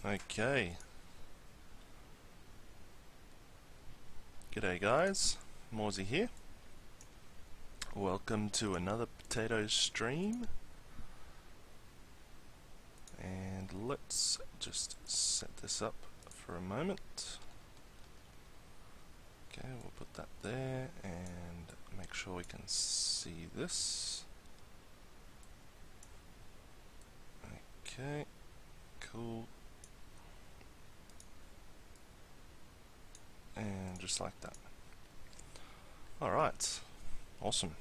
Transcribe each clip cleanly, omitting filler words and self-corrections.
Okay. G'day guys, Morezy here. Welcome to another potato stream. And let's just set this up for a moment. Okay, we'll put that there and make sure we can see this. Okay, cool. And just like that. Alright, awesome.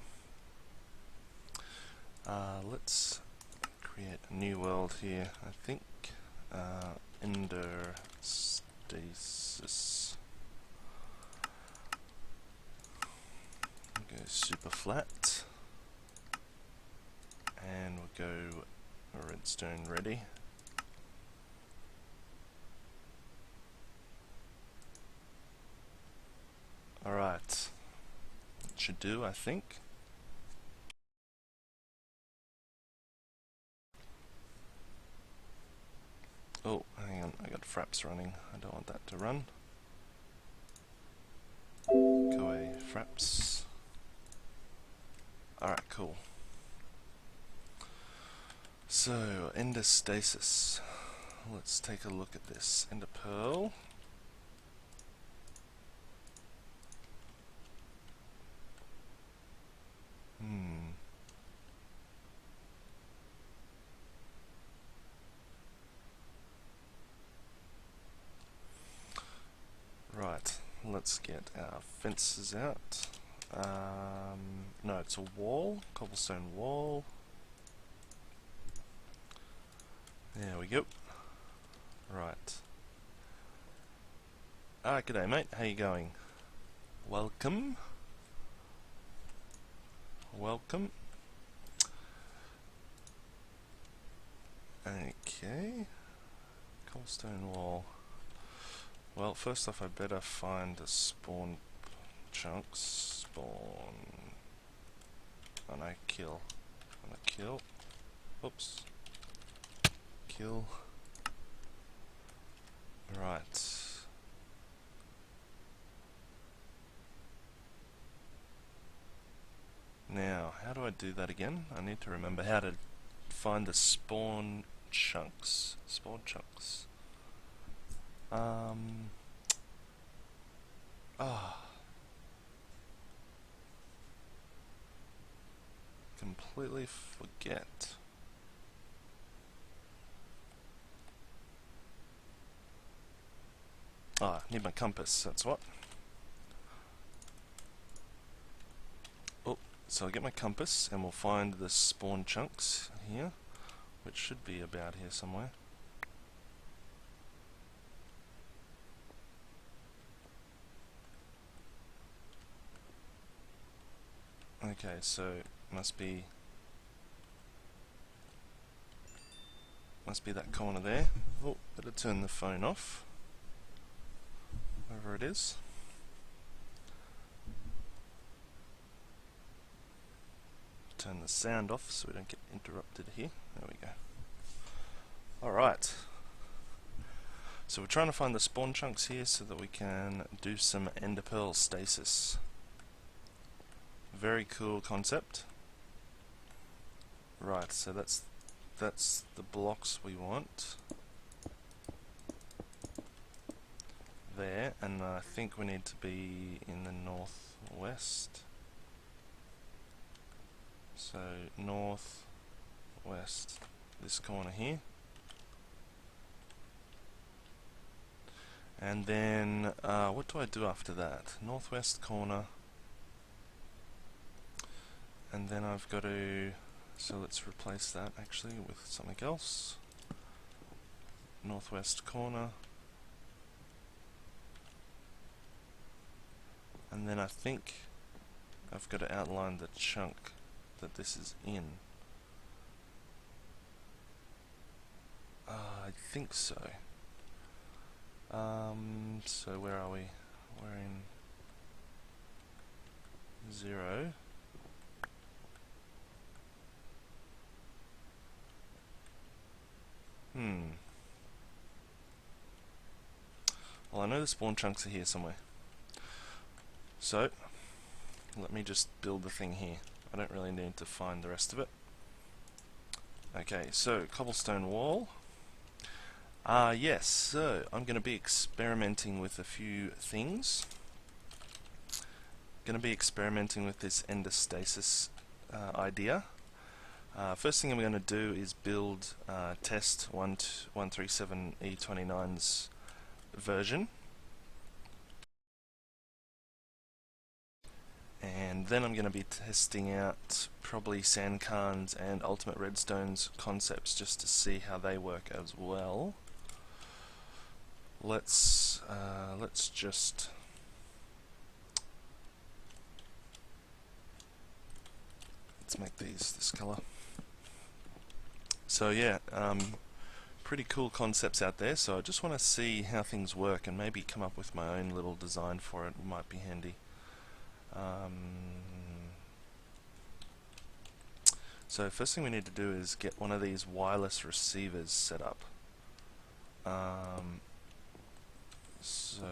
Let's create a new world here, I think. Ender Stasis. Go super flat. And we'll go redstone ready. Alright, should do, I think. Oh, hang on, I got fraps running. I don't want that to run. Go away, fraps. Alright, cool. So, Ender Stasis. Let's take a look at this. Ender Pearl. Right, let's get our fences out. No, it's a wall, cobblestone wall. There we go. Right. G'day mate, how you going? Welcome. Welcome. Okay. Cobblestone wall. Well, first off I better find the spawn chunks. Spawn. And I kill. And I kill. Oops. Kill. Right. Now, how do I do that again? I need to remember how to find the spawn chunks. Spawn chunks. Completely forget. Need my compass, that's what. Oh, so I'll get my compass and we'll find the spawn chunks here, which should be about here somewhere. Okay, so must be that corner there. Oh, better turn the phone off. Wherever it is. Turn the sound off so we don't get interrupted here. There we go. Alright. So we're trying to find the spawn chunks here so that we can do some Ender Pearl stasis. Very cool concept. Right, so that's the blocks we want. There, and I think we need to be in the northwest. So northwest, this corner here. And then what do I do after that? Northwest corner. And then I've got to, so let's replace that actually with something else. Northwest corner. And then I think I've got to outline the chunk that this is in. I think so. So where are we? We're in 0. Well, I know the spawn chunks are here somewhere. So, let me just build the thing here. I don't really need to find the rest of it. Okay, so cobblestone wall. Yes, so I'm going to be experimenting with a few things. Going to be experimenting with this ender stasis idea. First thing I'm going to do is build test 137E29's version. And then I'm going to be testing out probably Sandcarn's and Ultimate Redstone's concepts just to see how they work as well. Let's just make these this color. So yeah, pretty cool concepts out there. So I just want to see how things work and maybe come up with my own little design for it. Might be handy. So first thing we need to do is get one of these wireless receivers set up. So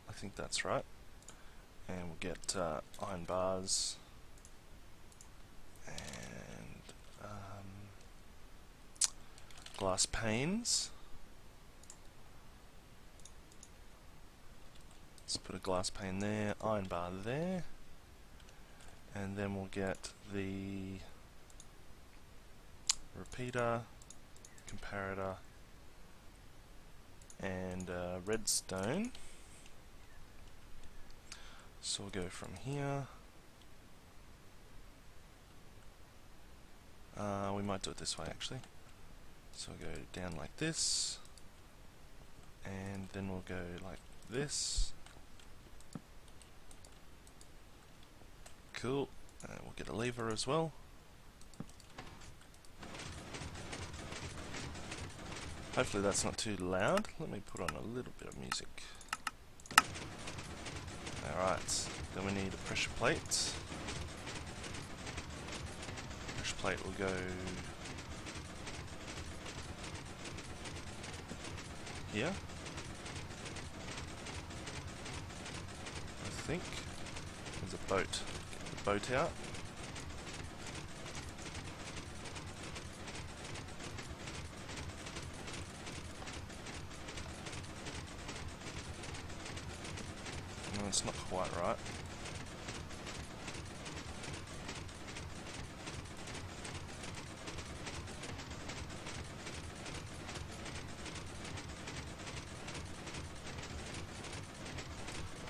I think that's right. And we'll get iron bars and glass panes. Let's put a glass pane there, iron bar there, and then we'll get the repeater, comparator, and redstone. So we'll go from here. We might do it this way actually. So we'll go down like this, and then we'll go like this. Cool. We'll get a lever as well. Hopefully that's not too loud. Let me put on a little bit of music. Alright, then we need a pressure plate. Pressure plate will go here, I think. There's a boat. Get the boat out. No, it's not quite right.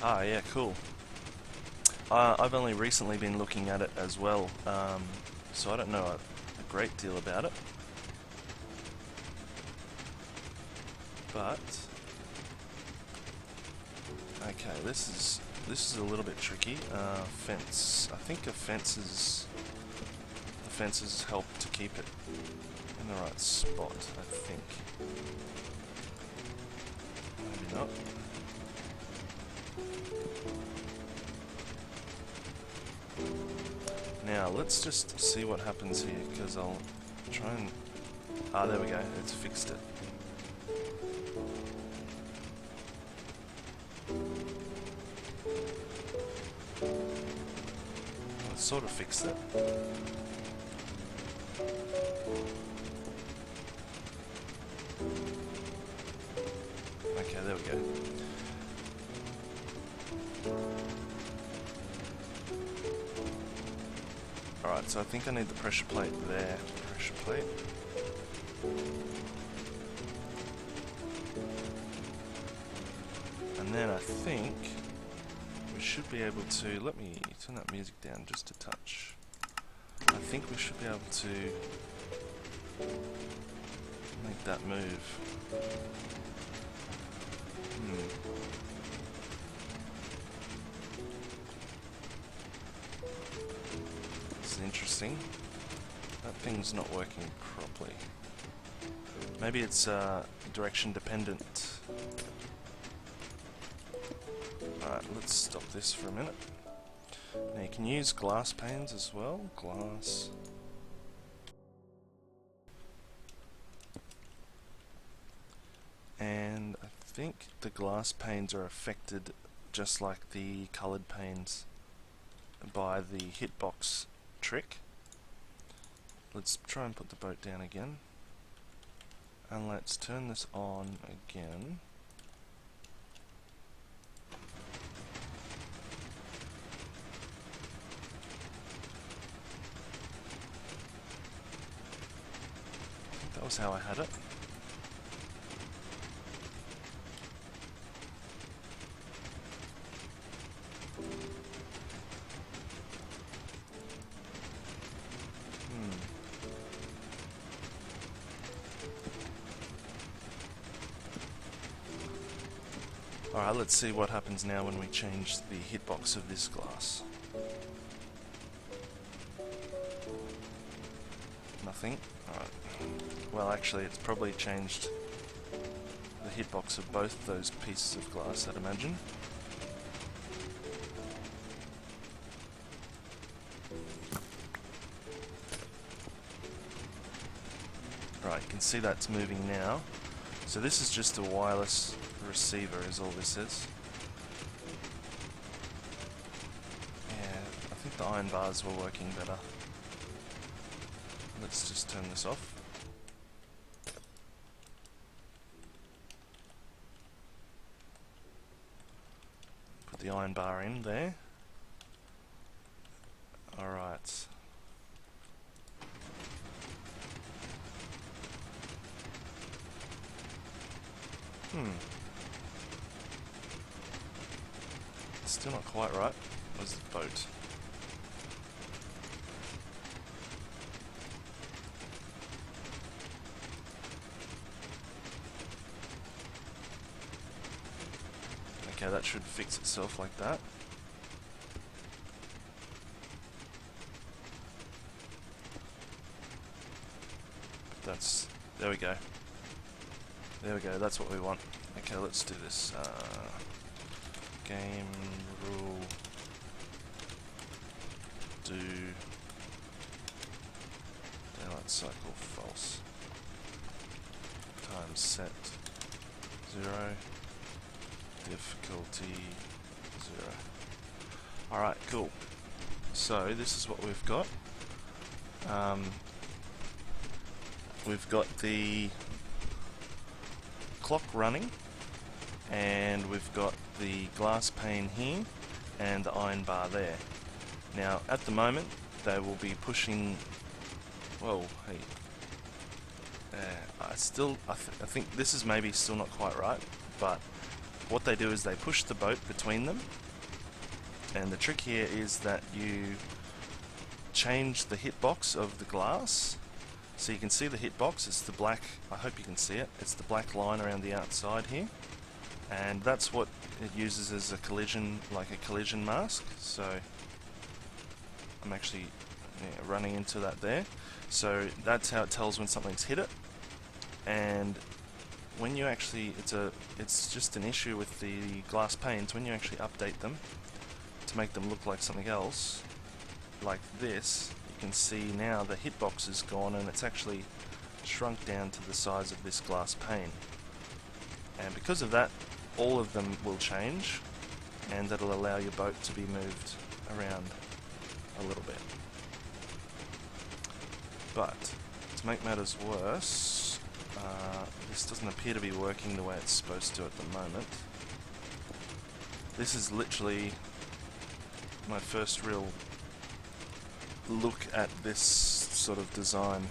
Ah, yeah, cool. I've only recently been looking at it as well, so I don't know a great deal about it. But okay, this is a little bit tricky. Fence. I think the fences help to keep it in the right spot. I think. Maybe not. Now let's just see what happens here, because I'll try and... Ah, there we go, it's fixed it. Well, it sort of fixed it. Okay, there we go. Alright, so I think I need the pressure plate there. Pressure plate. And then I think we should be able to... Let me turn that music down just a touch. I think we should be able to make that move. Interesting. That thing's not working properly. Maybe it's direction dependent. Alright, let's stop this for a minute. Now you can use glass panes as well. Glass. think the glass panes are affected just like the coloured panes by the hitbox trick. Let's try and put the boat down again, and let's turn this on again. I think that was how I had it. Alright, let's see what happens now when we change the hitbox of this glass. Nothing. Alright. Well, actually, it's probably changed the hitbox of both those pieces of glass, I'd imagine. Right, you can see that's moving now. So this is just a wireless receiver is all this is. Yeah, I think the iron bars were working better. Let's just turn this off. Put the iron bar in there. Alright. Still not quite right. Where's the boat? Okay, that should fix itself like that. That's... there we go. There we go, that's what we want. Okay, let's do this. Game rule do daylight cycle false. Time set 0. Difficulty 0. Alright, cool. So this is what we've got. We've got the clock running, and we've got the glass pane here and the iron bar there. Now at the moment they will be pushing... whoa, hey. I think this is maybe still not quite right, but what they do is they push the boat between them, and the trick here is that you change the hitbox of the glass. So you can see the hitbox, it's the black, I hope you can see it, it's the black line around the outside here, and that's what it uses as a collision, like a collision mask. So I'm actually running into that there. So that's how it tells when something's hit it, and when you actually, it's just an issue with the glass panes. When you actually update them to make them look like something else, like this, you can see now the hitbox is gone and it's actually shrunk down to the size of this glass pane. And because of that, all of them will change, and that'll allow your boat to be moved around a little bit. But to make matters worse, this doesn't appear to be working the way it's supposed to at the moment. This is literally my first real look at this sort of design.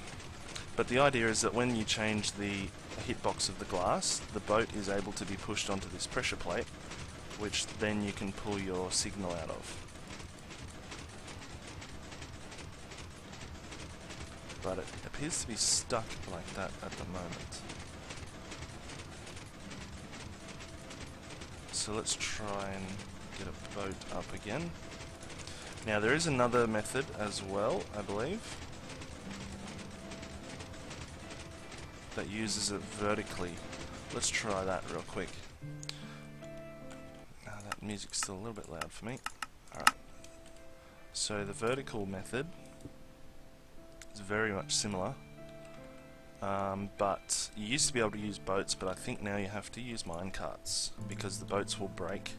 But the idea is that when you change the hitbox of the glass, the boat is able to be pushed onto this pressure plate, which then you can pull your signal out of. But it appears to be stuck like that at the moment. So let's try and get a boat up again. Now there is another method as well, I believe, that uses it vertically. Let's try that real quick. That music's still a little bit loud for me. Alright. So the vertical method is very much similar. but you used to be able to use boats, but I think now you have to use minecarts because the boats will break,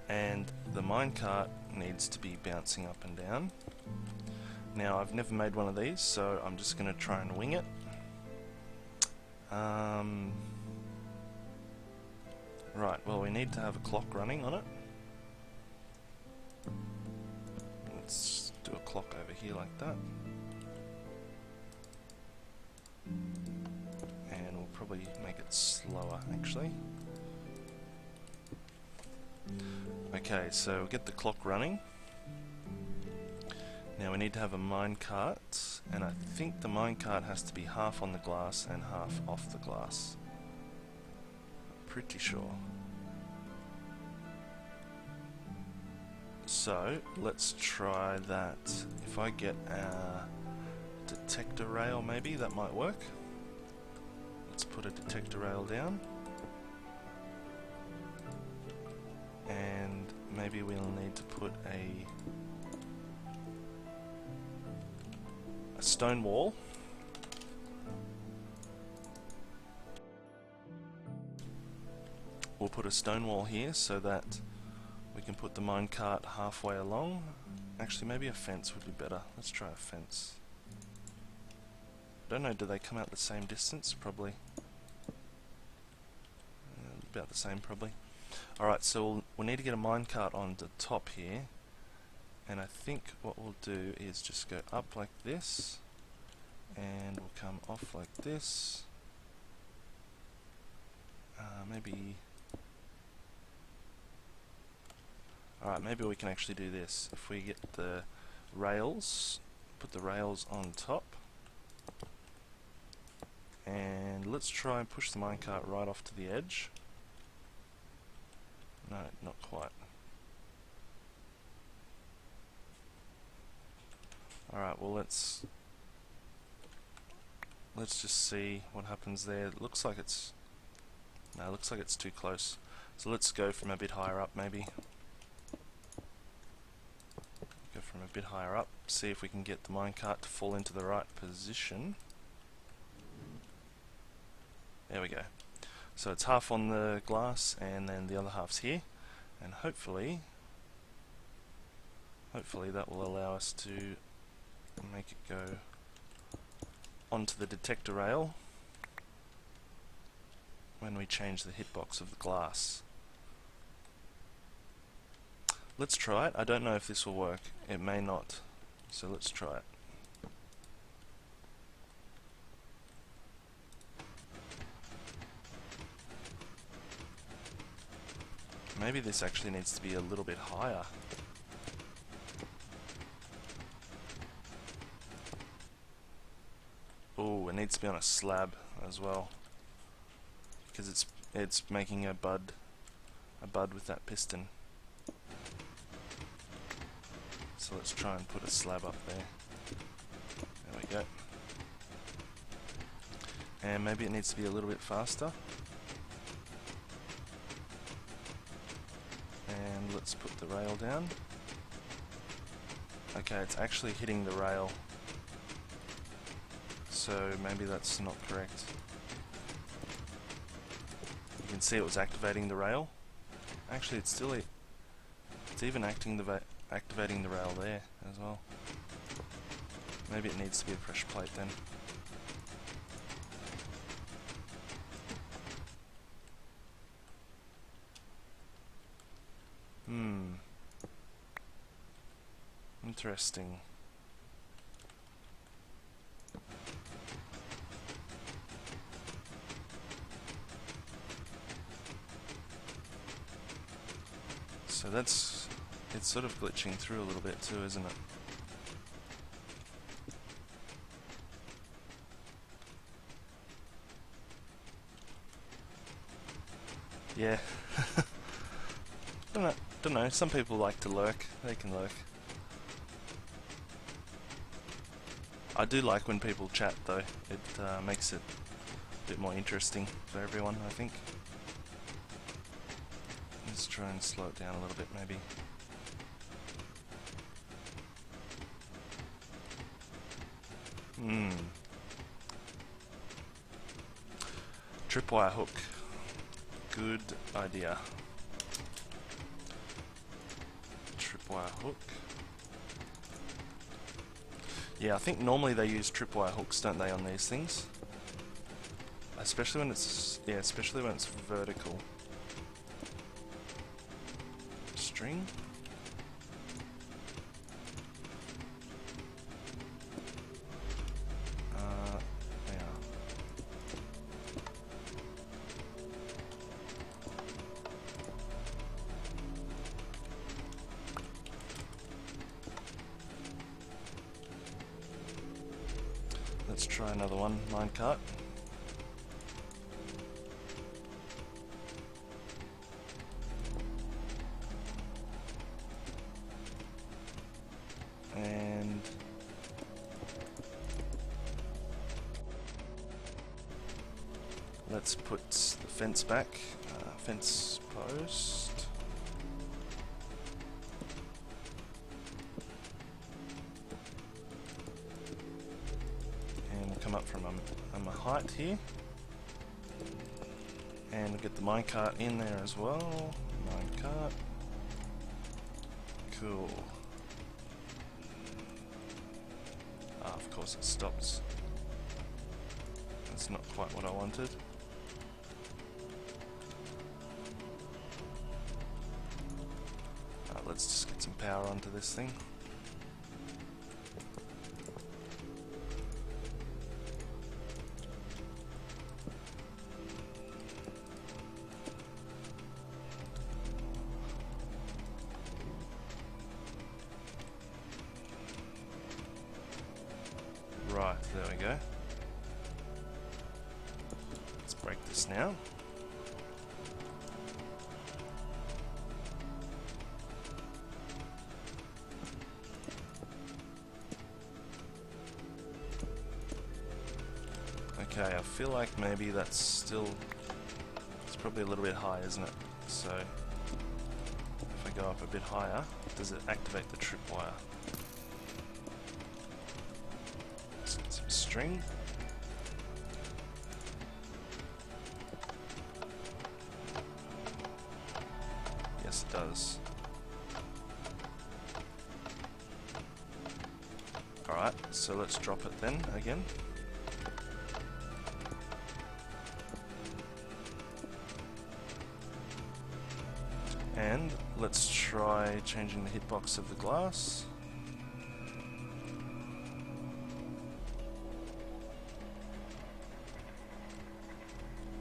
and the minecart needs to be bouncing up and down. Now I've never made one of these, so I'm just going to try and wing it. Right, well, we need to have a clock running on it. Let's do a clock over here like that. And we'll probably make it slower, actually. Okay, so we'll get the clock running. Now we need to have a minecart, and I think the minecart has to be half on the glass and half off the glass. Pretty sure. So let's try that. If I get a detector rail, maybe that might work. Let's put a detector rail down, and maybe we'll need to put a stone wall. We'll put a stone wall here so that we can put the minecart halfway along. Actually, maybe a fence would be better. Let's try a fence. Don't know, do they come out the same distance? Probably. About the same, probably. Alright, so we'll need to get a minecart on the top here. And I think what we'll do is just go up like this, and we'll come off like this. Maybe... Alright, maybe we can actually do this. If we get the rails, put the rails on top, and let's try and push the minecart right off to the edge. No, not quite. Alright, well let's just see what happens there. It looks like it's... No, it looks like it's too close. So let's go from a bit higher up, maybe. Go from a bit higher up, see if we can get the minecart to fall into the right position. There we go. So it's half on the glass, and then the other half's here, and hopefully that will allow us to make it go onto the detector rail when we change the hitbox of the glass. Let's try it. I don't know if this will work. It may not. So let's try it. Maybe this actually needs to be a little bit higher. Oh, it needs to be on a slab as well, because it's making a bud with that piston. So let's try and put a slab up there. There we go. And maybe it needs to be a little bit faster. And let's put the rail down. Okay, it's actually hitting the rail. So maybe that's not correct. You can see it was activating the rail. Actually, it's even activating the rail there as well. Maybe it needs to be a pressure plate then. Interesting. So it's sort of glitching through a little bit too, isn't it? Yeah. Don't know. Some people like to lurk. They can lurk. I do like when people chat though. It makes it a bit more interesting for everyone, I think. Let's try and slow it down a little bit, maybe. Tripwire hook. Good idea. Tripwire hook. Yeah, I think normally they use tripwire hooks, don't they, on these things? Especially when it's vertical. String. Yeah. Let's try another one, minecart. And let's put the fence back, fence post. And we'll come up from a height here. And we'll get the minecart in there as well. Minecart. Cool. Of course it stops. That's not quite what I wanted. Let's just get some power onto this thing. Right, there we go. Let's break this now. Okay, I feel like maybe that's still... It's probably a little bit high, isn't it? So, if I go up a bit higher, does it activate the tripwire? Let's get some string. Yes, it does. Alright, so let's drop it then, again. And let's try changing the hitbox of the glass.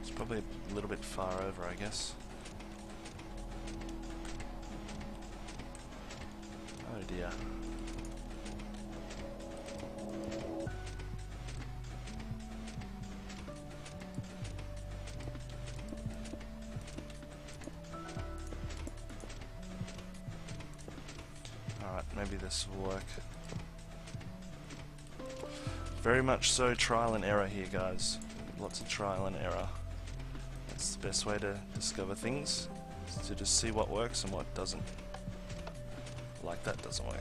It's probably a little bit far over, I guess. Oh dear. Maybe this will work. Very much so trial and error here, guys. Lots of trial and error. That's the best way to discover things, is to just see what works and what doesn't. Like that doesn't work.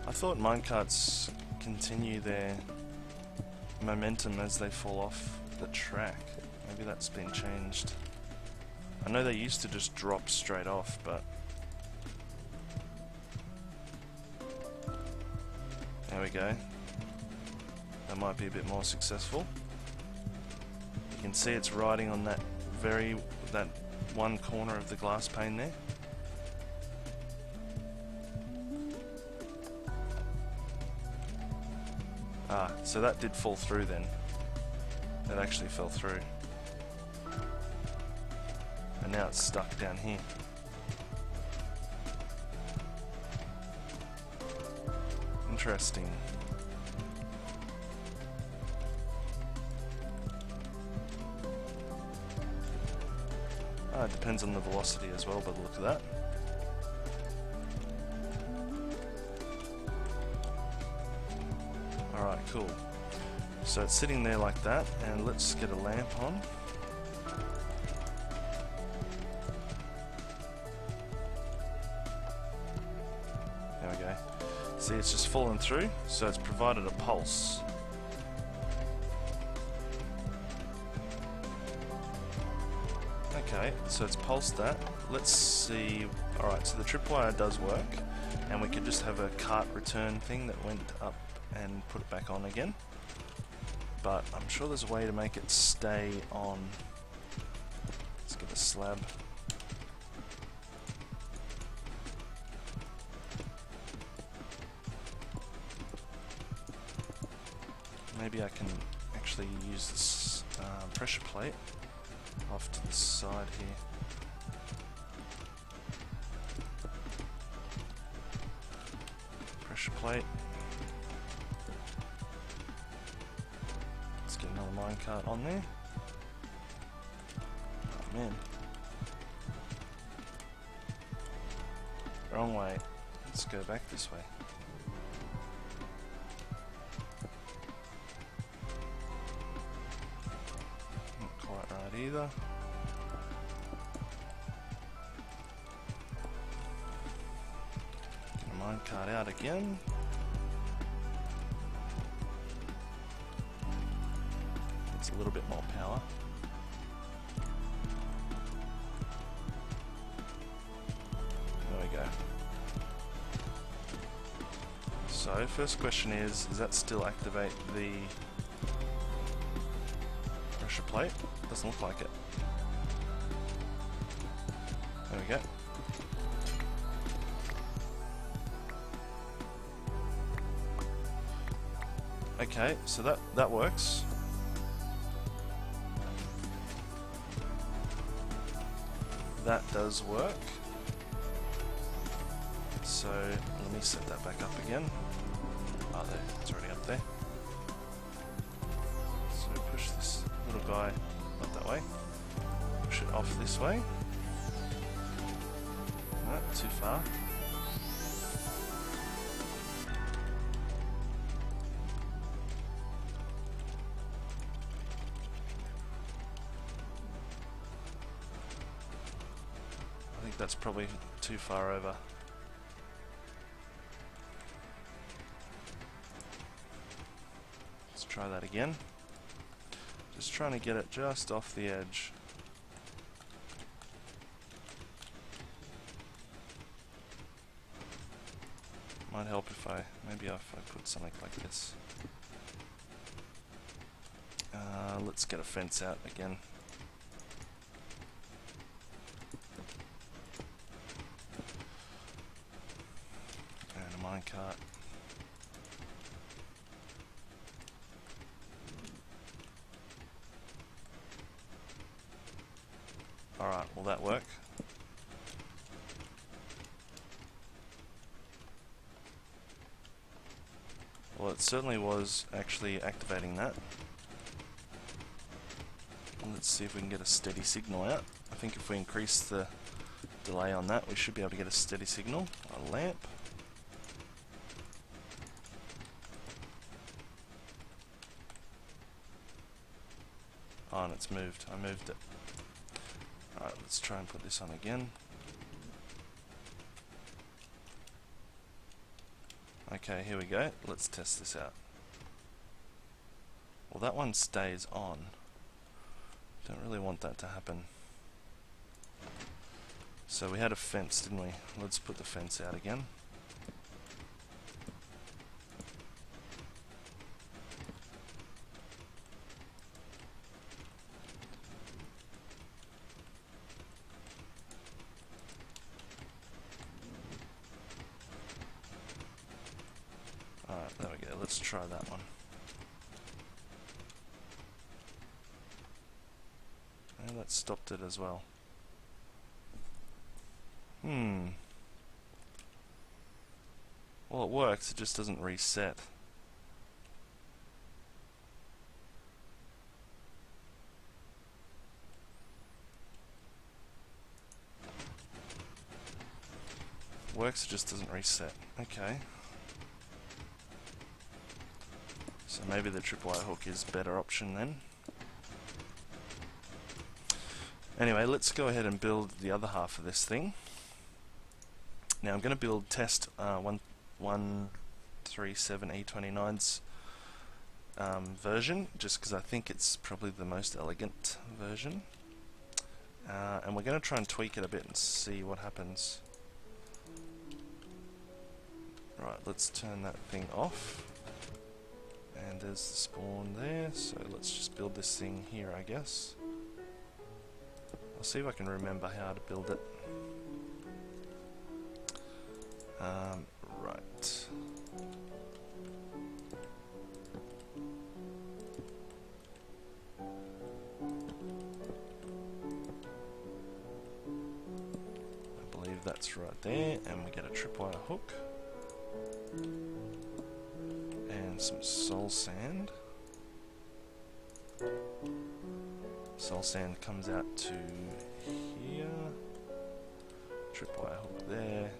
I thought minecarts continue their momentum as they fall off the track. Maybe that's been changed. I know they used to just drop straight off, but there we go. That might be a bit more successful. You can see it's riding on that one corner of the glass pane there. Ah, so that did fall through then. That actually fell through. And now it's stuck down here. Interesting. It depends on the velocity as well, by the look of that. Alright, cool. So it's sitting there like that, and let's get a lamp on. There we go. See, it's just fallen through, so it's provided a pulse. Okay, so it's pulsed that. Let's see. Alright, so the tripwire does work, and we could just have a cart return thing that went up and put it back on again. But I'm sure there's a way to make it stay on. Let's get a slab. Maybe I can actually use this pressure plate off to the side here. Pressure plate. Let's get another minecart on there. Oh man. Wrong way. Let's go back this way. Not quite right either. Get a minecart out again. It's a little bit more power. There we go. So, first question is that still activate the pressure plate? Doesn't look like it. There we go. Okay, so that works. That does work. So let me set that back up again. Oh, there, it's already up there. So push this little guy up that way. Push it off this way. Not too far. I think that's probably too far over. Let's try that again. Just trying to get it just off the edge. Might help if maybe if I put something like this. Let's get a fence out again. And a minecart. Alright, will that work? Well, it certainly was actually activating that. Let's see if we can get a steady signal out. I think if we increase the delay on that, we should be able to get a steady signal. A lamp. Oh, and it's moved. I moved it. Alright, let's try and put this on again. Okay, here we go. Let's test this out. Well, that one stays on. Don't really want that to happen. So we had a fence, didn't we? Let's put the fence out again. Alright, there we go. Let's try that one. And that stopped it as well. Well, it works, it just doesn't reset. Works, it just doesn't reset. Okay. So maybe the tripwire hook is a better option then. Anyway, let's go ahead and build the other half of this thing. Now I'm going to build test 137E29's version, just because I think it's probably the most elegant version. and we're going to try and tweak it a bit and see what happens. Right, let's turn that thing off. And there's the spawn there, so let's just build this thing here, I guess. I'll see if I can remember how to build it. Right. I believe that's right there, and we get a tripwire hook. And some soul sand. Soul sand comes out to here. Tripwire hook there.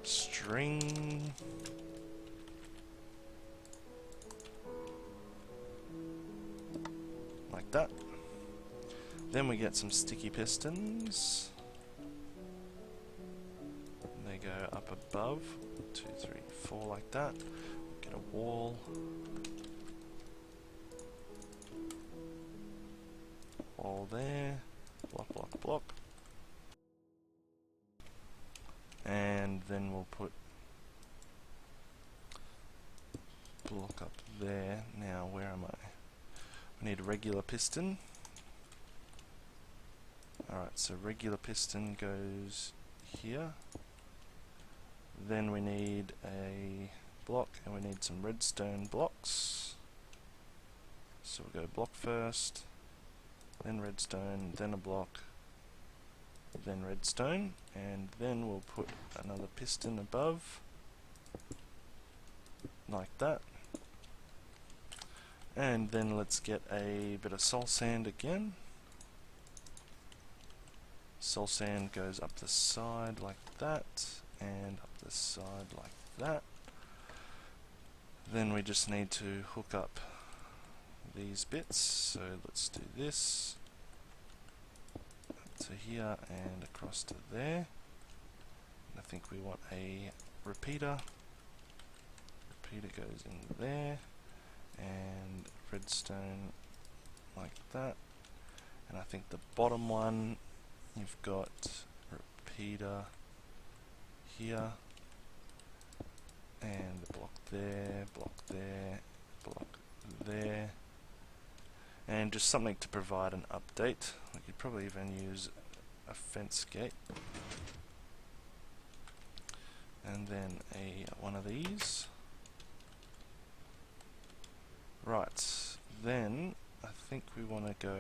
String. Like that. Then we get some sticky pistons. They go up above. 2, 3, 4 like that. Get a wall. Wall there. Block, block, block. And then we'll put block up there. Now, where am I? We need a regular piston. Alright, so regular piston goes here. Then we need a block, and we need some redstone blocks. So we'll go block first, then redstone, then a block, then redstone, and then we'll put another piston above, like that. And then let's get a bit of soul sand again. Soul sand goes up the side like that, and up the side like that. Then we just need to hook up these bits, so let's do this up to here and across to there. I think we want a repeater. Repeater goes in there, and redstone like that. And I think the bottom one, you've got repeater here, and the block there, block there, block there, and just something to provide an update. We could probably even use a fence gate, and then one of these. Right, then I think we want to go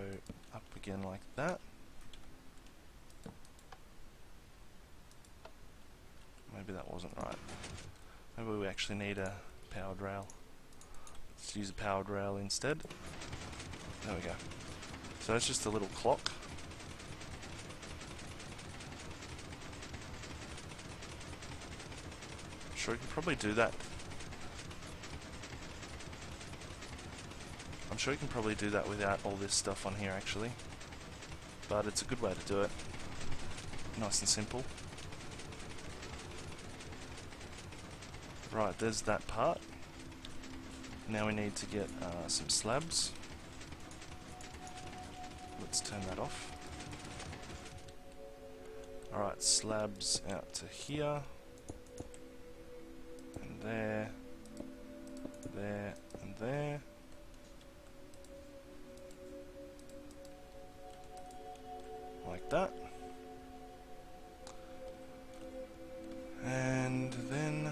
up again like that. Maybe that wasn't right. Maybe we actually need a powered rail. Let's use a powered rail instead. There we go. So that's just a little clock. I'm sure you can probably do that. I'm sure you can probably do that without all this stuff on here actually. But it's a good way to do it. Nice and simple. Right, there's that part. Now we need to get some slabs. Let's turn that off. Alright, slabs out to here. And there. There and there. Like that. And then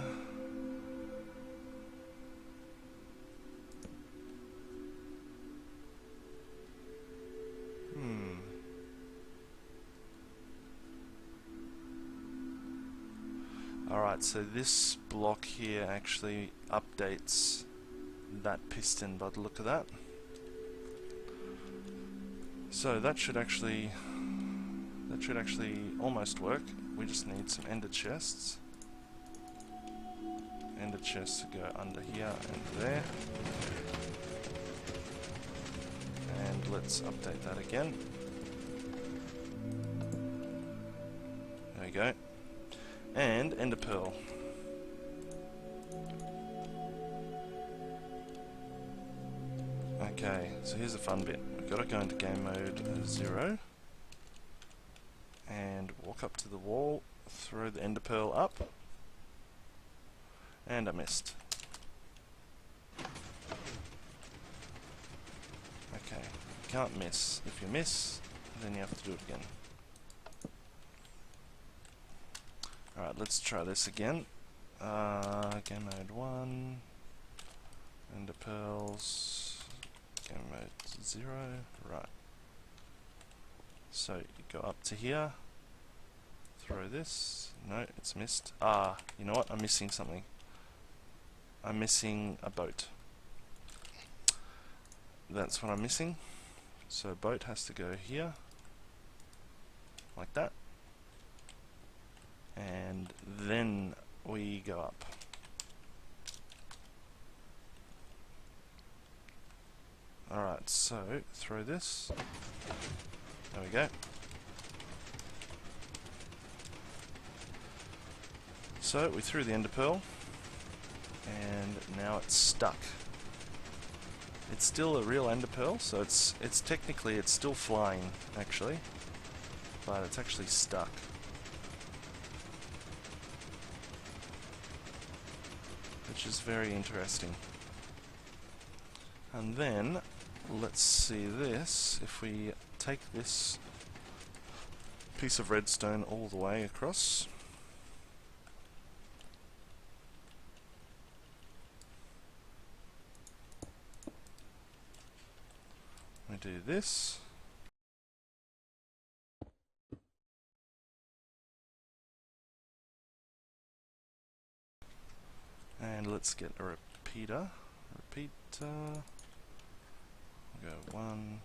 Alright, so this block here actually updates that piston by the look of that. So that should actually almost work. We just need some ender chests. Ender chests to go under here and there. And let's update that again. There we go. And ender pearl. Okay, so here's the fun bit. We've got to go into game mode 0. walk up to the wall, throw the ender pearl up, and I missed. Okay, you can't miss. If you miss, then you have to do it again. Alright, let's try this again. Game mode 1, ender pearls, game mode 0, right. So you go up to here, throw this, no, it's missed. You know what, I'm missing something. I'm missing a boat. That's what I'm missing. So boat has to go here, like that. And then we go up. Alright, so throw this. There we go. So we threw the ender pearl, and now it's stuck. It's still a real ender pearl, so it's technically it's still flying actually, but it's actually stuck. Which is very interesting. And then let's see this. If we take this piece of redstone all the way across, we do this, and let's get a repeater. We'll go 1,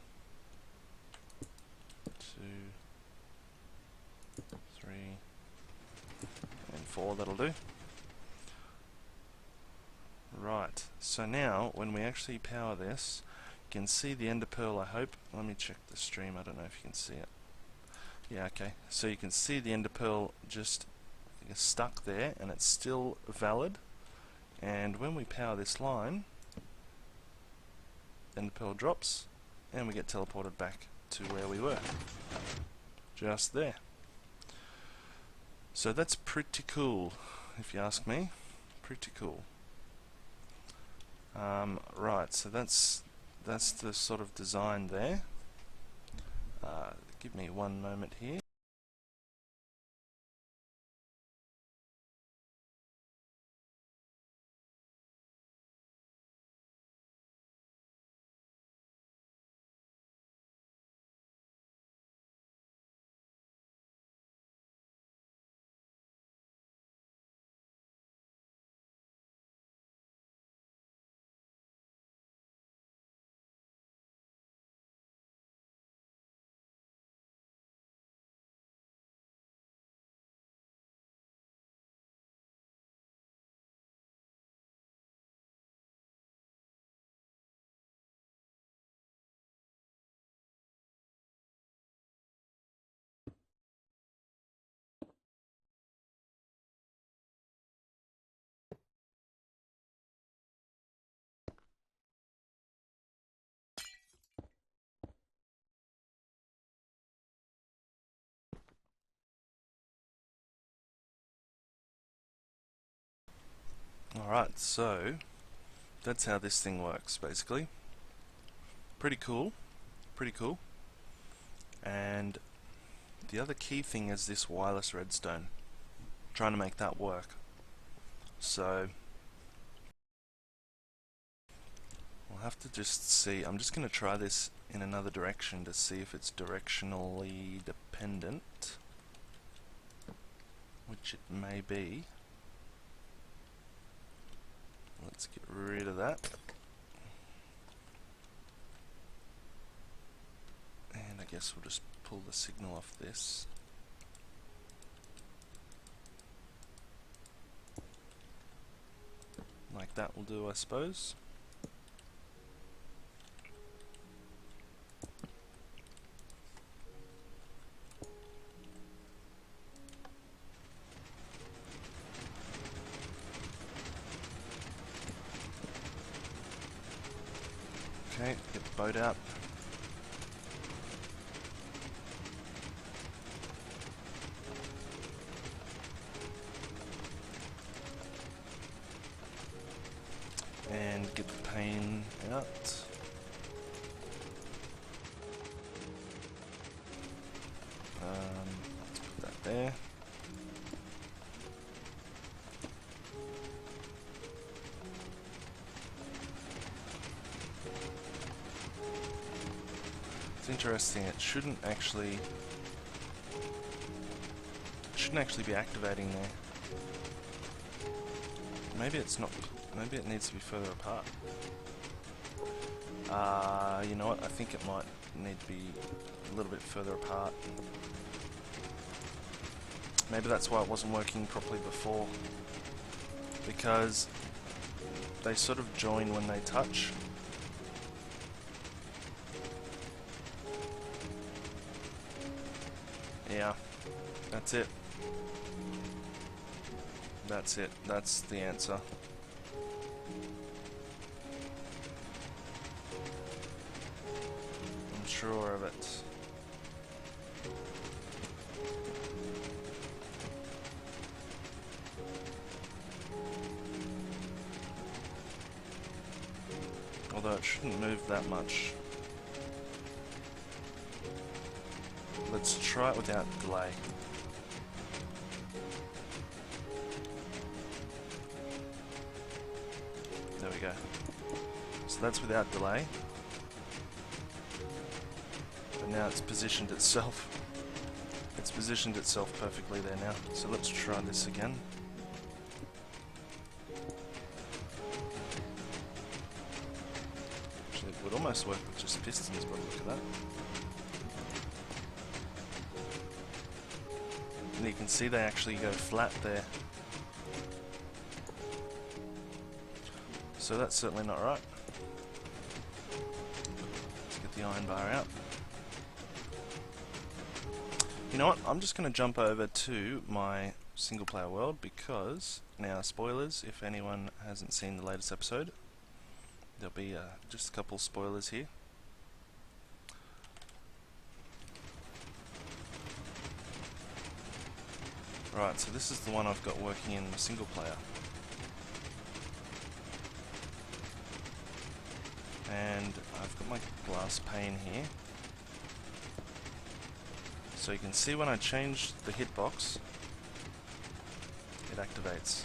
2, 3, and 4, that'll do. Right, so now when we actually power this, you can see the ender pearl, I hope. Let me check the stream, I don't know if you can see it. Yeah, okay, so you can see the ender pearl just stuck there, and it's still valid. And when we power this line, ender pearl drops, and we get teleported back to where we were. Just there. So that's pretty cool, if you ask me. Pretty cool. Right, so that's the sort of design there. Give me one moment here. Alright, so that's how this thing works basically. Pretty cool. Pretty cool. And the other key thing is this wireless redstone. Trying to make that work. So we'll have to just see. I'm just going to try this in another direction to see if it's directionally dependent, which it may be. Let's get rid of that. And I guess we'll just pull the signal off this. Like that will do, I suppose. Okay, get the boat out. out. Put that there. It's interesting, it shouldn't actually be activating there. Maybe it's not, maybe it needs to be further apart. You know what, I think it might need to be a little bit further apart. Maybe that's why it wasn't working properly before, because they sort of join when they touch. Yeah, that's it. That's it. That's the answer. I'm sure of it. Although it shouldn't move that much. Let's try it without delay. There we go. So that's without delay. But now it's positioned itself. It's positioned itself perfectly there now. So let's try this again. Actually, it would almost work with just pistons, but look at that. And you can see they actually go flat there. So that's certainly not right. Let's get the iron bar out. You know what? I'm just going to jump over to my single player world because, now spoilers, if anyone hasn't seen the latest episode, there'll be just a couple spoilers here. Right, so this is the one I've got working in the single player. And I've got my glass pane here. So you can see when I change the hitbox, it activates.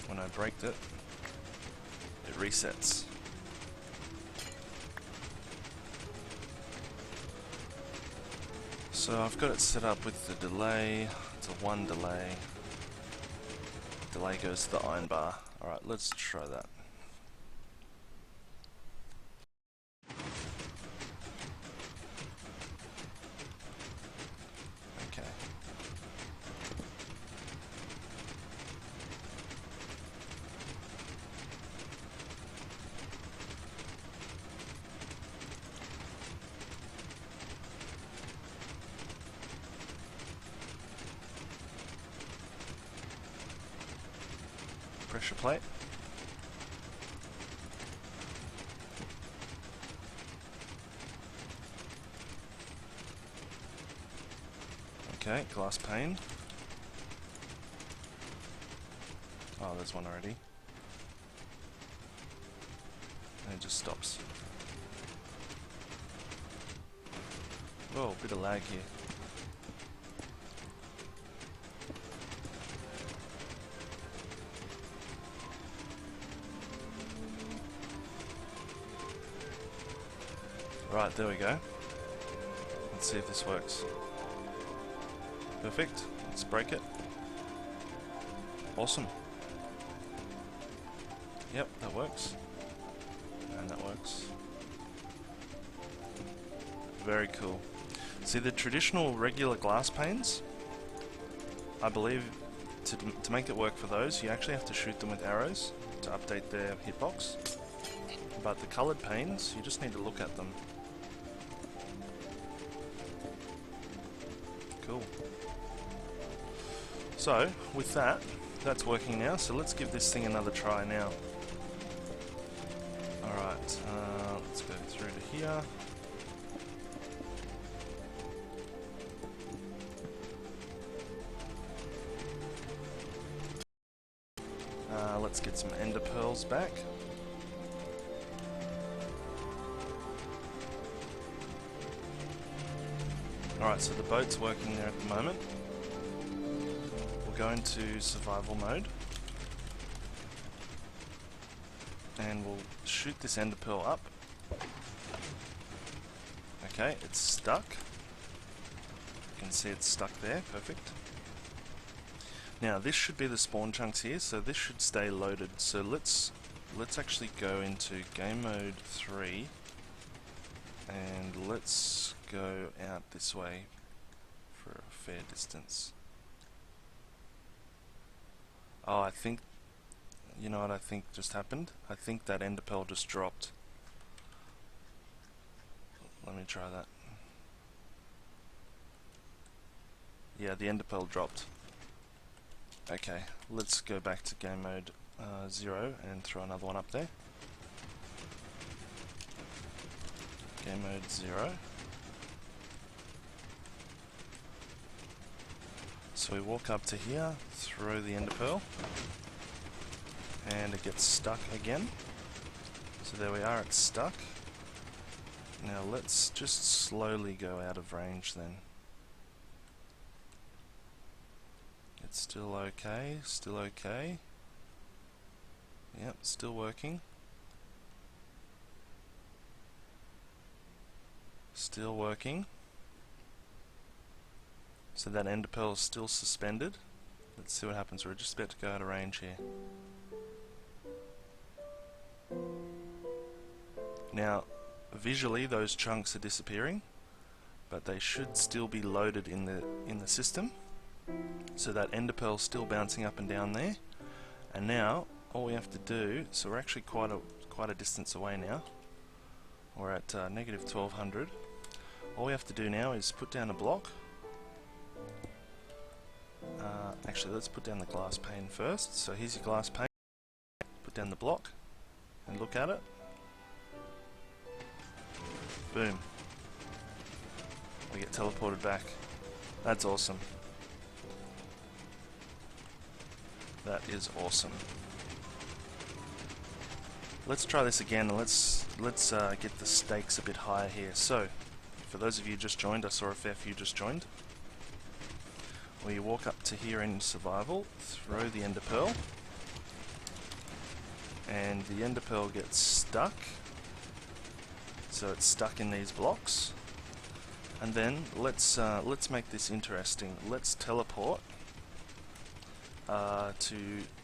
When I break it, it resets. So I've got it set up with the delay. It's a 1 delay. Delay goes to the iron bar. Alright, let's try that. Okay. Pressure plate. Okay, glass pane. Oh, there's one already. And it just stops. Whoa, bit of lag here. Right, there we go. Let's see if this works. Perfect. Let's break it. Awesome. Yep, that works. And that works. Very cool. See, the traditional regular glass panes, I believe to make it work for those, you actually have to shoot them with arrows to update their hitbox. But the coloured panes, you just need to look at them. Cool. So, with that, that's working now, so let's give this thing another try now. Alright, let's go through to here. Let's get some ender pearls back. Alright, so the boat's working there at the moment. We'll go into survival mode. And we'll shoot this ender pearl up. Okay, it's stuck. You can see it's stuck there, perfect. Now this should be the spawn chunks here, so this should stay loaded. So let's actually go into game mode 3 and let's go out this way for a fair distance. Oh, I think, you know what I think just happened? I think that ender pearl just dropped. Let me try that. Yeah, the ender pearl dropped. Okay, let's go back to game mode 0 and throw another one up there. Game mode 0. So we walk up to here, throw the ender pearl, and it gets stuck again. So there we are, it's stuck. Now let's just slowly go out of range then. It's still okay, still okay. Yep, still working. Still working. So that ender pearl is still suspended. Let's see what happens. We're just about to go out of range here. Now, visually those chunks are disappearing, but they should still be loaded in the system. So that ender pearl is still bouncing up and down there. And now all we have to do, so we're actually quite a distance away now. We're at negative 1200. All we have to do now is put down a block. Actually, let's put down the glass pane first. So here's your glass pane. Put down the block and look at it. Boom. We get teleported back. That's awesome. That is awesome. Let's try this again and let's get the stakes a bit higher here. So, for those of you who just joined, I saw a fair few just joined. We walk up to here in survival, throw the ender pearl, and the ender pearl gets stuck. So it's stuck in these blocks. And then let's make this interesting. Let's teleport to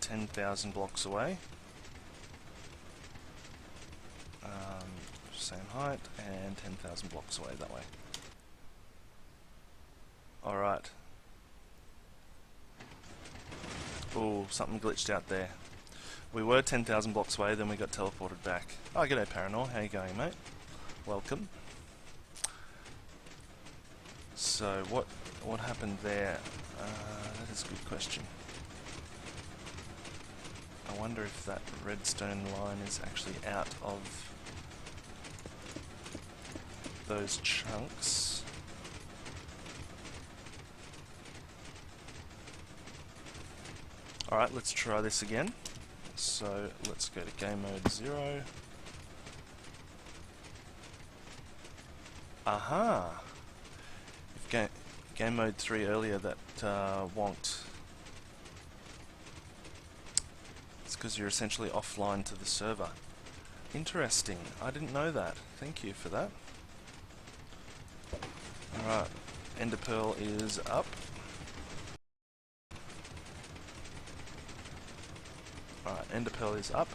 10,000 blocks away. Same height and 10,000 blocks away that way. Alright. Oh, something glitched out there. We were 10,000 blocks away, then we got teleported back. Oh, g'day Paranor, how you going, mate? Welcome. So, what happened there? That is a good question. I wonder if that redstone line is actually out of those chunks. Alright, let's try this again. So let's go to game mode 0. Aha! If game mode 3 earlier that wonked. It's because you're essentially offline to the server. Interesting. I didn't know that. Thank you for that. Alright, ender pearl is up. Alright, ender pearl is up.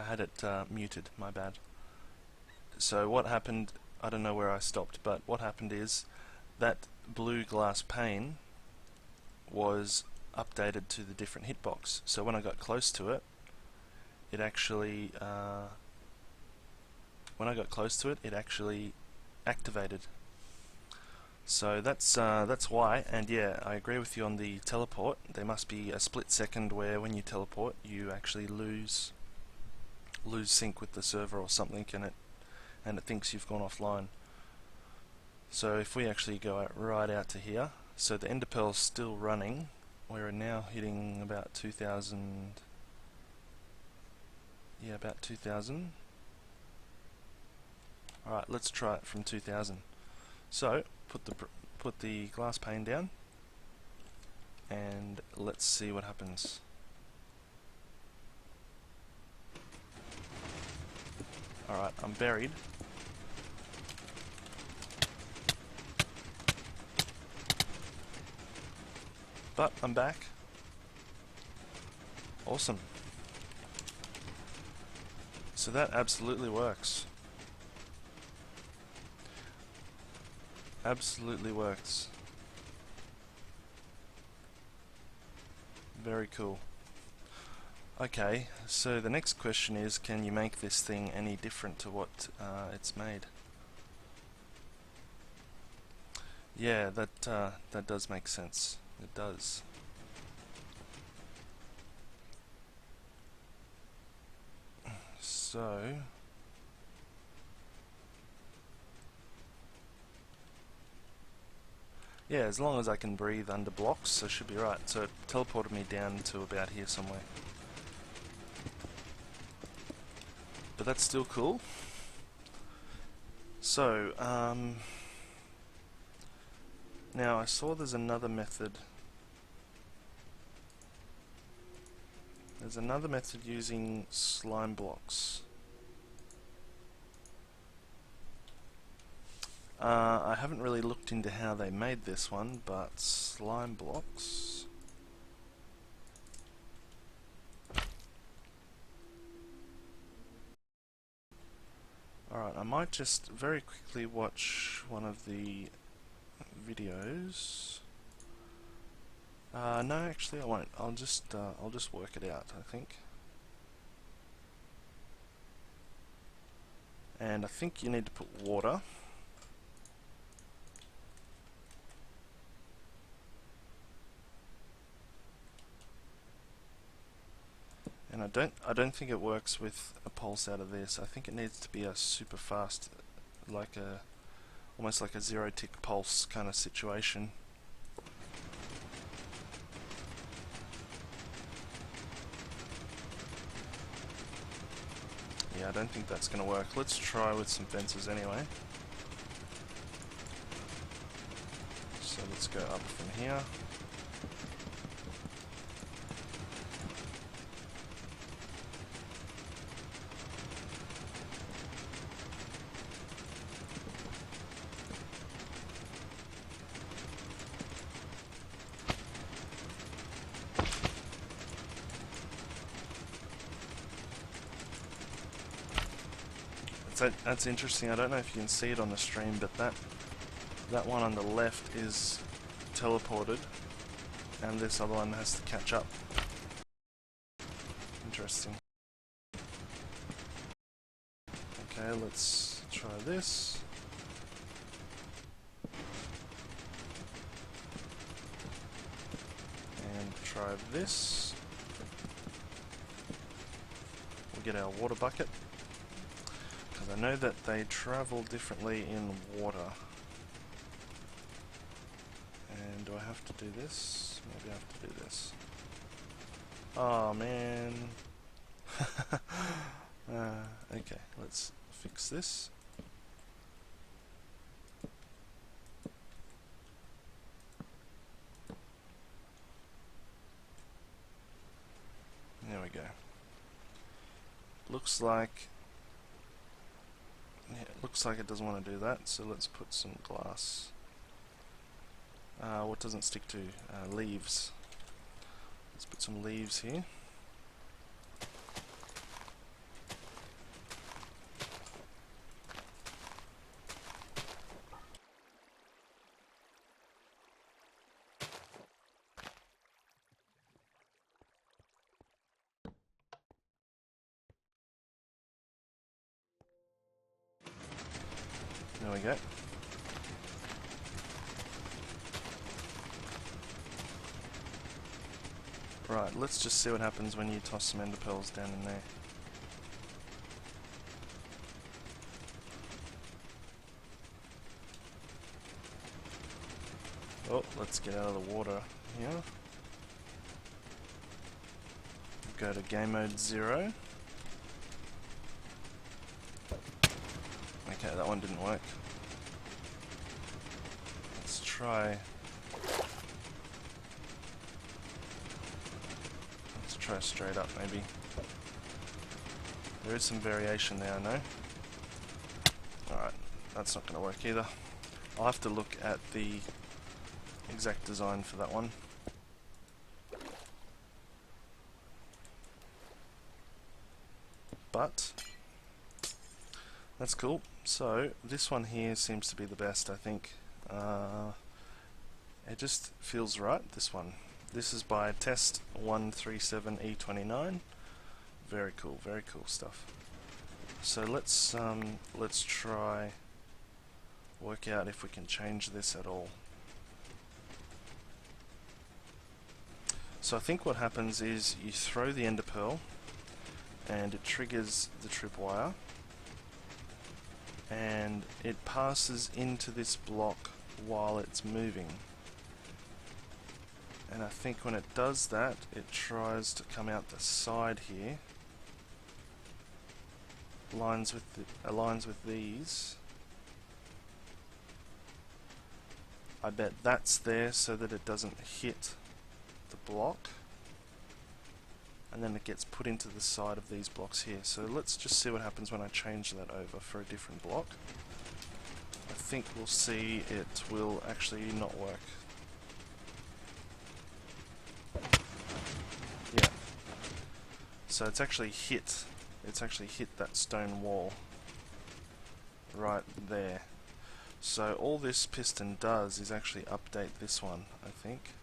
had it muted, my bad. So what happened, I don't know where I stopped, but what happened is that blue glass pane was updated to the different hitbox. So when I got close to it, it actually activated. So that's why. And yeah, I agree with you on the teleport. There must be a split second where when you teleport, you actually lose sync with the server or something, and it thinks you've gone offline. So if we actually go right out to here, so the Ender Pearl's still running. We're now hitting about 2,000. Yeah, about 2,000. Alright, let's try it from 2,000. So, put the glass pane down, and let's see what happens. Alright, I'm buried. But I'm back. Awesome. So that absolutely works. Absolutely works. Very cool. Okay, so the next question is, can you make this thing any different to what it's made? Yeah, that does make sense. It does. So yeah, as long as I can breathe under blocks, I should be right. So it teleported me down to about here somewhere. But that's still cool. So, now I saw there's another method. There's another method using slime blocks. I haven't really looked into how they made this one, but slime blocks. Alright, I might just very quickly watch one of the videos. No, actually I won't. I'll just work it out, I think. And I think you need to put water. And I don't think it works with a pulse out of this. I think it needs to be a super fast, almost like a zero tick pulse kind of situation. Yeah, I don't think that's going to work. Let's try with some fences anyway. So let's go up from here. That's interesting. I don't know if you can see it on the stream, but that one on the left is teleported, and this other one has to catch up. Interesting. Okay, let's try this. And try this. We'll get our water bucket. I know that they travel differently in water. And do I have to do this? Maybe I have to do this. Oh man. Okay, let's fix this. There we go. Looks like it doesn't want to do that, so let's put some glass. What doesn't stick to? Leaves. Let's put some leaves here. There we go. Right, let's just see what happens when you toss some ender pearls down in there. Oh, let's get out of the water here. Go to game mode 0. Okay, that one didn't work. Let's try... Try straight up, maybe. There is some variation there, I know. Alright, that's not going to work either. I'll have to look at the exact design for that one. But that's cool. So this one here seems to be the best, I think. It just feels right, this one. This is by Test 137E29. Very cool stuff. So let's try work out if we can change this at all. So I think what happens is you throw the ender pearl and it triggers the tripwire and it passes into this block while it's moving. And I think when it does that, it tries to come out the side here. Aligns with these. I bet that's there so that it doesn't hit the block. And then it gets put into the side of these blocks here. So let's just see what happens when I change that over for a different block. I think we'll see it will actually not work. Yeah. So it's actually hit that stone wall right there. So all this piston does is actually update this one, I think.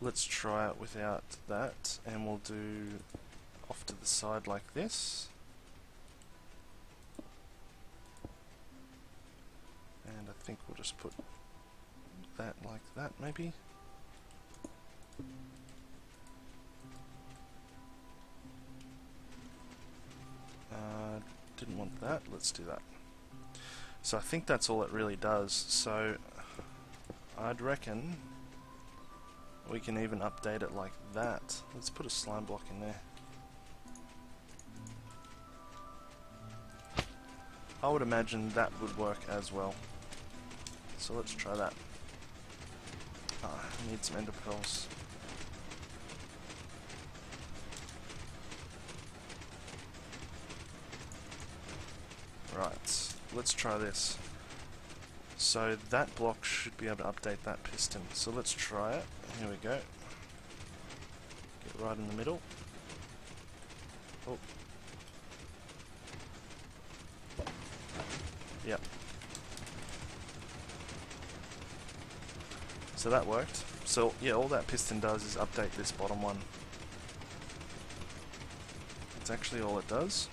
Let's try it without that, and we'll do off to the side like this. And I think we'll just put that like that, maybe. Didn't want that, let's do that. So I think that's all it really does, so I'd reckon we can even update it like that. Let's put a slime block in there. I would imagine that would work as well. So let's try that. I need some ender pearls. Right, let's try this. So that block should be able to update that piston. So let's try it. Here we go. Get right in the middle. Oh. Yep. So that worked. So yeah, all that piston does is update this bottom one. That's actually all it does.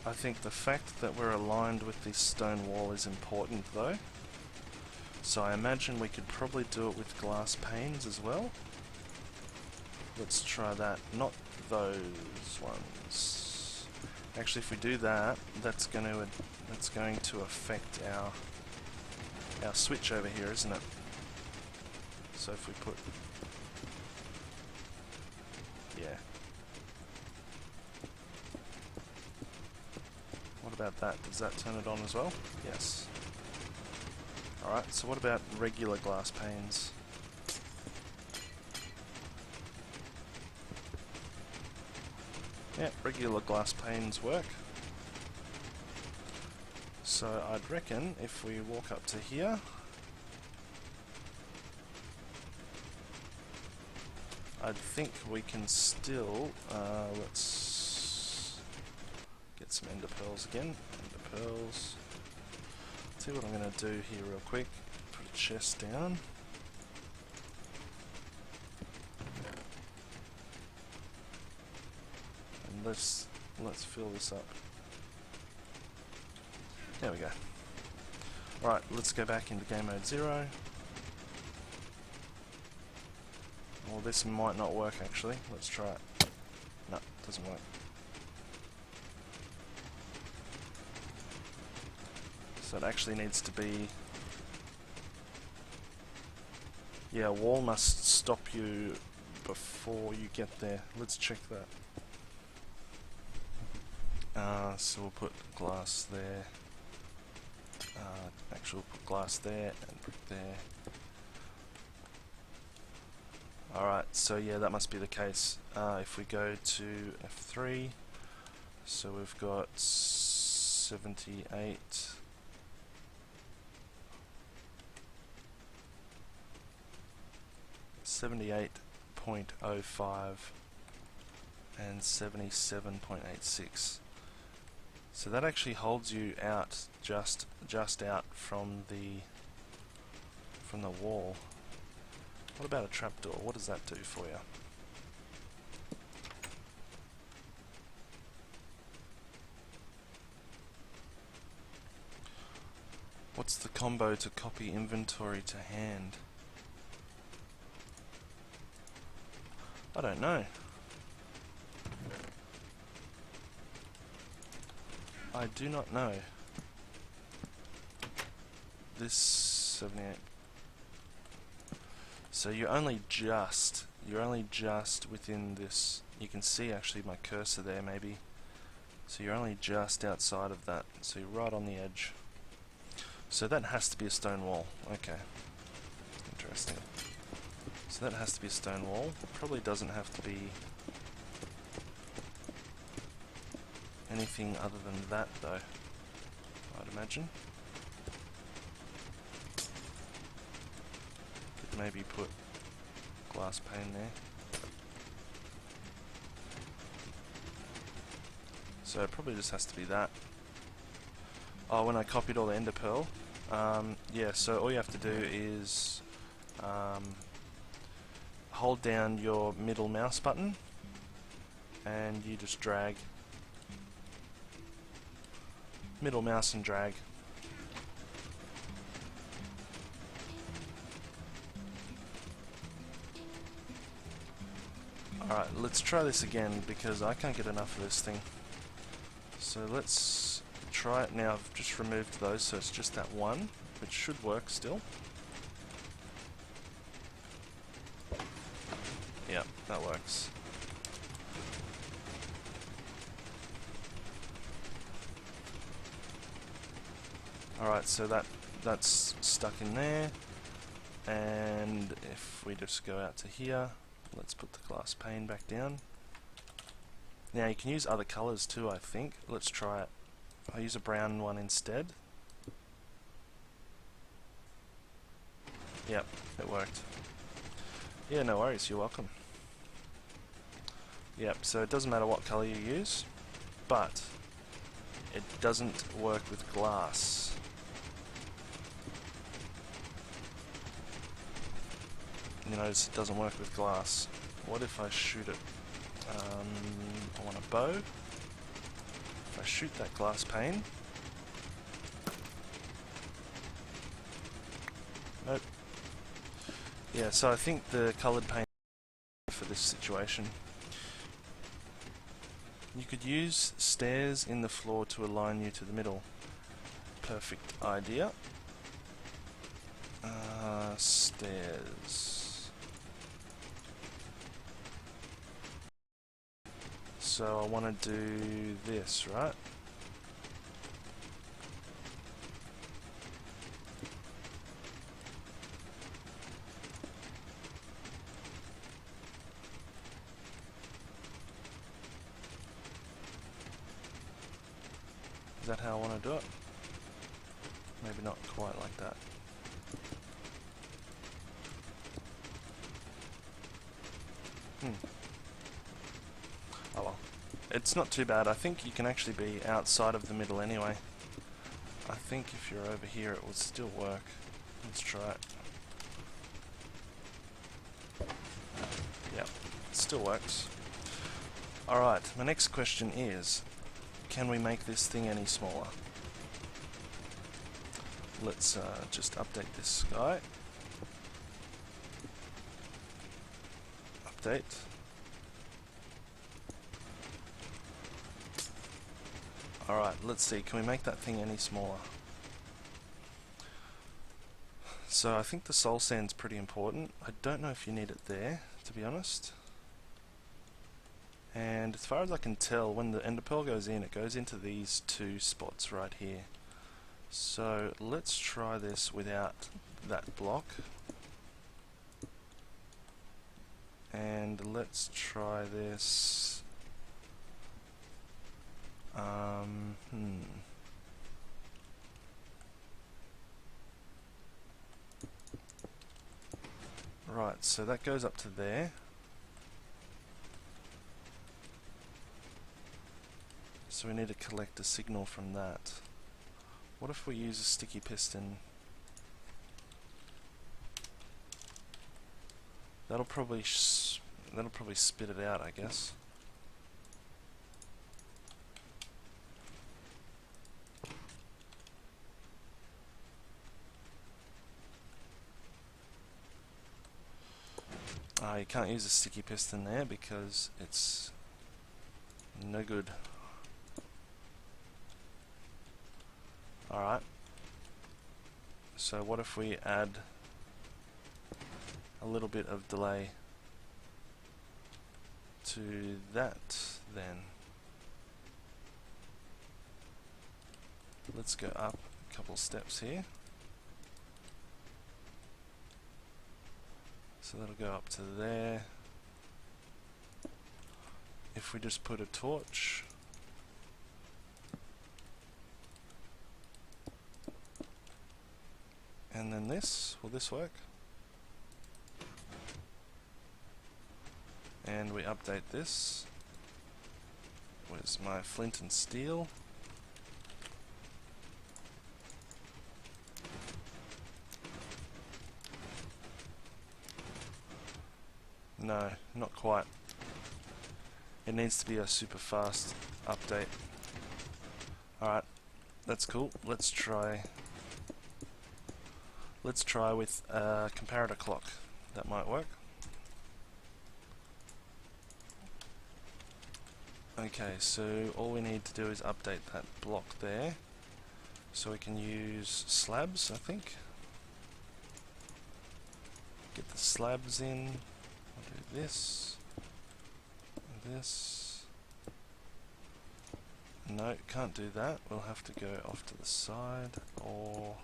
I think the fact that we're aligned with this stone wall is important though. So I imagine we could probably do it with glass panes as well. Let's try that. Not those ones. Actually, if we do that, that's going to affect our switch over here, isn't it? So if we put, yeah. What about that? Does that turn it on as well? Yes. Alright, so what about regular glass panes? Yeah, regular glass panes work. So I'd reckon if we walk up to here, I think we can still, let's get some ender pearls again. Ender pearls. See what I'm going to do here real quick. Put a chest down. And let's fill this up. There we go. Right, let's go back into game mode 0. Well, this might not work actually. Let's try it. No, it doesn't work. So it actually needs to be... Yeah, a wall must stop you before you get there. Let's check that. So we'll put glass there. Actually, we'll put glass there and brick there. Alright, so yeah, that must be the case. If we go to F3, so we've got 78. 78.05 and 77.86. So that actually holds you out just out from the wall. What about a trapdoor? What does that do for you? What's the combo to copy inventory to hand? I don't know. I do not know. This 78. So you're only just within this. You can see actually my cursor there maybe. So you're only just outside of that. So you're right on the edge. So that has to be a stone wall. Okay. Interesting. So that has to be a stone wall. Probably doesn't have to be anything other than that though, I'd imagine. Could maybe put glass pane there. So it probably just has to be that. Oh, when I copied all the ender pearl, yeah, so all you have to do is hold down your middle mouse button and you just drag. Middle mouse and drag. Alright, let's try this again because I can't get enough of this thing. So let's try it now. I've just removed those, so it's just that one, which should work still. Yeah, that works. Alright, so that's stuck in there, and if we just go out to here, let's put the glass pane back down. Now you can use other colours too, I think. Let's try it. I'll use a brown one instead. Yep, it worked. Yeah, no worries, you're welcome. Yep, so it doesn't matter what colour you use, but it doesn't work with glass. You notice it doesn't work with glass. What if I shoot it? I want a bow. If I shoot that glass pane. Nope. Yeah, so I think the coloured paint for this situation. You could use stairs in the floor to align you to the middle. Perfect idea. Stairs. So I want to do this, right? Is that how I want to do it? Maybe not quite like that. Oh well. It's not too bad. I think you can actually be outside of the middle anyway. I think if you're over here it will still work. Let's try it. Yep, it still works. Alright, my next question is, can we make this thing any smaller? let's just update this sky. Update. Alright, let's see, can we make that thing any smaller? So I think the soul sand's pretty important. I don't know if you need it there, to be honest. And as far as I can tell, when the ender pearl goes in, it goes into these two spots right here. So let's try this without that block. And let's try this. Right, so that goes up to there. So we need to collect a signal from that. What if we use a sticky piston? That'll probably spit it out, I guess. You can't use a sticky piston there because it's no good. Alright. So what if we add a little bit of delay to that then? Let's go up a couple steps here. So that'll go up to there. If we just put a torch and then this, will this work? And we update this. Where's my flint and steel? No, not quite. It needs to be a super fast update. Alright, that's cool. Let's try with a comparator clock. That might work. Okay, so all we need to do is update that block there. So we can use slabs, I think. Get the slabs in. I'll do this. This. No, can't do that. We'll have to go off to the side, or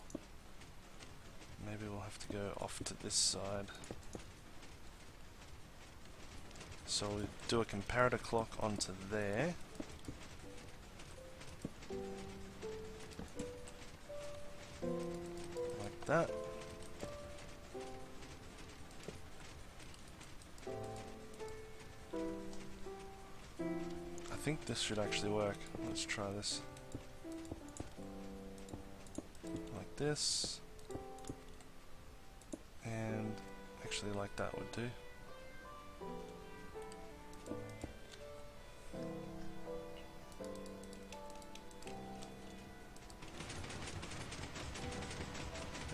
maybe we'll have to go off to this side. So we'll do a comparator clock onto there. Like that. I think this should actually work. Let's try this. Like this. And actually like that would do.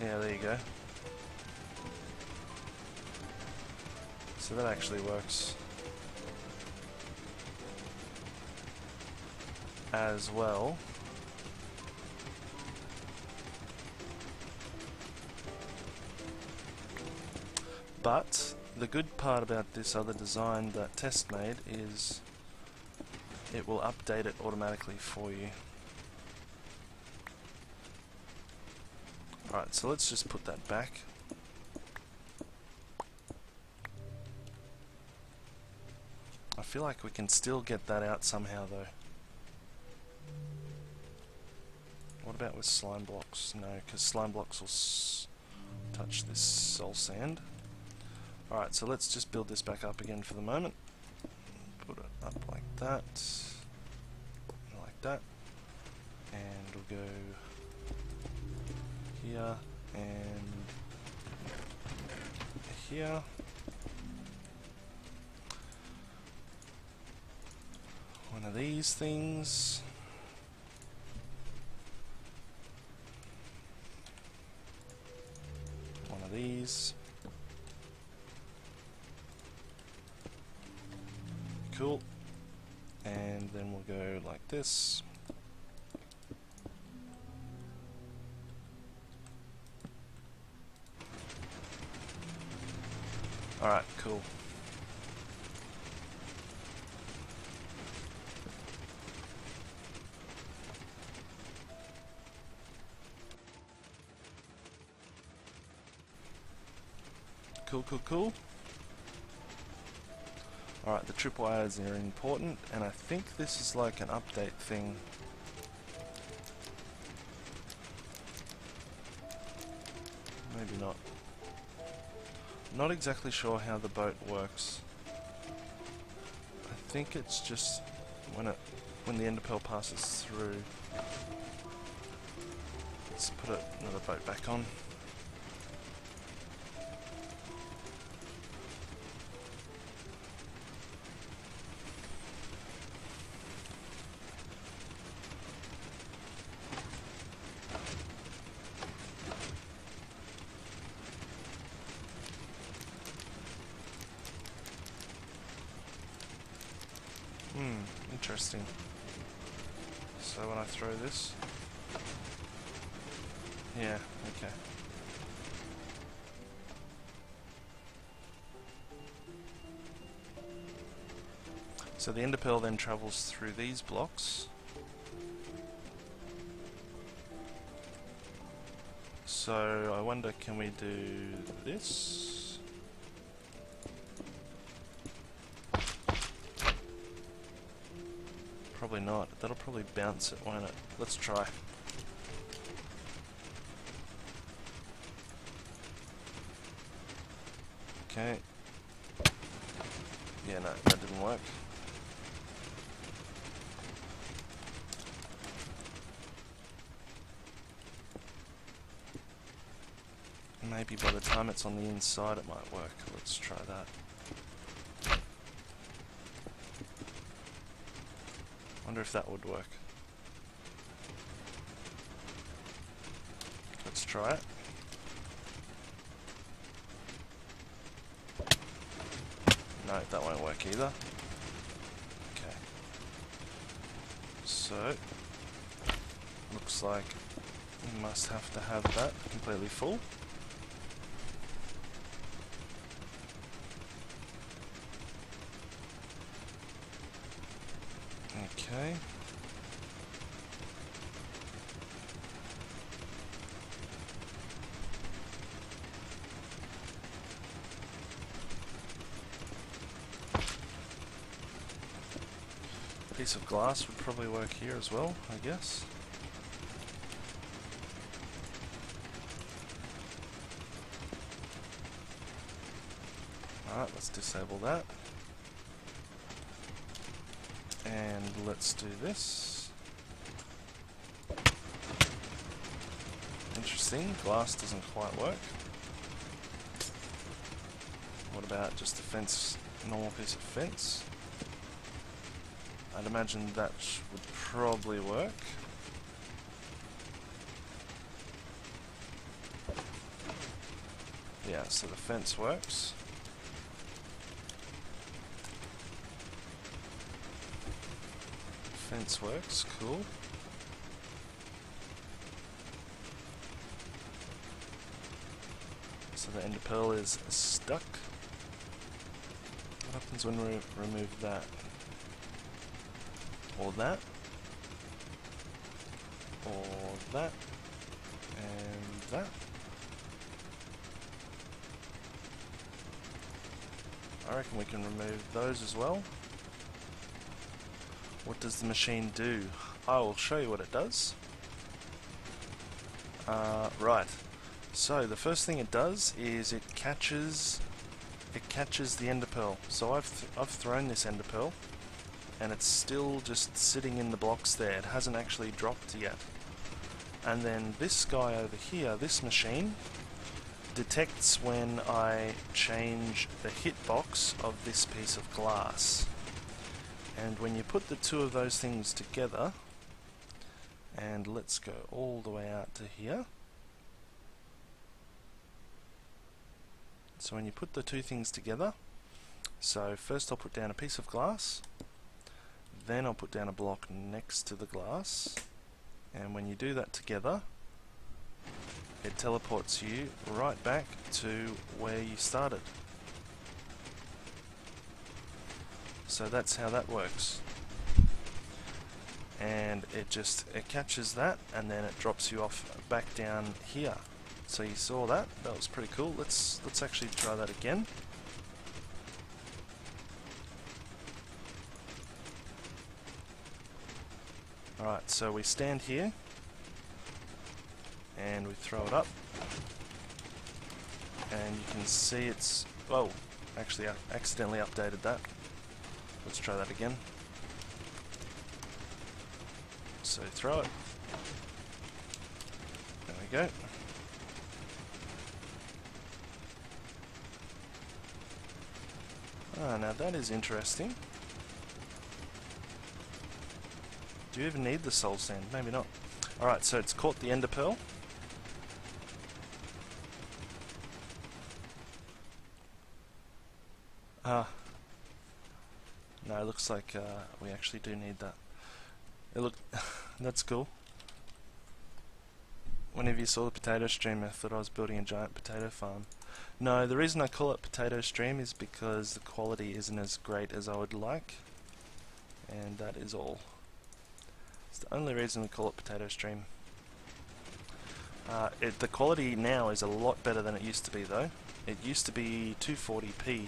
Yeah, there you go. So that actually works as well. But the good part about this other design that Test made is it will update it automatically for you. Alright, so let's just put that back. I feel like we can still get that out somehow though. What about with slime blocks? No, because slime blocks will touch this soul sand. Alright, so let's just build this back up again for the moment. Put it up like that. Like that. And we'll go here and here. One of these things. of these. Cool. And then we'll go like this. Alright, cool. Cool. Alright, the tripwires are important, and I think this is like an update thing. Maybe not. Not exactly sure how the boat works. I think it's just when the ender pearl passes through. Let's put another boat back on. Interesting. So when I throw this... Yeah, okay. So the ender pearl then travels through these blocks. So I wonder, can we do this? Probably not. That'll probably bounce it, won't it? Let's try. Okay. Yeah, no, that didn't work. Maybe by the time it's on the inside it might work. Let's try that. Wonder if that would work. Let's try it. No, that won't work either. Okay. So, looks like we must have to have that completely full. Okay. Piece of glass would probably work here as well, I guess. Alright, let's disable that. And let's do this. Interesting, glass doesn't quite work. What about just a fence, normal piece of fence? I'd imagine that would probably work. Yeah, so the fence works. Fence works, cool. So the ender pearl is stuck. What happens when we remove that? Or that? Or that? And that? I reckon we can remove those as well. What does the machine do? I will show you what it does. Right. So the first thing it does is it catches the ender pearl. So I've thrown this ender pearl, and it's still just sitting in the blocks there. It hasn't actually dropped yet. And then this guy over here, this machine, detects when I change the hitbox of this piece of glass. And when you put the two of those things together, and let's go all the way out to here. So when you put the two things together, so first I'll put down a piece of glass, then I'll put down a block next to the glass, and when you do that together, it teleports you right back to where you started. So that's how that works. And it catches that, and then it drops you off back down here. So you saw that? That was pretty cool. Let's actually try that again. Alright, so we stand here and we throw it up, and you can see it's... oh, actually I accidentally updated that. Let's try that again. So throw it. There we go. Ah, now that is interesting. Do you even need the soul sand? Maybe not. Alright, so it's caught the ender pearl. No, it looks like we actually do need that. That's cool. Whenever you saw the potato stream, I thought I was building a giant potato farm. No, the reason I call it potato stream is because the quality isn't as great as I would like, and that is all. It's the only reason we call it potato stream. The quality now is a lot better than it used to be though. It used to be 240p,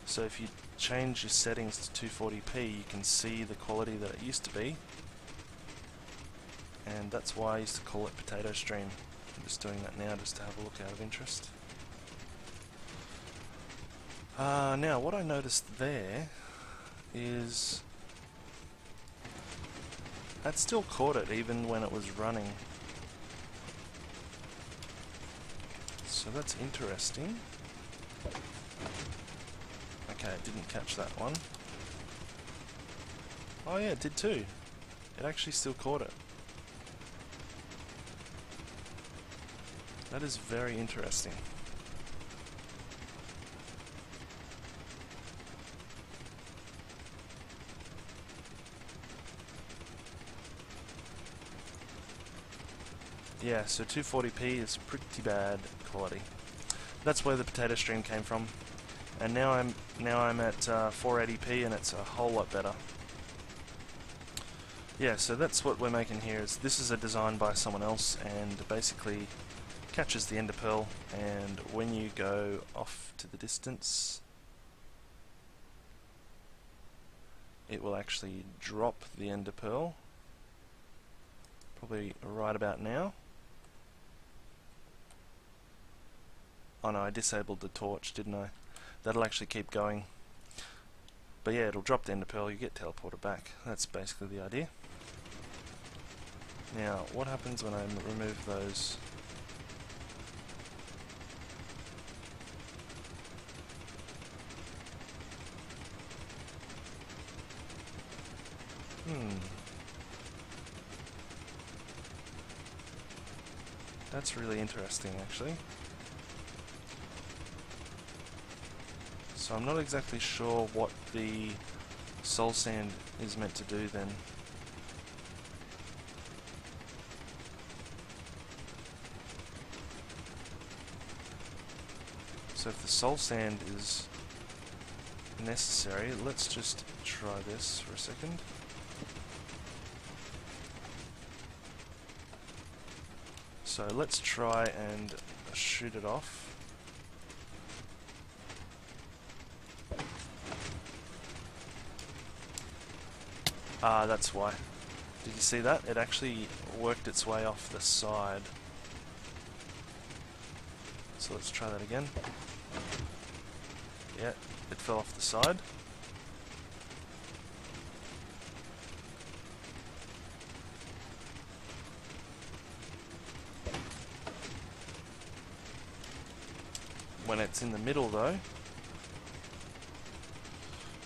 so if you change your settings to 240p you can see the quality that it used to be, and that's why I used to call it potato stream. I'm just doing that now just to have a look out of interest. Now what I noticed there is that still caught it even when it was running. So that's interesting. Okay, it didn't catch that one. Oh yeah, it did too. It actually still caught it. That is very interesting. Yeah, so 240p is pretty bad quality. That's where the potato stream came from. And now I'm at 480p and it's a whole lot better. Yeah, so that's what we're making here. This is a design by someone else, and basically catches the ender pearl, and when you go off to the distance it will actually drop the ender pearl, probably right about now. Oh no, I disabled the torch, didn't I? That'll actually keep going. But yeah, it'll drop the ender pearl, you get teleported back. That's basically the idea. Now, what happens when I remove those? That's really interesting, actually. So I'm not exactly sure what the soul sand is meant to do then. So if the soul sand is necessary, let's just try this for a second. So let's try and shoot it off. Ah, that's why. Did you see that? It actually worked its way off the side. So let's try that again. Yeah, it fell off the side. When it's in the middle though,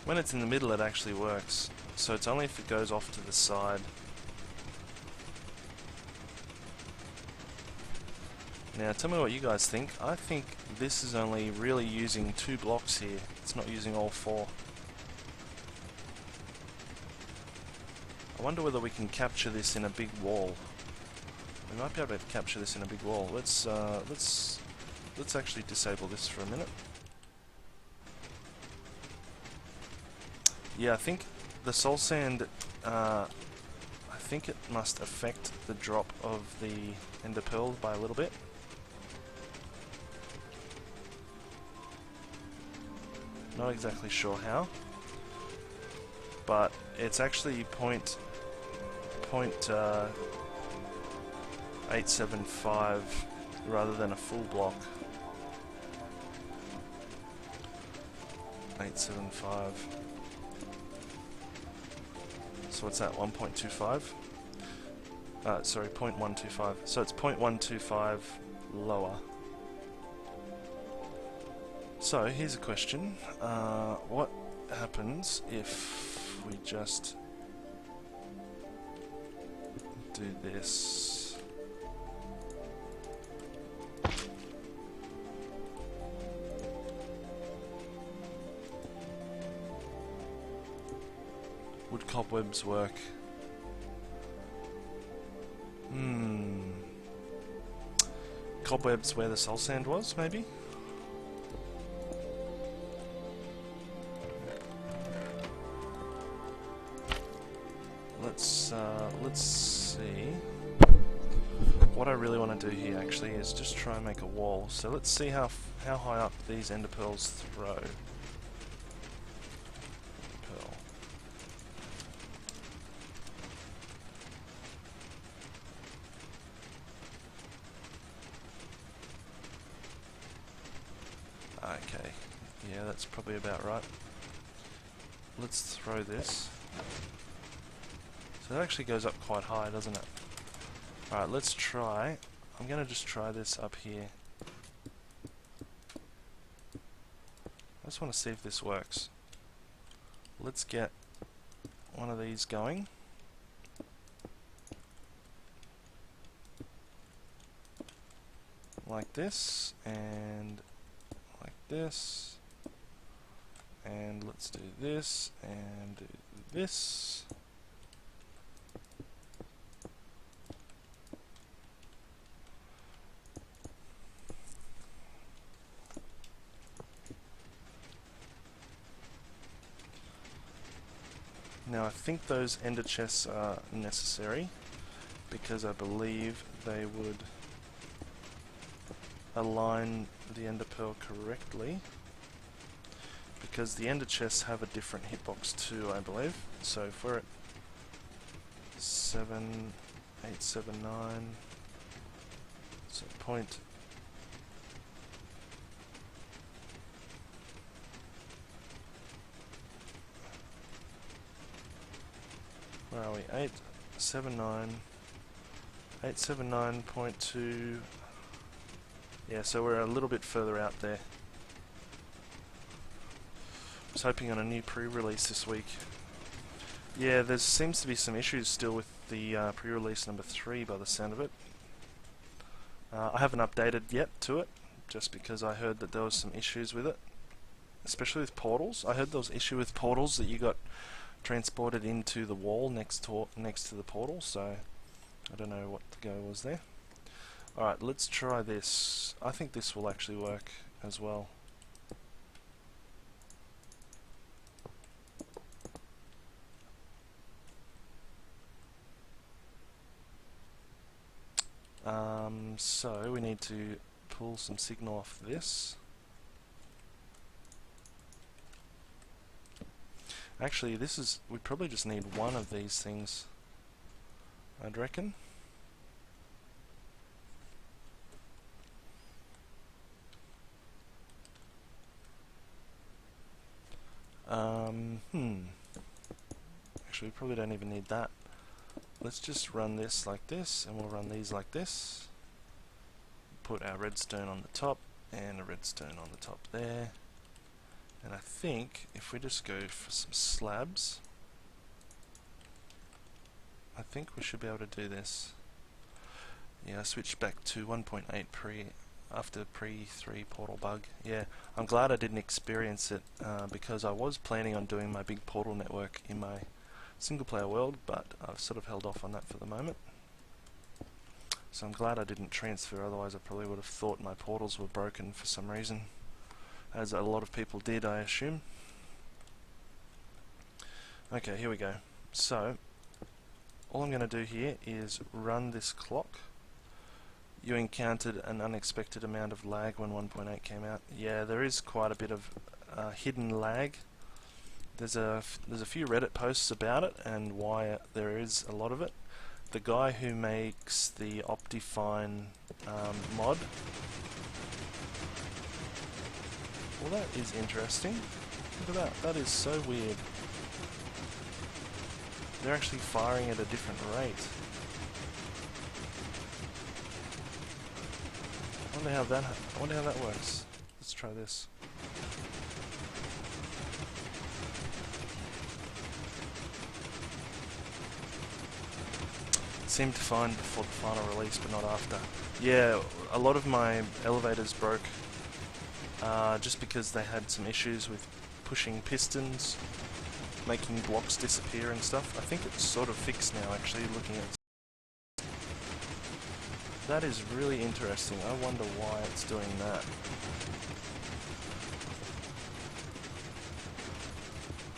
when it's in the middle it actually works. So it's only if it goes off to the side. Now tell me what you guys think. I think this is only really using 2 blocks here. It's not using all 4. I wonder whether we can capture this in a big wall. We might be able to capture this in a big wall. Let's actually disable this for a minute. Yeah, I think the soul sand, I think it must affect the drop of the ender pearl by a little bit. Not exactly sure how, but it's actually 0.875 rather than a full block. 875. So what's that? 1.25? Sorry, 0.125. So it's 0.125 lower. So here's a question. What happens if we just do this? Would cobwebs work? Cobwebs where the soul sand was, maybe? Let's see. What I really want to do here actually is just try and make a wall. So let's see how high up these ender pearls throw. Pearl. Okay, yeah, that's probably about right. Let's throw this. So it actually goes up quite high, doesn't it? Alright, let's try. I'm going to just try this up here. I just want to see if this works. Let's get one of these going. Like this, and like this. And let's do this, and do this. Now I think those ender chests are necessary because I believe they would align the ender pearl correctly, because the ender chests have a different hitbox too, I believe. So if we're at 7.879, so point. Where are we? 879.2. Yeah, so we're a little bit further out there. I was hoping on a new pre-release this week. Yeah, there seems to be some issues still with the pre-release number 3 by the sound of it. I haven't updated yet to it, just because I heard that there was some issues with it, especially with portals. I heard there was an issue with portals that you got transported into the wall next to the portal, so I don't know what the go was there. Alright, let's try this. I think this will actually work as well. So we need to pull some signal off this. Actually, we probably just need one of these things, I'd reckon. Actually, we probably don't even need that. Let's just run this like this, and we'll run these like this. Put our redstone on the top, and a redstone on the top there. And I think if we just go for some slabs, I think we should be able to do this. Yeah, I switched back to 1.8 after pre-3 portal bug. Yeah, I'm glad I didn't experience it because I was planning on doing my big portal network in my single player world, but I've sort of held off on that for the moment. So I'm glad I didn't transfer, otherwise I probably would have thought my portals were broken for some reason, as a lot of people did, I assume. Okay, here we go. So, all I'm going to do here is run this clock. You encountered an unexpected amount of lag when 1.8 came out. Yeah, there is quite a bit of hidden lag. There's a few Reddit posts about it and why there is a lot of it. The guy who makes the Optifine mod. Well, that is interesting. Look at that. That is so weird. They're actually firing at a different rate. I wonder how that works. Let's try this. Seemed to find before the final release, but not after. Yeah, a lot of my elevators broke just because they had some issues with pushing pistons, making blocks disappear and stuff. I think it's sort of fixed now, actually, looking at. That is really interesting. I wonder why it's doing that.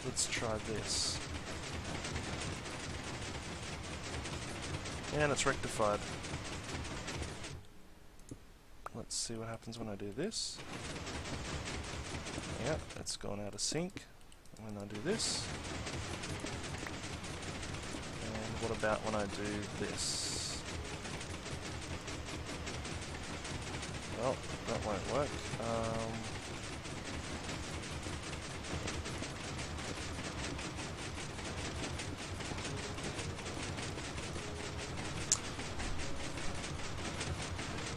Let's try this. And it's rectified. Let's see what happens when I do this. Yep, it's gone out of sync. When I do this. And what about when I do this? Well, that won't work.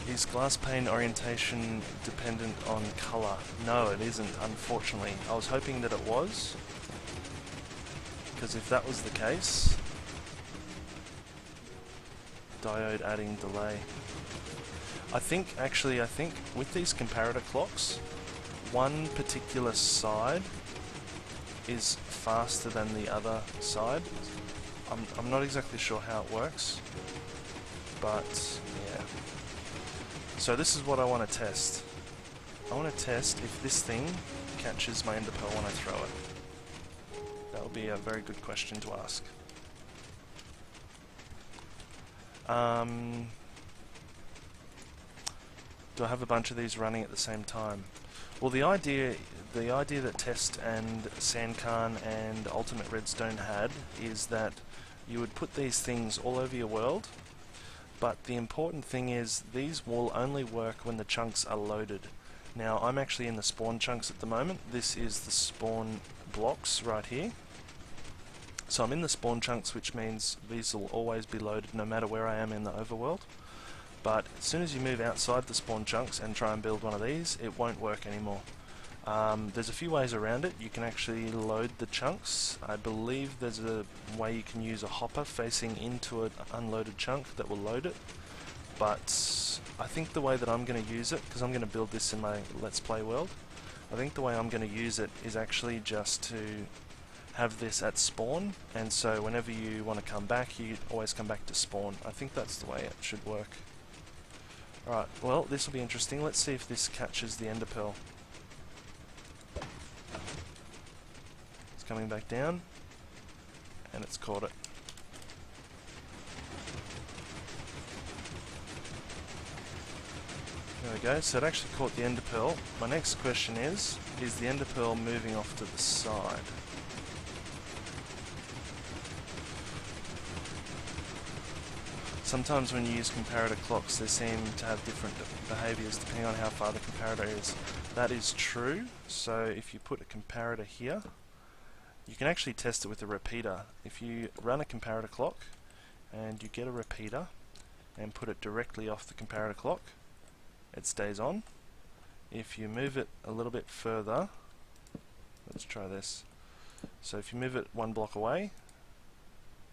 Is glass pane orientation dependent on colour? No, it isn't, unfortunately. I was hoping that it was, because if that was the case, diode adding delay. I think with these comparator clocks, one particular side is faster than the other side. I'm not exactly sure how it works, but yeah. So this is what I want to test. I want to test if this thing catches my ender pearl when I throw it. That would be a very good question to ask. Do I have a bunch of these running at the same time? Well, the idea that Test and Sandcarn and Ultimate Redstone had is that you would put these things all over your world, but the important thing is these will only work when the chunks are loaded. Now, I'm actually in the spawn chunks at the moment. This is the spawn blocks right here. So I'm in the spawn chunks, which means these will always be loaded no matter where I am in the overworld. But as soon as you move outside the spawn chunks and try and build one of these, it won't work anymore. There's a few ways around it. You can actually load the chunks. I believe there's a way you can use a hopper facing into an unloaded chunk that will load it. But I think the way that I'm going to use it, because I'm going to build this in my Let's Play world, I think the way I'm going to use it is actually just to have this at spawn, and so whenever you want to come back, you always come back to spawn. I think that's the way it should work. Alright, well, this will be interesting. Let's see if this catches the ender pearl. It's coming back down, and it's caught it. There we go, so it actually caught the ender pearl. My next question is the ender pearl moving off to the side? Sometimes when you use comparator clocks, they seem to have different behaviours depending on how far the comparator is. That is true, so if you put a comparator here, you can actually test it with a repeater. If you run a comparator clock, and you get a repeater, and put it directly off the comparator clock, it stays on. If you move it a little bit further, let's try this. So if you move it one block away,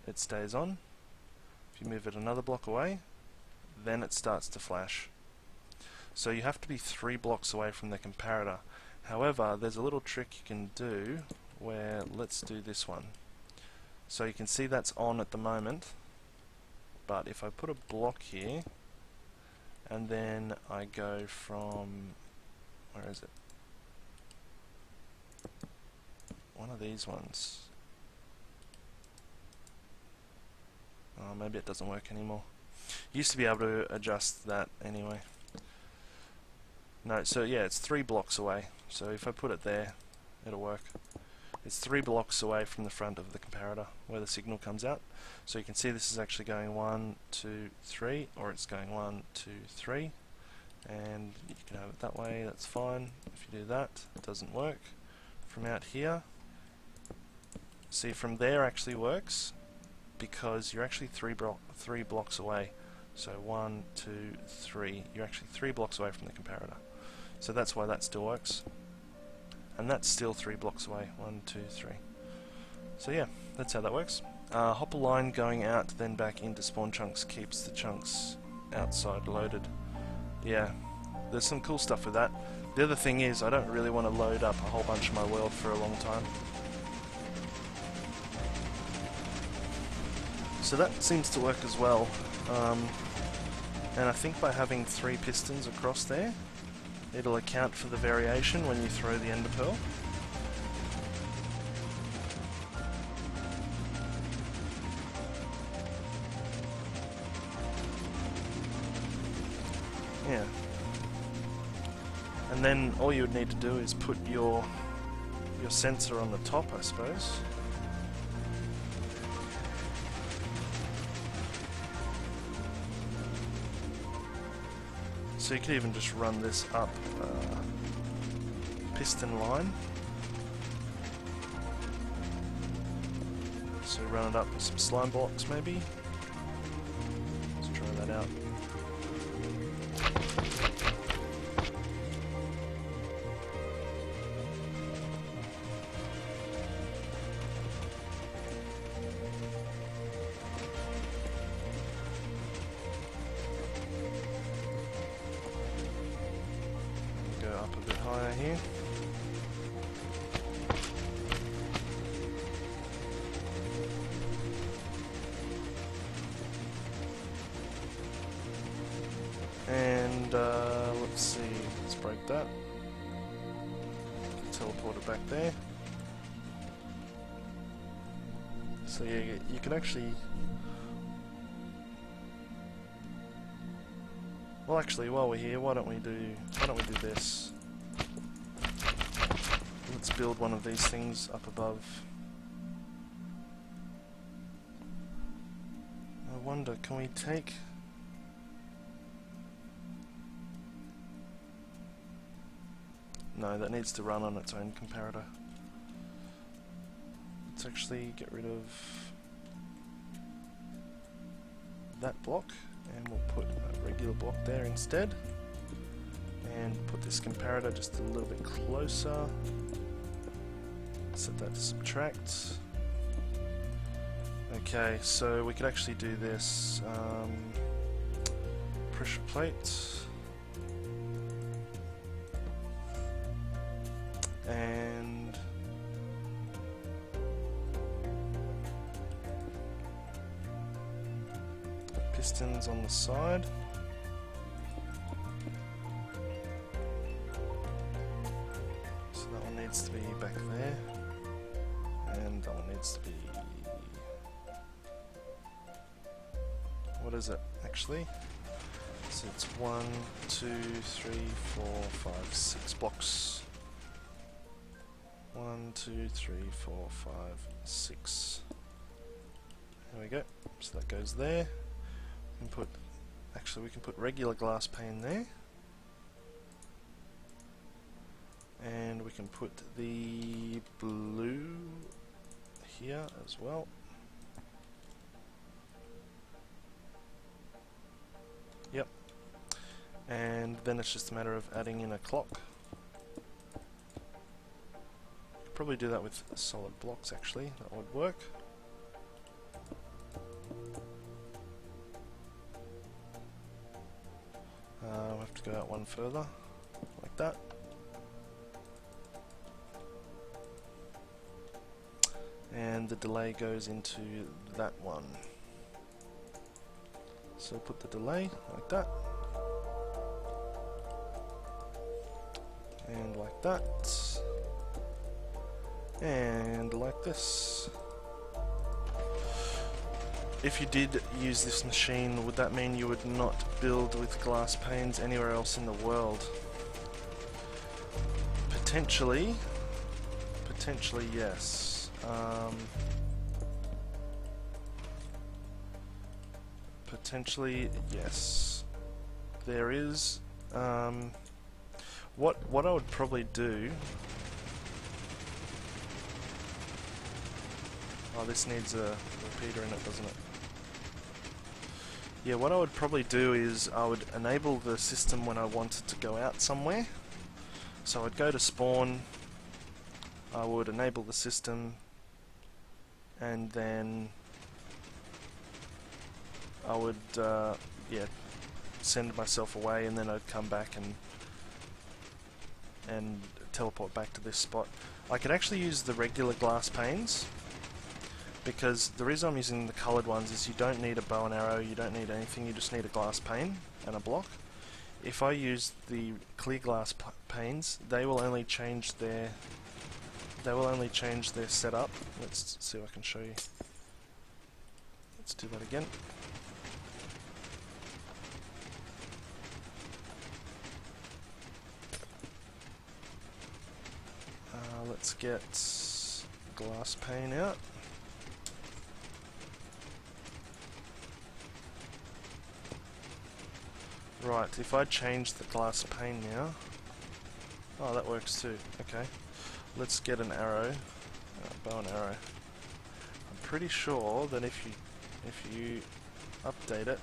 it stays on. If you move it another block away, then it starts to flash. So you have to be 3 blocks away from the comparator. However, there's a little trick you can do where, let's do this one. So you can see that's on at the moment, but if I put a block here and then I go from, where is it? One of these ones. Oh, maybe it doesn't work anymore. Used to be able to adjust that anyway. No, so yeah, it's 3 blocks away. So if I put it there, it'll work. It's 3 blocks away from the front of the comparator where the signal comes out. So you can see this is actually going 1, 2, 3, or it's going 1, 2, 3. And you can have it that way, that's fine. If you do that, it doesn't work. From out here, see, from there actually works because you're actually 3 blocks away. So 1, 2, 3. You're actually 3 blocks away from the comparator. So that's why that still works. And that's still 3 blocks away. 1, 2, 3. So yeah, that's how that works. Hopper line going out then back into spawn chunks keeps the chunks outside loaded. Yeah, there's some cool stuff with that. The other thing is, I don't really want to load up a whole bunch of my world for a long time. So that seems to work as well. And I think by having 3 pistons across there, it'll account for the variation when you throw the ender pearl. Yeah. And then all you would need to do is put your sensor on the top, I suppose. So you could even just run this up piston line. So run it up with some slime blocks maybe. Let's try that out. Up a bit higher here. And let's see, let's break that. Teleport it back there. So yeah, you can actually. Well, actually, while we're here, why don't we do this? Let's build one of these things up above. I wonder, can we take? No, that needs to run on its own comparator. Let's actually get rid of that block. And we'll put a regular block there instead. And put this comparator just a little bit closer. Set that to subtract. Okay, so we could actually do this pressure plate. And pistons on the side. So that one needs to be back there. And that one needs to be... What is it, actually? So it's 1, 2, 3, 4, 5, 6 blocks. 1, 2, 3, 4, 5, 6. There we go. So that goes there. We can put, actually we can put regular glass pane there. And we can put the blue here as well. Yep. And then it's just a matter of adding in a clock. Could probably do that with solid blocks actually, that would work. go out one further, like that. And the delay goes into that one. So put the delay like that. And like that. And like this. If you did use this machine, would that mean you would not build with glass panes anywhere else in the world? Potentially. Potentially, yes. Potentially, yes. There is. What I would probably do. Oh, this needs a repeater in it, doesn't it? Yeah, what I would probably do is I would enable the system when I wanted to go out somewhere. So I'd go to spawn, I would enable the system, and then I would yeah, send myself away, and then I'd come back and teleport back to this spot. I could actually use the regular glass panes, because the reason I'm using the coloured ones is you don't need a bow and arrow, you don't need anything, you just need a glass pane and a block. If I use the clear glass panes, they will only change their setup. Let's see if I can show you. Let's do that again. Let's get glass pane out. Right, if I change the glass pane now... Oh, that works too. Okay. Let's get an arrow. Bow and arrow. I'm pretty sure that if you update it...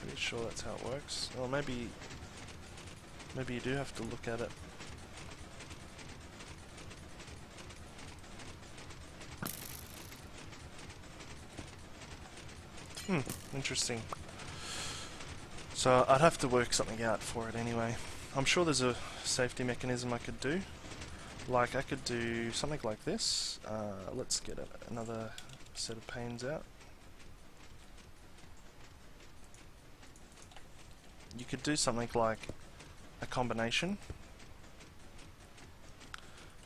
Pretty sure that's how it works. Or maybe you do have to look at it. Interesting. So I'd have to work something out for it anyway. I'm sure there's a safety mechanism I could do. Like I could do something like this. Let's get another set of panes out. You could do something like a combination.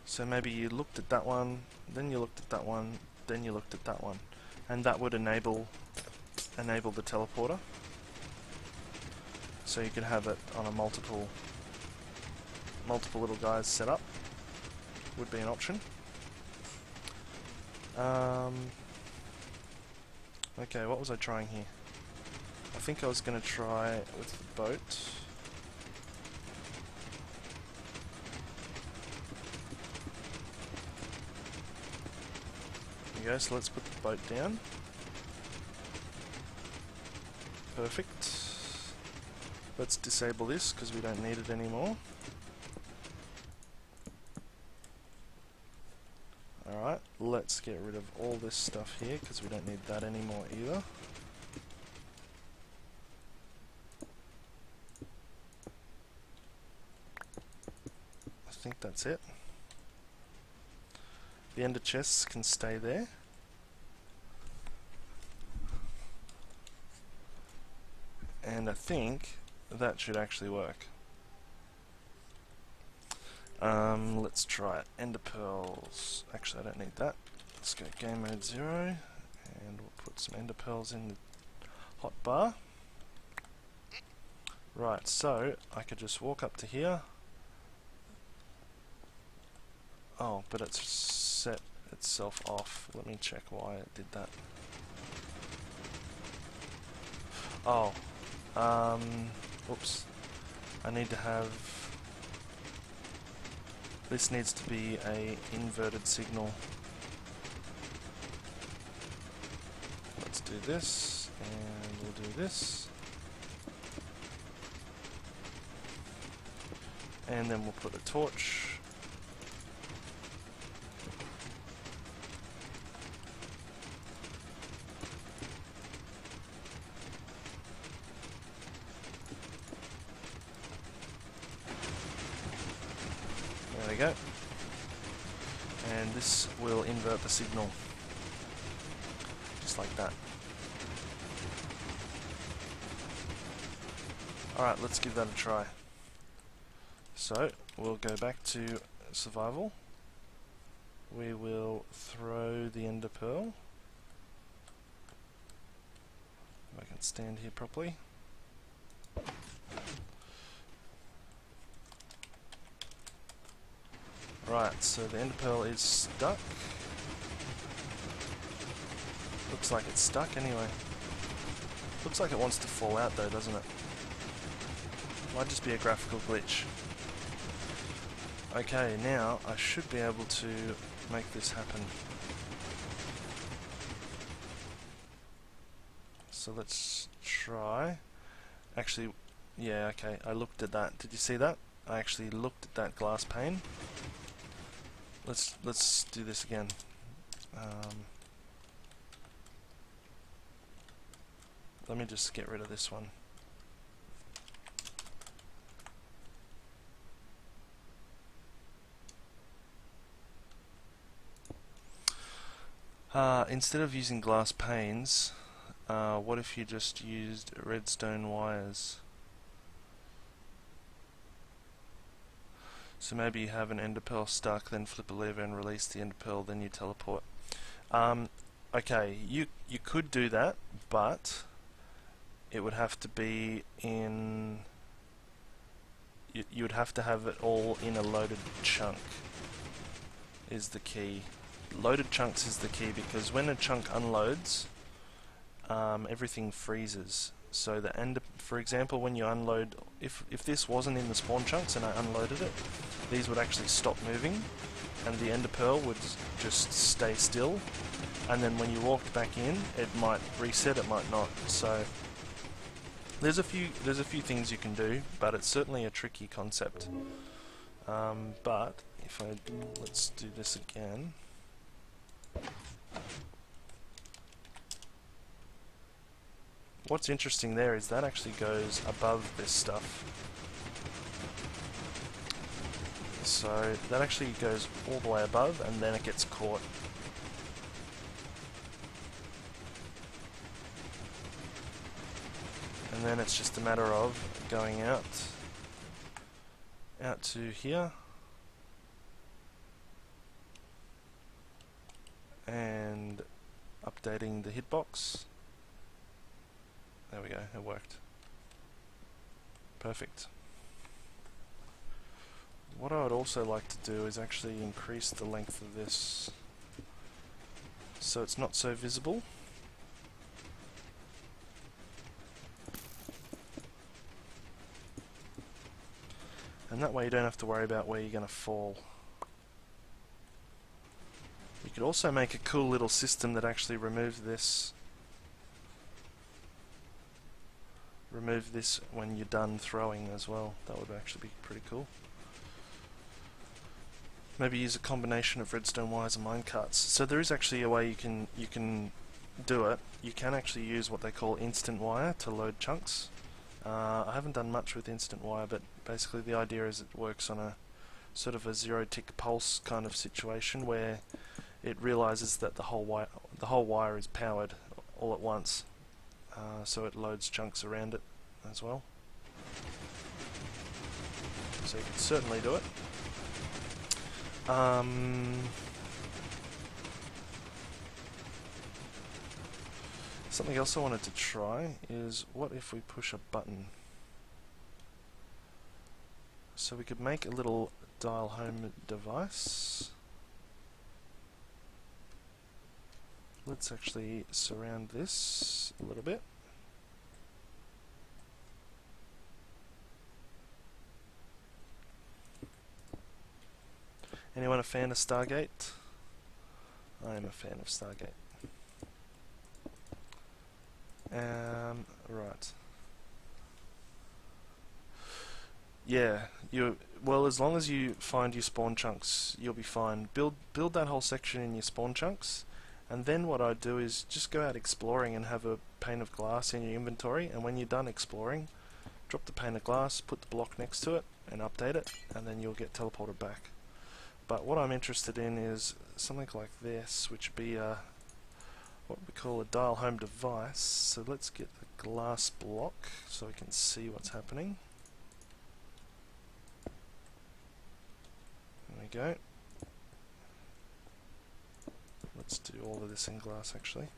So maybe you looked at that one, then you looked at that one, then you looked at that one, and that would enable the teleporter. So you could have it on a multiple little guys set up. Would be an option. Okay, what was I trying here? I think I was going to try with the boat. There we go, so let's put the boat down. Perfect. Let's disable this because we don't need it anymore. Alright, let's get rid of all this stuff here because we don't need that anymore either. I think that's it. The ender chests can stay there. And I think that should actually work. Let's try it. Ender pearls. Actually, I don't need that. Let's go game mode 0, and we'll put some ender pearls in the hotbar. Right, so I could just walk up to here. Oh, but it's set itself off. Let me check why it did that. Oh. Oops. I need to have... This needs to be a inverted signal. Let's do this, and we'll do this. And then we'll put a torch There we go. And this will invert the signal. Just like that. Alright, let's give that a try. So, we'll go back to survival. We will throw the ender pearl. If I can stand here properly. Right, so the ender pearl is stuck. Looks like it's stuck anyway. Looks like it wants to fall out though, doesn't it? Might just be a graphical glitch. Okay, now I should be able to make this happen. So let's try. Actually, yeah, okay, I looked at that. Did you see that? I actually looked at that glass pane. Let's do this again. Let me just get rid of this one. Instead of using glass panes, what if you just used redstone wires? So maybe you have an ender pearl stuck, then flip a lever and release the ender pearl, then you teleport. Okay, you could do that, but it would have to be in... You would have to have it all in a loaded chunk, is the key. Loaded chunks is the key, because when a chunk unloads, everything freezes. So the ender, for example, when you unload, if this wasn't in the spawn chunks and I unloaded it, these would actually stop moving, and the ender pearl would just stay still. And then when you walked back in, it might reset, it might not. So there's a few things you can do, but it's certainly a tricky concept. But if let's do this again. What's interesting there is that actually goes above this stuff. So that actually goes all the way above and then it gets caught. And then it's just a matter of going out to here and updating the hitbox. There we go, it worked. Perfect. What I would also like to do is actually increase the length of this so it's not so visible. And that way you don't have to worry about where you're going to fall. You could also make a cool little system that actually removes this when you're done throwing as well. That would actually be pretty cool. Maybe use a combination of redstone wires and minecarts. So there is actually a way you can do it. You can actually use what they call instant wire to load chunks. I haven't done much with instant wire, but basically the idea is it works on a sort of a zero-tick pulse kind of situation where it realizes that the whole wire is powered all at once. So it loads chunks around it as well. So you can certainly do it. Something else I wanted to try is, what if we push a button? So we could make a little dial home device. Let's actually surround this a little bit. Anyone a fan of Stargate? I am a fan of Stargate. Right. Yeah, well, as long as you find your spawn chunks, you'll be fine. Build that whole section in your spawn chunks, and then what I'd do is just go out exploring and have a pane of glass in your inventory, and when you're done exploring, drop the pane of glass, put the block next to it, and update it, and then you'll get teleported back. But what I'm interested in is something like this, which would be what we call a dial home device. So let's get the glass block so we can see what's happening. There we go. Let's do all of this in glass actually.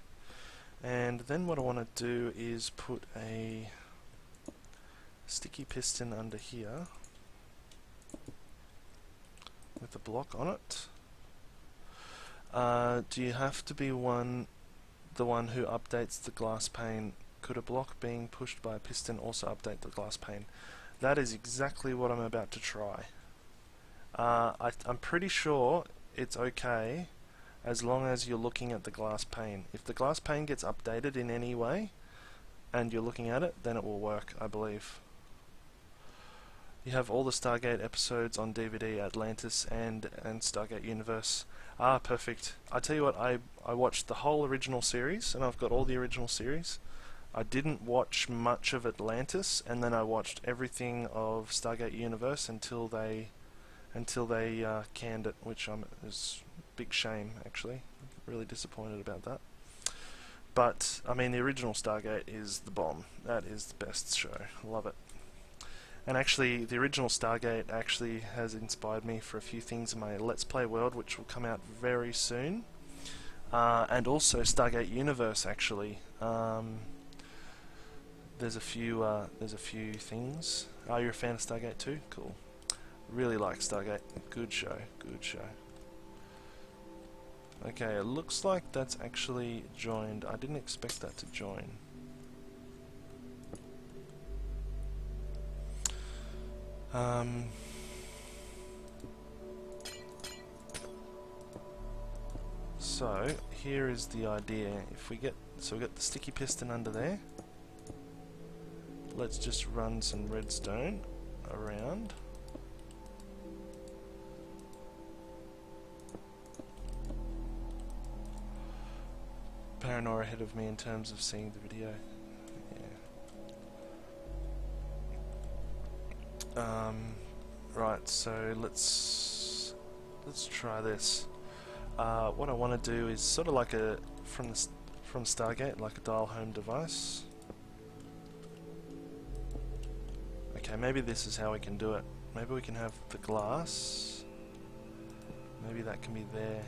And then what I want to do is put a sticky piston under here with a block on it. Do you have to be the one who updates the glass pane? Could a block being pushed by a piston also update the glass pane? That is exactly what I'm about to try. I'm pretty sure it's okay as long as you're looking at the glass pane. If the glass pane gets updated in any way and you're looking at it, then it will work, I believe. You have all the Stargate episodes on DVD, Atlantis and Stargate Universe. Ah, perfect. I tell you what, I watched the whole original series, and I've got all the original series. I didn't watch much of Atlantis, and then I watched everything of Stargate Universe until they canned it, which is a big shame, actually. I'm really disappointed about that. But, I mean, the original Stargate is the bomb. That is the best show. I love it. And actually, the original Stargate actually has inspired me for a few things in my Let's Play world, which will come out very soon. And also Stargate Universe, actually. There's a few things. Oh, you're a fan of Stargate too? Cool. Really like Stargate. Good show. Good show. Okay, it looks like that's actually joined. I didn't expect that to join. So here is the idea. If we get we got the sticky piston under there. Let's just run some redstone around. Paranoia ahead of me in terms of seeing the video. Yeah. Right, so let's try this. What I want to do is sort of like from Stargate, like a dial home device. Okay, maybe this is how we can do it. Maybe we can have the glass. Maybe that can be there.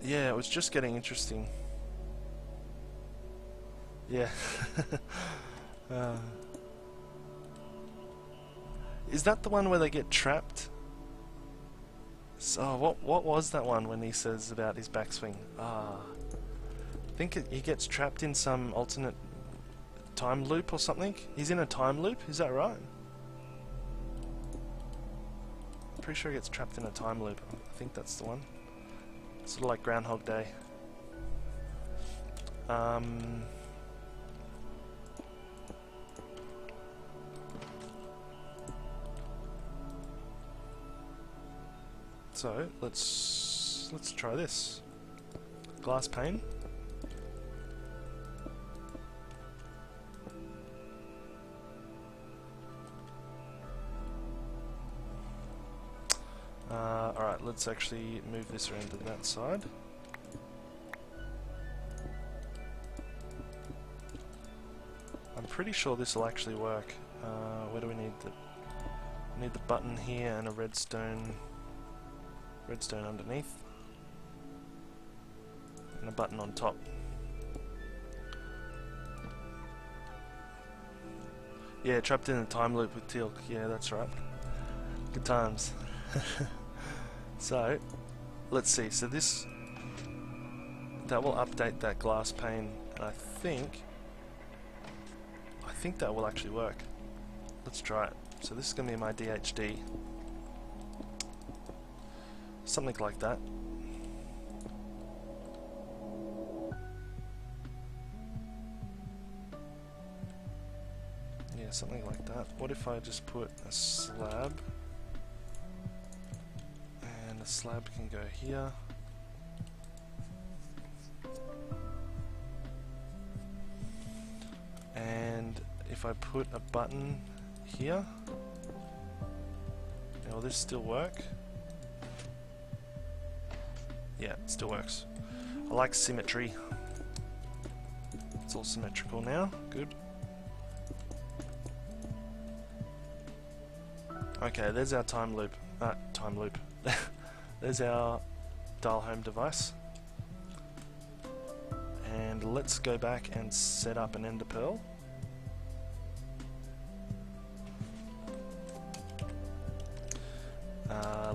Yeah, it was just getting interesting. Yeah. Is that the one where they get trapped? So what was that one when he says about his backswing? I think he gets trapped in some alternate time loop or something. He's in a time loop, is that right? I'm pretty sure he gets trapped in a time loop. I think that's the one. Sort of like Groundhog Day. So let's try this. Glass pane. Alright, let's actually move this around to that side. I'm pretty sure this will actually work. Where do we need we need the button here and a redstone underneath. And a button on top. Yeah, trapped in a time loop with Teal'c. Yeah, that's right. Good times. So, let's see. So that will update that glass pane, and I think that will actually work. Let's try it. So this is going to be my DHD. Something like that. Yeah, something like that. What if I just put a slab? And the slab can go here. And if I put a button here, will this still work? Yeah, it still works. I like symmetry. It's all symmetrical now. Good. Okay, there's our time loop. There's our dial home device. And let's go back and set up an ender pearl.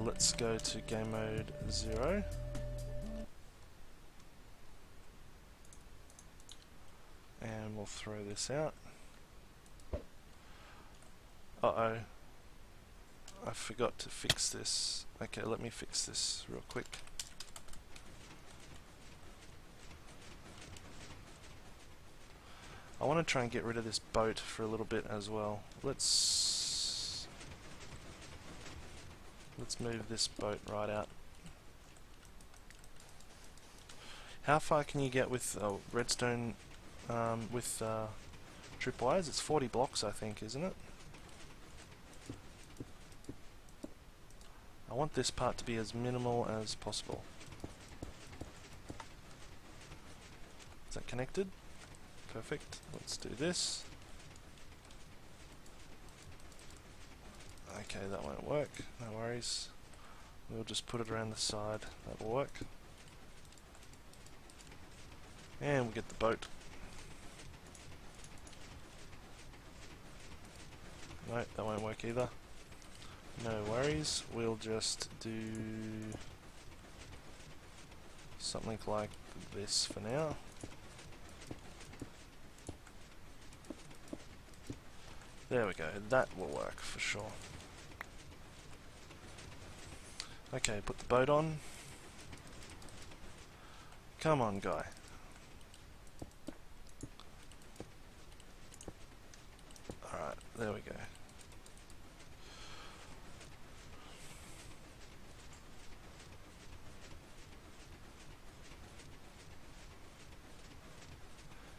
Let's go to game mode 0. And we'll throw this out. Uh-oh. I forgot to fix this. Okay, let me fix this real quick. I want to try and get rid of this boat for a little bit as well. Let's move this boat right out. How far can you get with redstone with tripwires? It's 40 blocks, I think, isn't it? I want this part to be as minimal as possible. Is that connected? Perfect. Let's do this. Okay, that won't work. No worries. We'll just put it around the side. That'll work. And we'll get the boat. No, that won't work either. No worries. We'll just do something like this for now. There we go. That will work for sure. Okay, put the boat on. Come on, guy. Alright, there we go.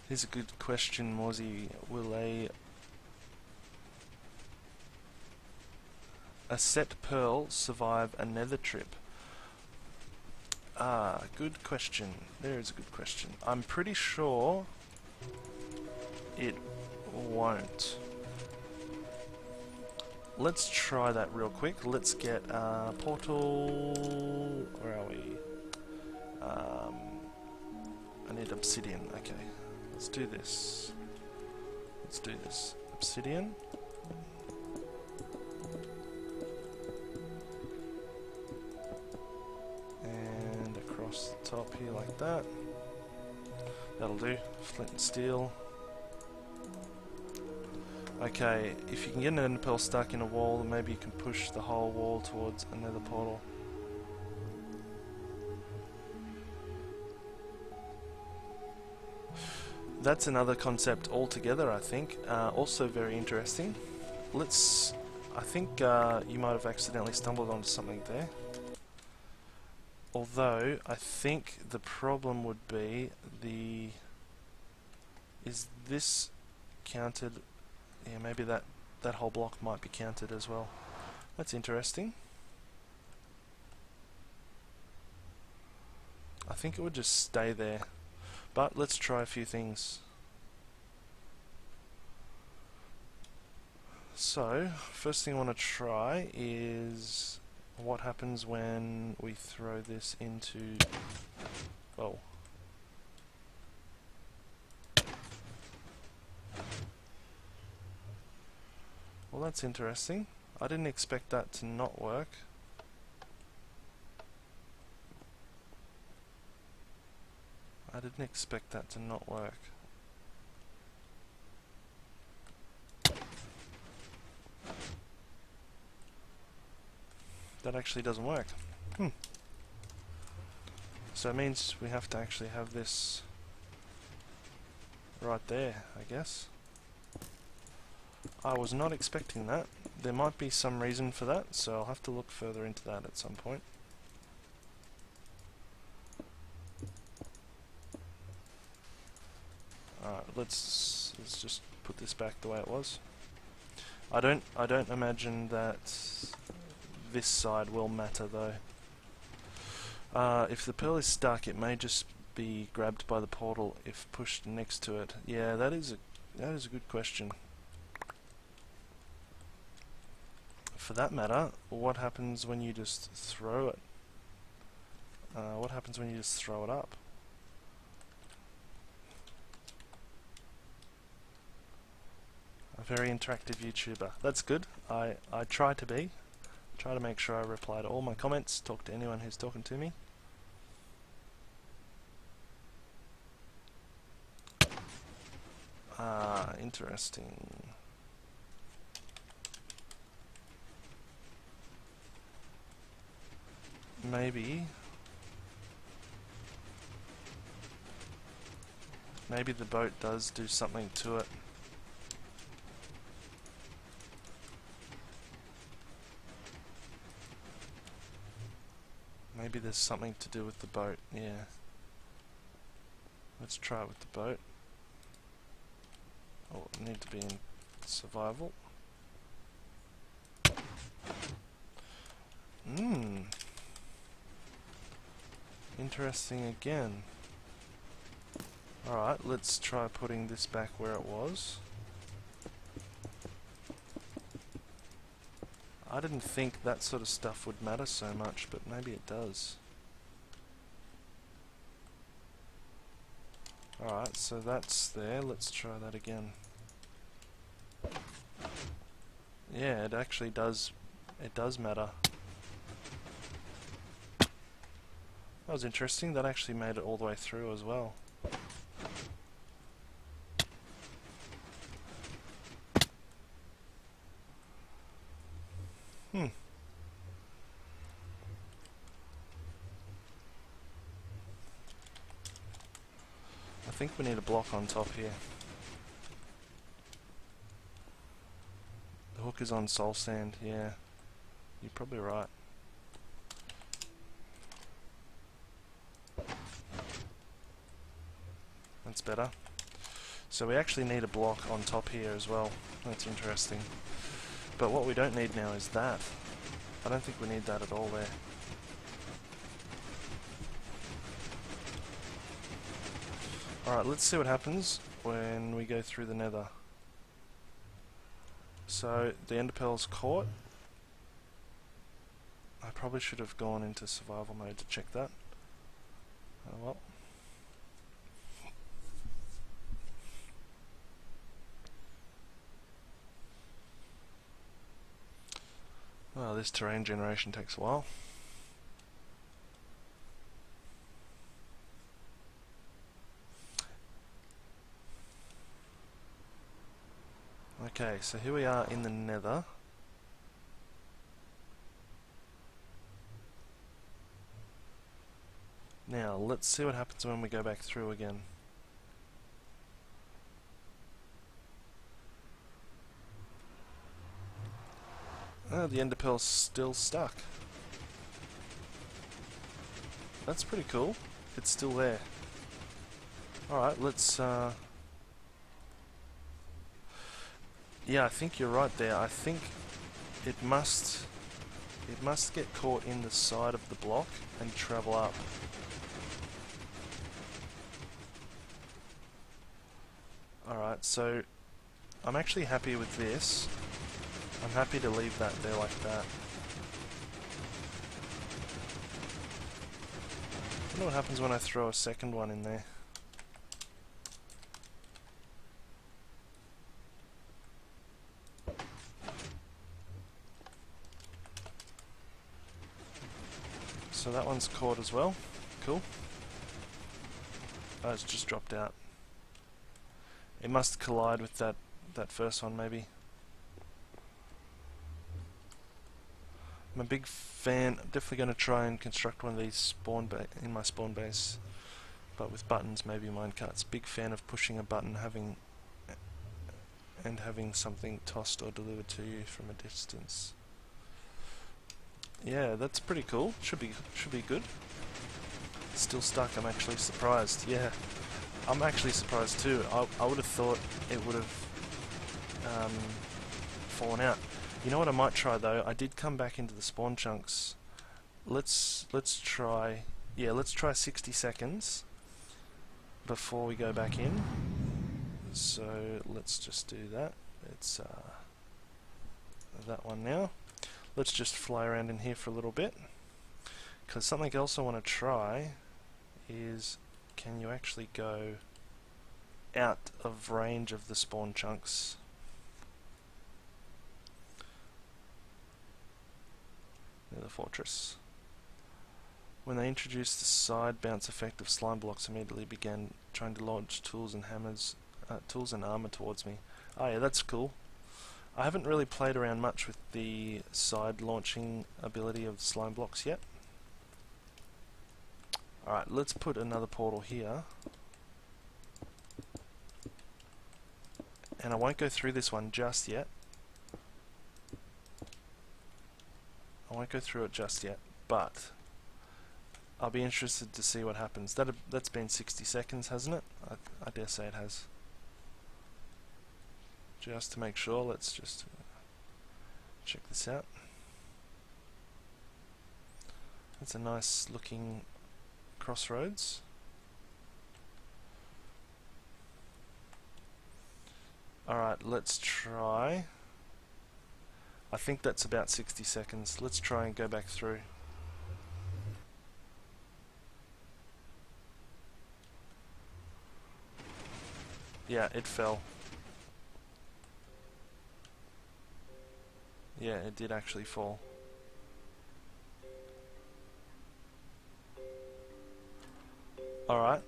Here's a good question, Morezy. Will a set pearl survive a nether trip? Ah, good question. There is a good question. I'm pretty sure it won't. Let's try that real quick. Let's get portal. Where are we? I need obsidian. Okay, let's do this. Let's do this. Obsidian. And across the top here like that. That'll do. Flint and steel. Okay, if you can get an ender pearl stuck in a wall, maybe you can push the whole wall towards another portal. That's another concept altogether, I think. Also very interesting. I think you might have accidentally stumbled onto something there. Although, I think the problem would be is this counted? Yeah, maybe that whole block might be counted as well. That's interesting. I think it would just stay there. But let's try a few things. So, first thing I want to try is what happens when we throw this into... Oh. Well, that's interesting. I didn't expect that to not work. I didn't expect that to not work. That actually doesn't work. So it means we have to actually have this right there, I guess. I was not expecting that. There might be some reason for that, so I'll have to look further into that at some point. Alright, let's just put this back the way it was. I don't imagine that this side will matter though. If the pearl is stuck, it may just be grabbed by the portal if pushed next to it. Yeah, that is a good question. For that matter, what happens when you just throw it? What happens when you just throw it up? A very interactive YouTuber. That's good. I try to be. Try to make sure I reply to all my comments, talk to anyone who's talking to me. Interesting. Maybe the boat does do something to it. Maybe there's something to do with the boat, yeah. Let's try it with the boat. Oh, need to be in survival. Interesting again. Alright, let's try putting this back where it was. I didn't think that sort of stuff would matter so much, but maybe it does. Alright, so that's there. Let's try that again. Yeah, it actually does. It does matter. That was interesting. That actually made it all the way through as well. I think we need a block on top here. The hook is on soul sand, yeah. You're probably right. That's better. So we actually need a block on top here as well. That's interesting. But what we don't need now is that. I don't think we need that at all there. Alright, let's see what happens when we go through the nether. So, the ender pearl's caught. I probably should have gone into survival mode to check that. Oh well. Well, this terrain generation takes a while. Okay, so here we are in the nether. Now, let's see what happens when we go back through again. Oh, the ender pearl's still stuck. That's pretty cool. It's still there. Alright, let's yeah, I think you're right there. I think it must get caught in the side of the block and travel up. Alright, so I'm actually happy with this. I'm happy to leave that there like that. I wonder what happens when I throw a second one in there. So that one's caught as well. Cool. Oh, it's just dropped out. It must collide with that first one, maybe. I'm a big fan. Definitely going to try and construct one of these in my spawn base, but with buttons, maybe minecarts. Big fan of pushing a button, having something tossed or delivered to you from a distance. Yeah, that's pretty cool. Should be good. Still stuck. I'm actually surprised. Yeah, I'm actually surprised too. I would have thought it would have fallen out. You know what I might try though? I did come back into the spawn chunks. Let's try, yeah, let's try 60 seconds before we go back in. So let's just do that. It's that one now. Let's just fly around in here for a little bit, because something else I want to try is, can you actually go out of range of the spawn chunks? Near the fortress. When they introduced the side bounce effect of slime blocks, immediately began trying to launch tools and armor towards me. Oh yeah, that's cool. I haven't really played around much with the side launching ability of the slime blocks yet. Alright, let's put another portal here. And I won't go through this one just yet. I won't go through it just yet, but I'll be interested to see what happens. That's been 60 seconds, hasn't it? I dare say it has. Just to make sure, let's just check this out. It's a nice looking crossroads. Alright, let's try. I think that's about 60 seconds. Let's try and go back through. Yeah, it fell. Yeah, it did actually fall. Alright,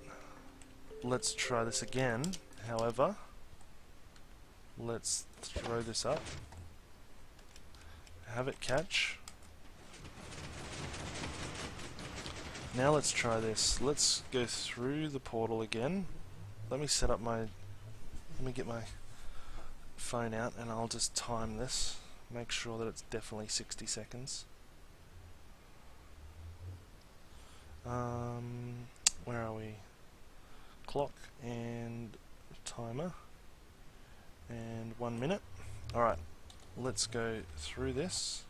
let's try this again. However, let's throw this up. Have it catch. Now let's try this. Let's go through the portal again. Let me set up my... Let me get my phone out and I'll just time this. Make sure that it's definitely 60 seconds. Where are we? Clock and timer. And 1 minute. Alright, let's go through this.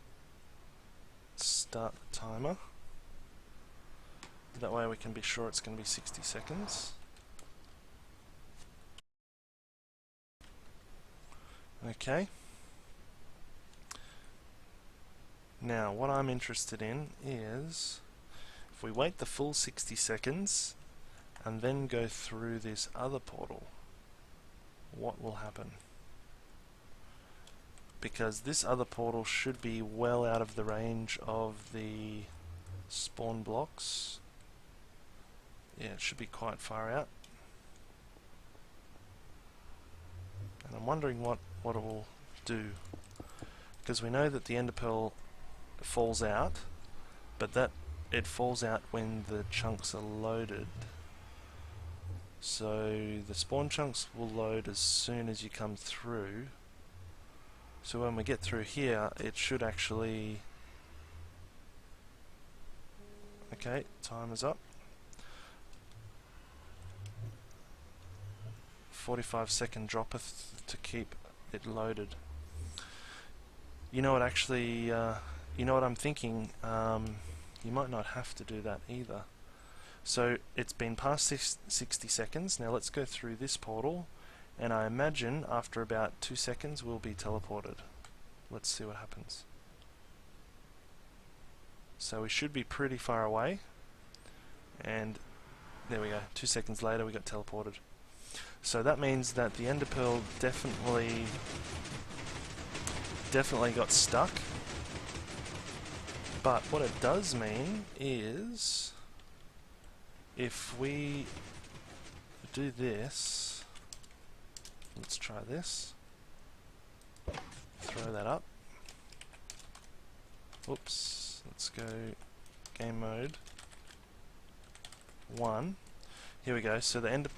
Start the timer. That way we can be sure it's going to be 60 seconds. Okay. Now, what I'm interested in is, if we wait the full 60 seconds and then go through this other portal, what will happen? Because this other portal should be well out of the range of the spawn blocks. Yeah, it should be quite far out. And I'm wondering what it will do. Because we know that the ender pearl falls out, but that it falls out when the chunks are loaded. So the spawn chunks will load as soon as you come through. So when we get through here, it should actually... Okay, time is up. 45-second dropper to keep it loaded. You know what actually, you know what I'm thinking, you might not have to do that either. So it's been past 60 seconds, now let's go through this portal, and I imagine after about 2 seconds we'll be teleported. Let's see what happens. So we should be pretty far away, and there we go, 2 seconds later we got teleported. So that means that the ender pearl definitely got stuck. But what it does mean is, if we do this, let's try this, throw that up, oops, let's go game mode 1, here we go, so the ender,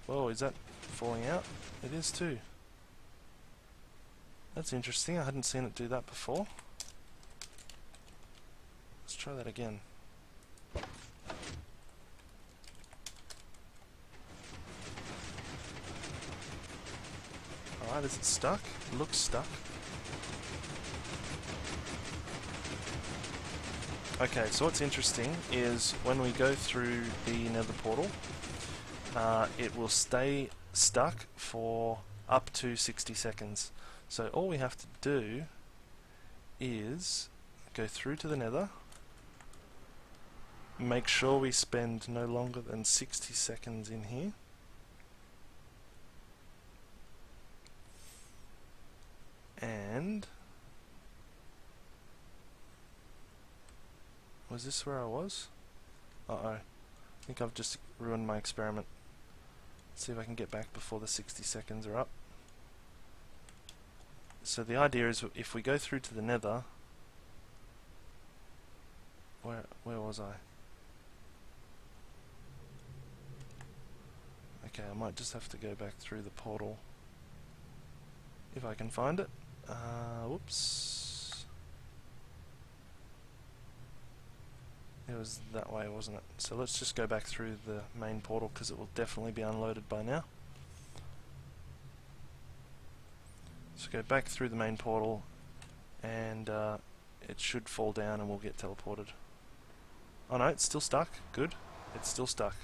whoa, is that falling out? It is too. That's interesting, I hadn't seen it do that before. Let's try that again. Alright, is it stuck? It looks stuck. Okay, so what's interesting is when we go through the nether portal, it will stay stuck for up to 60 seconds. So all we have to do is go through to the nether, make sure we spend no longer than 60 seconds in here, and was this where I was? Uh-oh. I think I've just ruined my experiment. Let's see if I can get back before the 60 seconds are up. So the idea is if we go through to the nether, where was I? Okay, I might just have to go back through the portal if I can find it. Whoops. It was that way, wasn't it? So let's just go back through the main portal because it will definitely be unloaded by now. So go back through the main portal and it should fall down and we'll get teleported. Oh no, it's still stuck. Good. It's still stuck.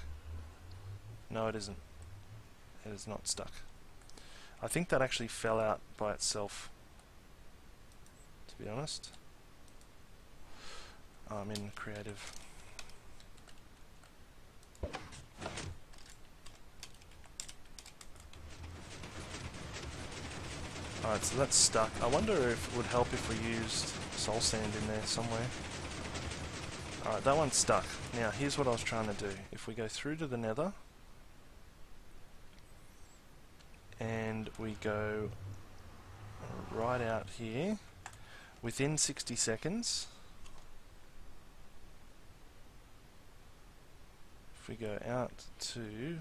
No, it isn't. It is not stuck. I think that actually fell out by itself, to be honest. I'm in creative. Alright, so that's stuck. I wonder if it would help if we used soul sand in there somewhere. Alright, that one's stuck. Now, here's what I was trying to do. If we go through to the nether, and we go right out here, within 60 seconds, if we go out to, it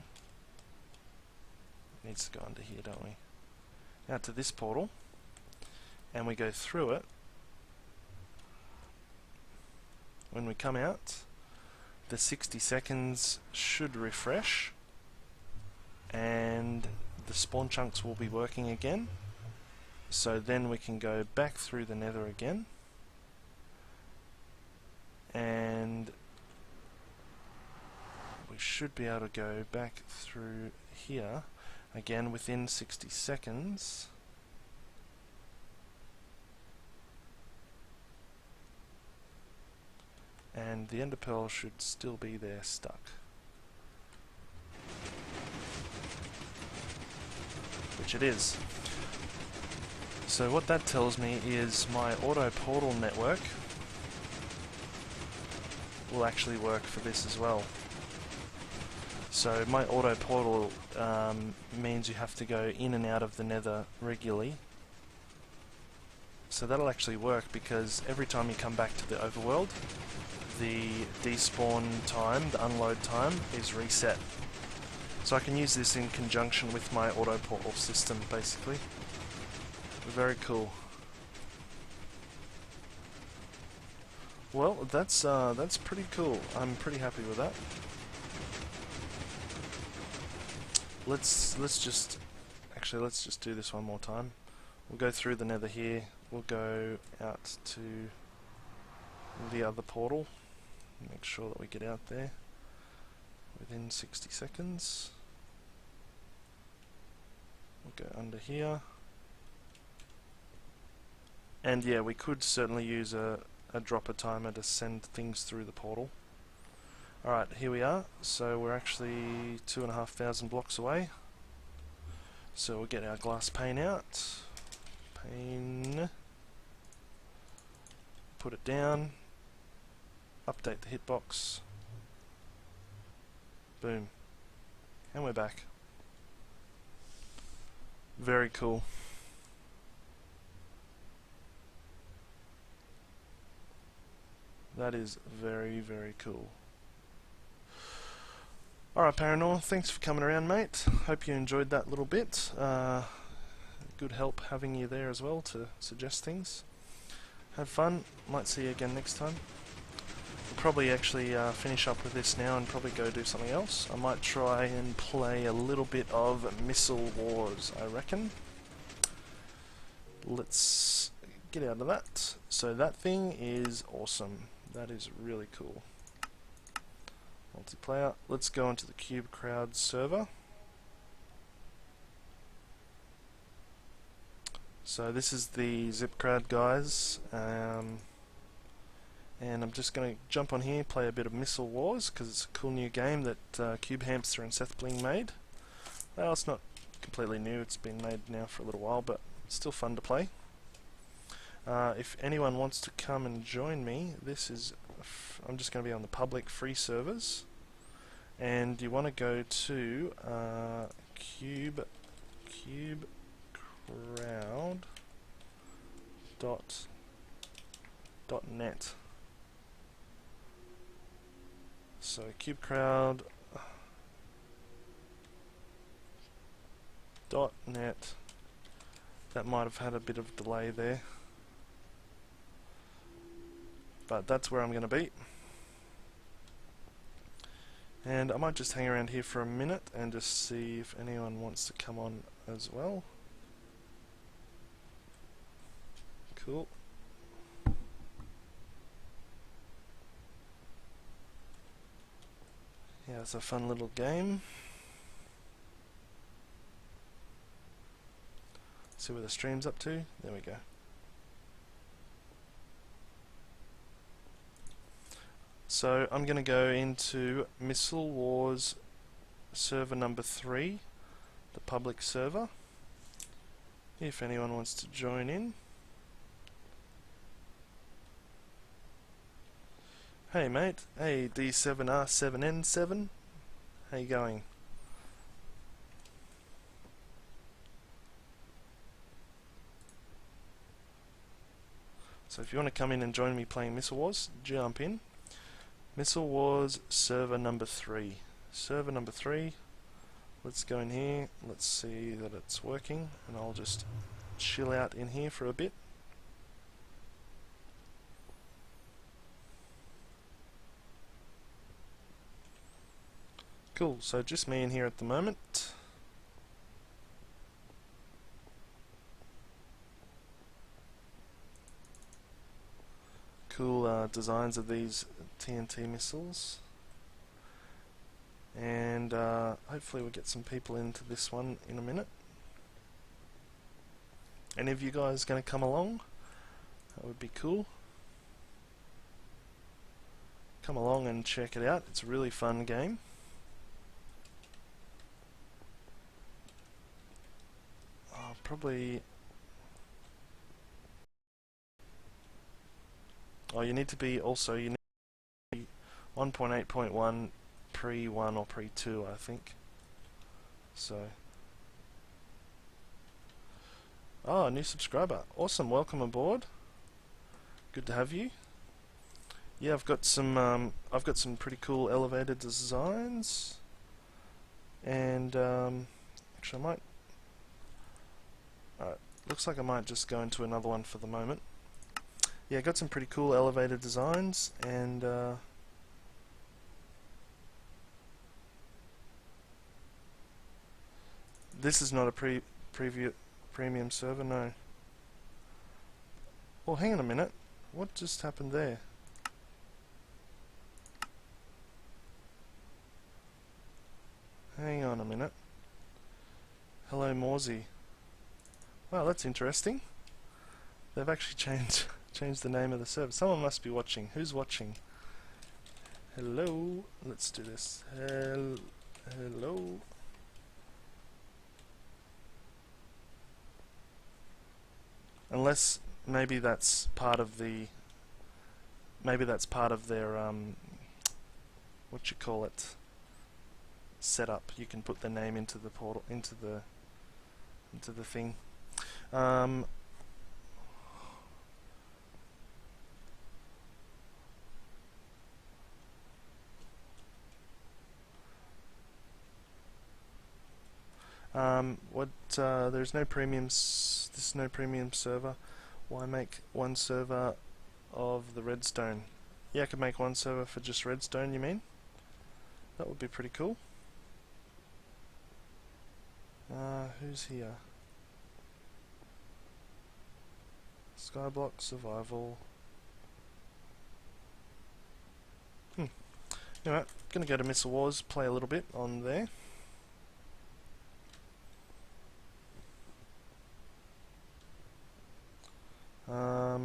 needs to go under here, don't we? Out to this portal, and we go through it. When we come out, the 60 seconds should refresh, and the spawn chunks will be working again. So then we can go back through the nether again, and we should be able to go back through here again within 60 seconds. And the ender pearl should still be there stuck. Which it is. So what that tells me is my auto portal network will actually work for this as well. So my auto portal means you have to go in and out of the nether regularly. So that'll actually work because every time you come back to the overworld, the despawn time, the unload time, is reset. So I can use this in conjunction with my auto portal system, basically. Very cool. Well, that's pretty cool. I'm pretty happy with that. Let's just do this one more time. We'll go through the nether here. We'll go out to the other portal. Make sure that we get out there within 60 seconds. We'll go under here. And yeah, we could certainly use a dropper timer to send things through the portal. Alright, here we are. So we're actually 2,500 blocks away. So we'll get our glass pane out. Pane. Put it down. Update the hitbox. Boom. And we're back. Very cool. That is very, very cool. Alright, Paranor, thanks for coming around, mate. Hope you enjoyed that little bit. Good help having you there as well to suggest things. Have fun. Might see you again next time. We'll probably actually finish up with this now and probably go do something else. I might try and play a little bit of Missile Wars, I reckon. let's get out of that. So that thing is awesome. That is really cool. Multiplayer. Let's go into the Cube Crowd server. So this is the Zip Crowd guys, and I'm just going to jump on here, play a bit of Missile Wars, because it's a cool new game that Cube Hamster and Seth Bling made. Well, it's not completely new, it's been made now for a little while, but it's still fun to play. If anyone wants to come and join me, I'm just going to be on the public free servers, and you want to go to Cube Crowd .net. So CubeCrowd .net. That might have had a bit of delay there, but that's where I'm going to be. And I might just hang around here for a minute and just see if anyone wants to come on as well. Cool. Yeah, it's a fun little game. See where the stream's up to. There we go. So I'm going to go into Missile Wars server number 3, the public server. If anyone wants to join in. Hey mate, hey D7R7N7, how you going? So if you want to come in and join me playing Missile Wars, jump in. Missile Wars server number 3. Server number 3, let's go in here, let's see that it's working, and I'll just chill out in here for a bit. Cool, so just me in here at the moment. Cool designs of these TNT missiles. And hopefully we'll get some people into this one in a minute. Any of you guys going to come along? That would be cool. Come along and check it out, it's a really fun game. Probably. Oh, you need to be 1.8.1 pre-1 or pre-2, I think. So. Oh, a new subscriber. Awesome, welcome aboard. Good to have you. Yeah, I've got some pretty cool elevator designs, and actually I might. Alright, looks like I might just go into another one for the moment. Yeah, got some pretty cool elevator designs, and this is not a premium server, no. Well, hang on a minute. What just happened there? Hang on a minute. Hello, Morezy. Wow, that's interesting. They've actually changed the name of the server. Someone must be watching. Who's watching? Hello. Let's do this. Hello. Unless maybe that's part of the. Maybe that's part of their what you call it, setup. You can put the name into the portal, into the thing. There's no premiums. This is no premium server. Why make one server of the redstone? Yeah, I could make one server for just redstone, you mean? That would be pretty cool. Who's here? Skyblock, survival. Anyway, gonna go to Missile Wars, play a little bit on there.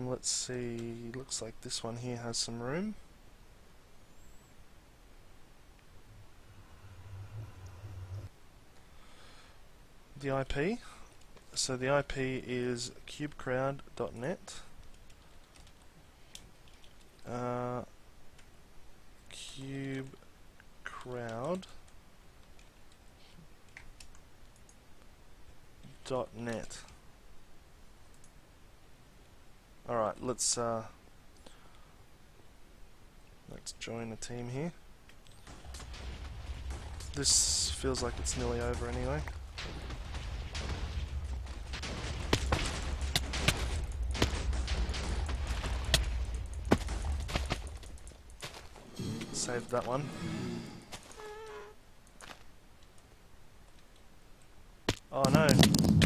Let's see, looks like this one here has some room. The IP. So the IP is cubecrowd.net. Cubecrowd.net. Alright, let's join a team here. This feels like it's nearly over anyway. Saved that one. Oh no!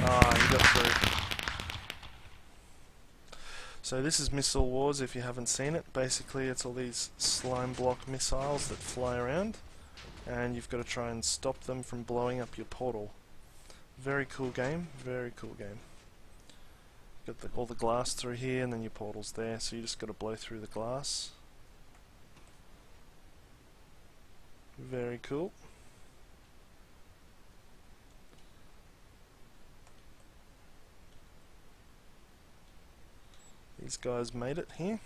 Ah, you got through. So this is Missile Wars if you haven't seen it. Basically it's all these slime block missiles that fly around and you've got to try and stop them from blowing up your portal. Very cool game, very cool game. Got all the glass through here and then your portal's there, so you just got to blow through the glass. Very cool. These guys made it here.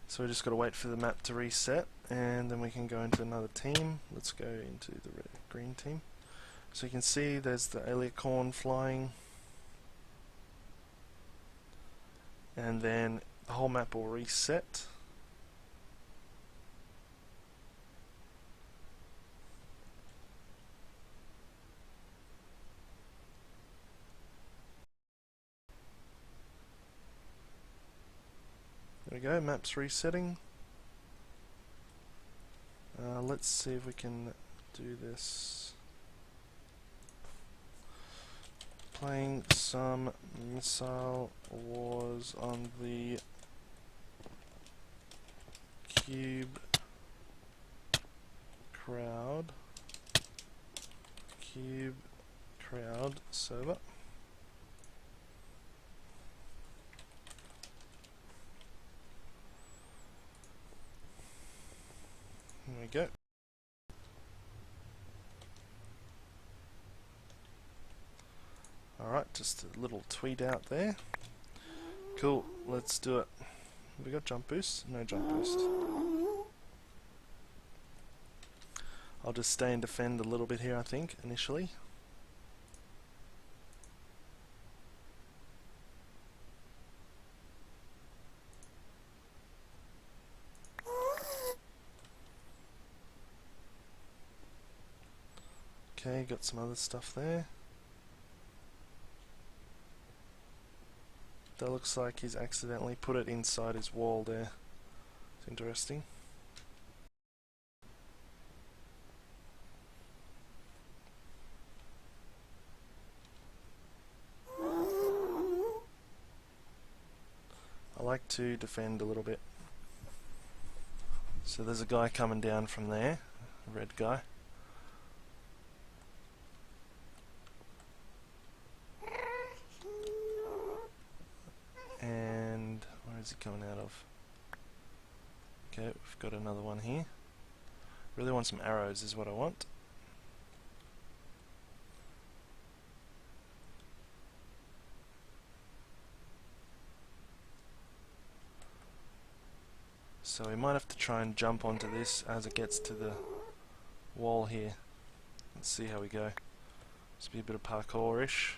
So we just got to wait for the map to reset and then we can go into another team. Let's go into the green team. So you can see there's the alicorn flying and then the whole map will reset. There we go, map's resetting. Let's see if we can do this. Playing some Missile Wars on the Cube Crowd server. There we go. Alright, just a little tweet out there. Cool, let's do it. Have we got jump boost? No jump boost. I'll just stay and defend a little bit here, I think, initially. Okay, got some other stuff there. That looks like he's accidentally put it inside his wall there. It's interesting. I like to defend a little bit. So there's a guy coming down from there, a red guy. And where is he coming out of? Okay, we've got another one here. Really want some arrows is what I want. So we might have to try and jump onto this as it gets to the wall here. Let's see how we go. This will be a bit of parkour-ish.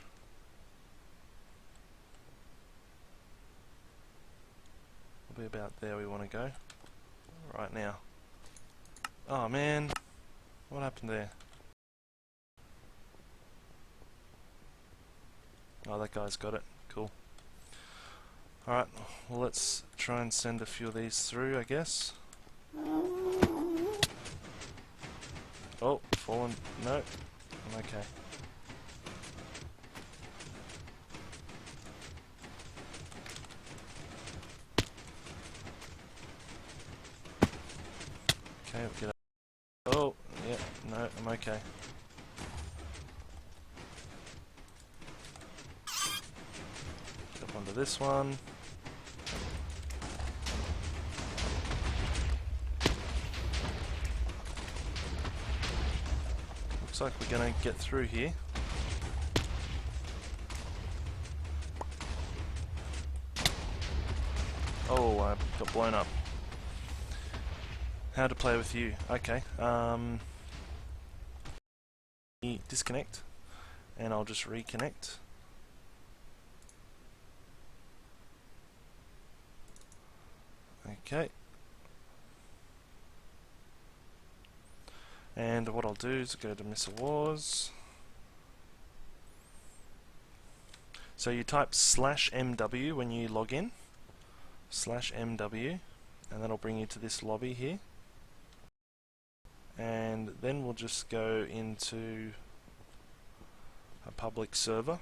We'll be about there we want to go. Right now. Oh man, what happened there? Oh, that guy's got it. Cool. Alright, well let's try and send a few of these through, I guess. Oh, fallen. No, Okay. Okay, we'll get up. Oh, yeah, no, I'm okay. Get up onto this one. Looks like we're gonna get through here. Oh, I got blown up. How to play with you. Okay. Disconnect, and I'll just reconnect. Okay. And what I'll do is go to Missile Wars. So you type /MW when you log in. /MW, and that'll bring you to this lobby here. And then we'll just go into a public server.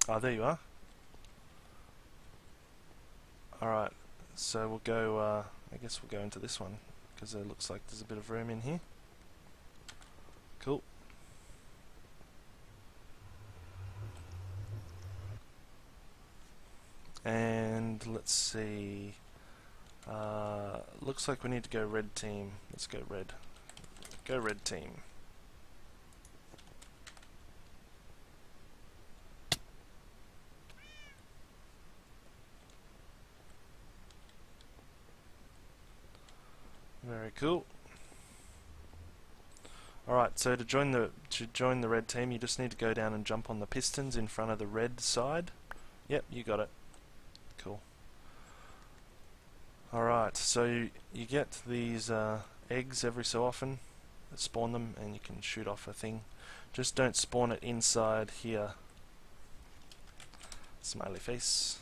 Ah, there you are. Alright, so we'll go, I guess we'll go into this one, because it looks like there's a bit of room in here. Cool. And let's see. Looks like we need to go red team. Let's go red. Go red team. Very cool. Alright, so to join the red team, you just need to go down and jump on the pistons in front of the red side. Yep, you got it. Cool. Alright, so you get these eggs every so often. Spawn them and you can shoot off a thing. Just don't spawn it inside here. Smiley face.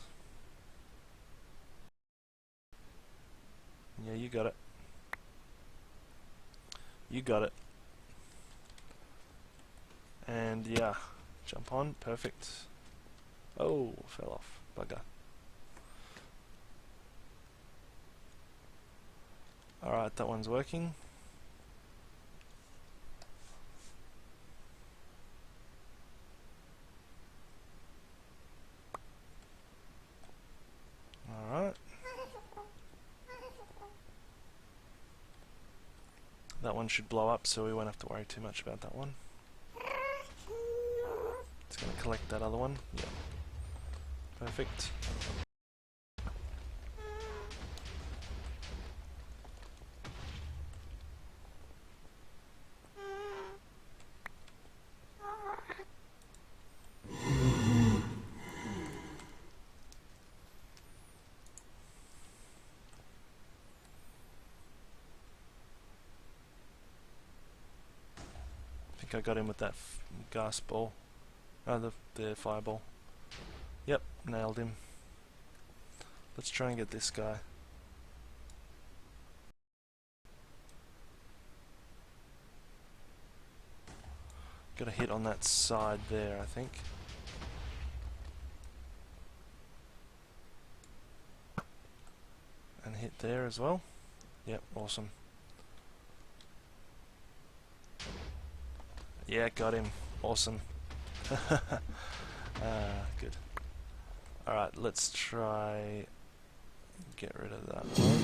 Yeah, you got it. You got it. And yeah, jump on, perfect. Oh, fell off, bugger. Alright, that one's working. Alright. That one should blow up, so we won't have to worry too much about that one. It's going to collect that other one. Yeah. Perfect. I think I got him with that gas ball. Oh, the fireball. Yep, nailed him. Let's try and get this guy. Got a hit on that side there, I think. And hit there as well. Yep, awesome. Yeah, got him. Awesome. Good. Alright, let's try get rid of that one.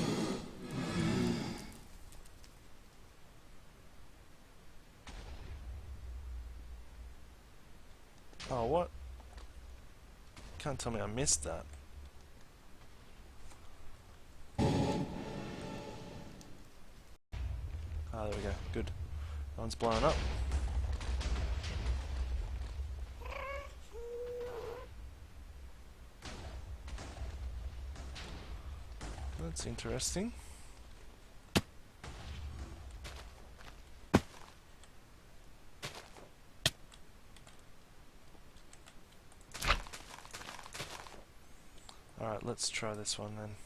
Oh, what? Can't tell me I missed that. Ah, there we go. Good. That one's blowing up. That's interesting. Alright, let's try this one then.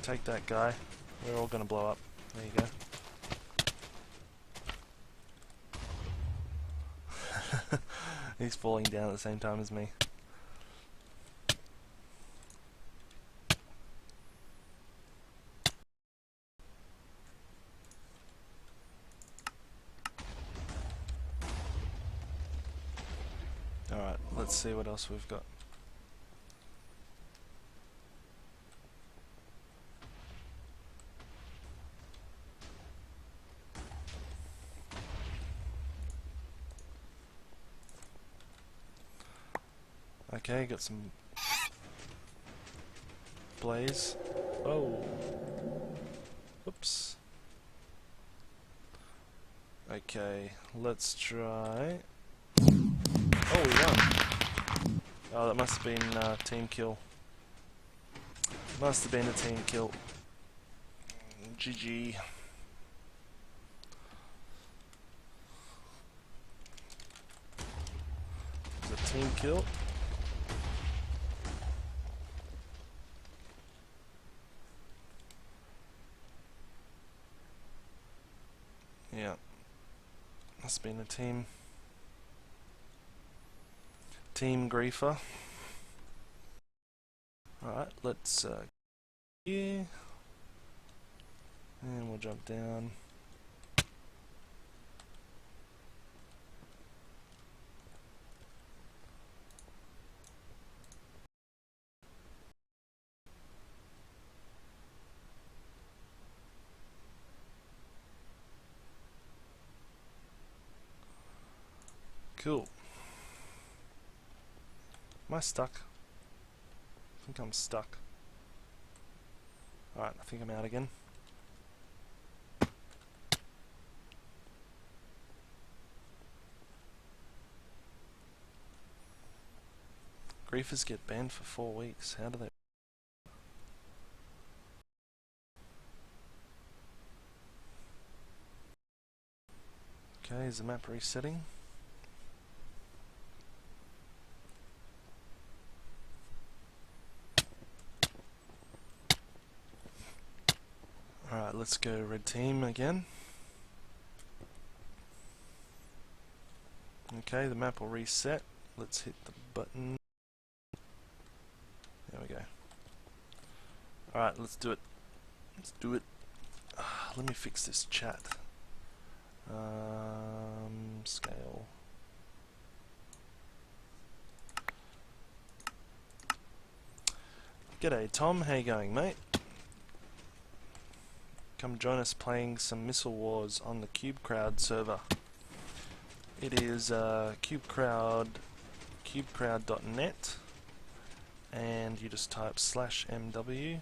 Take that guy. We're all gonna blow up. There you go. He's falling down at the same time as me. Alright, let's see what else we've got. Okay, got some blaze. Oh, oops. Okay, let's try. Oh, we won. Oh, that must have been team kill. Must have been a team kill. GG. It was a team kill. Yeah, must have been a team griefer. Alright, let's here, and we'll jump down. Cool. Am I stuck? I think I'm stuck. Alright, I think I'm out again. Griefers get banned for 4 weeks. How do they... Okay, is the map resetting? Alright, let's go red team again. Okay, the map will reset. Let's hit the button. There we go. Alright, let's do it. Let's do it. Let me fix this chat. Scale. G'day Tom, how you going, mate? Come join us playing some Missile Wars on the CubeCrowd server. It is cubecrowd.net, and you just type /MW.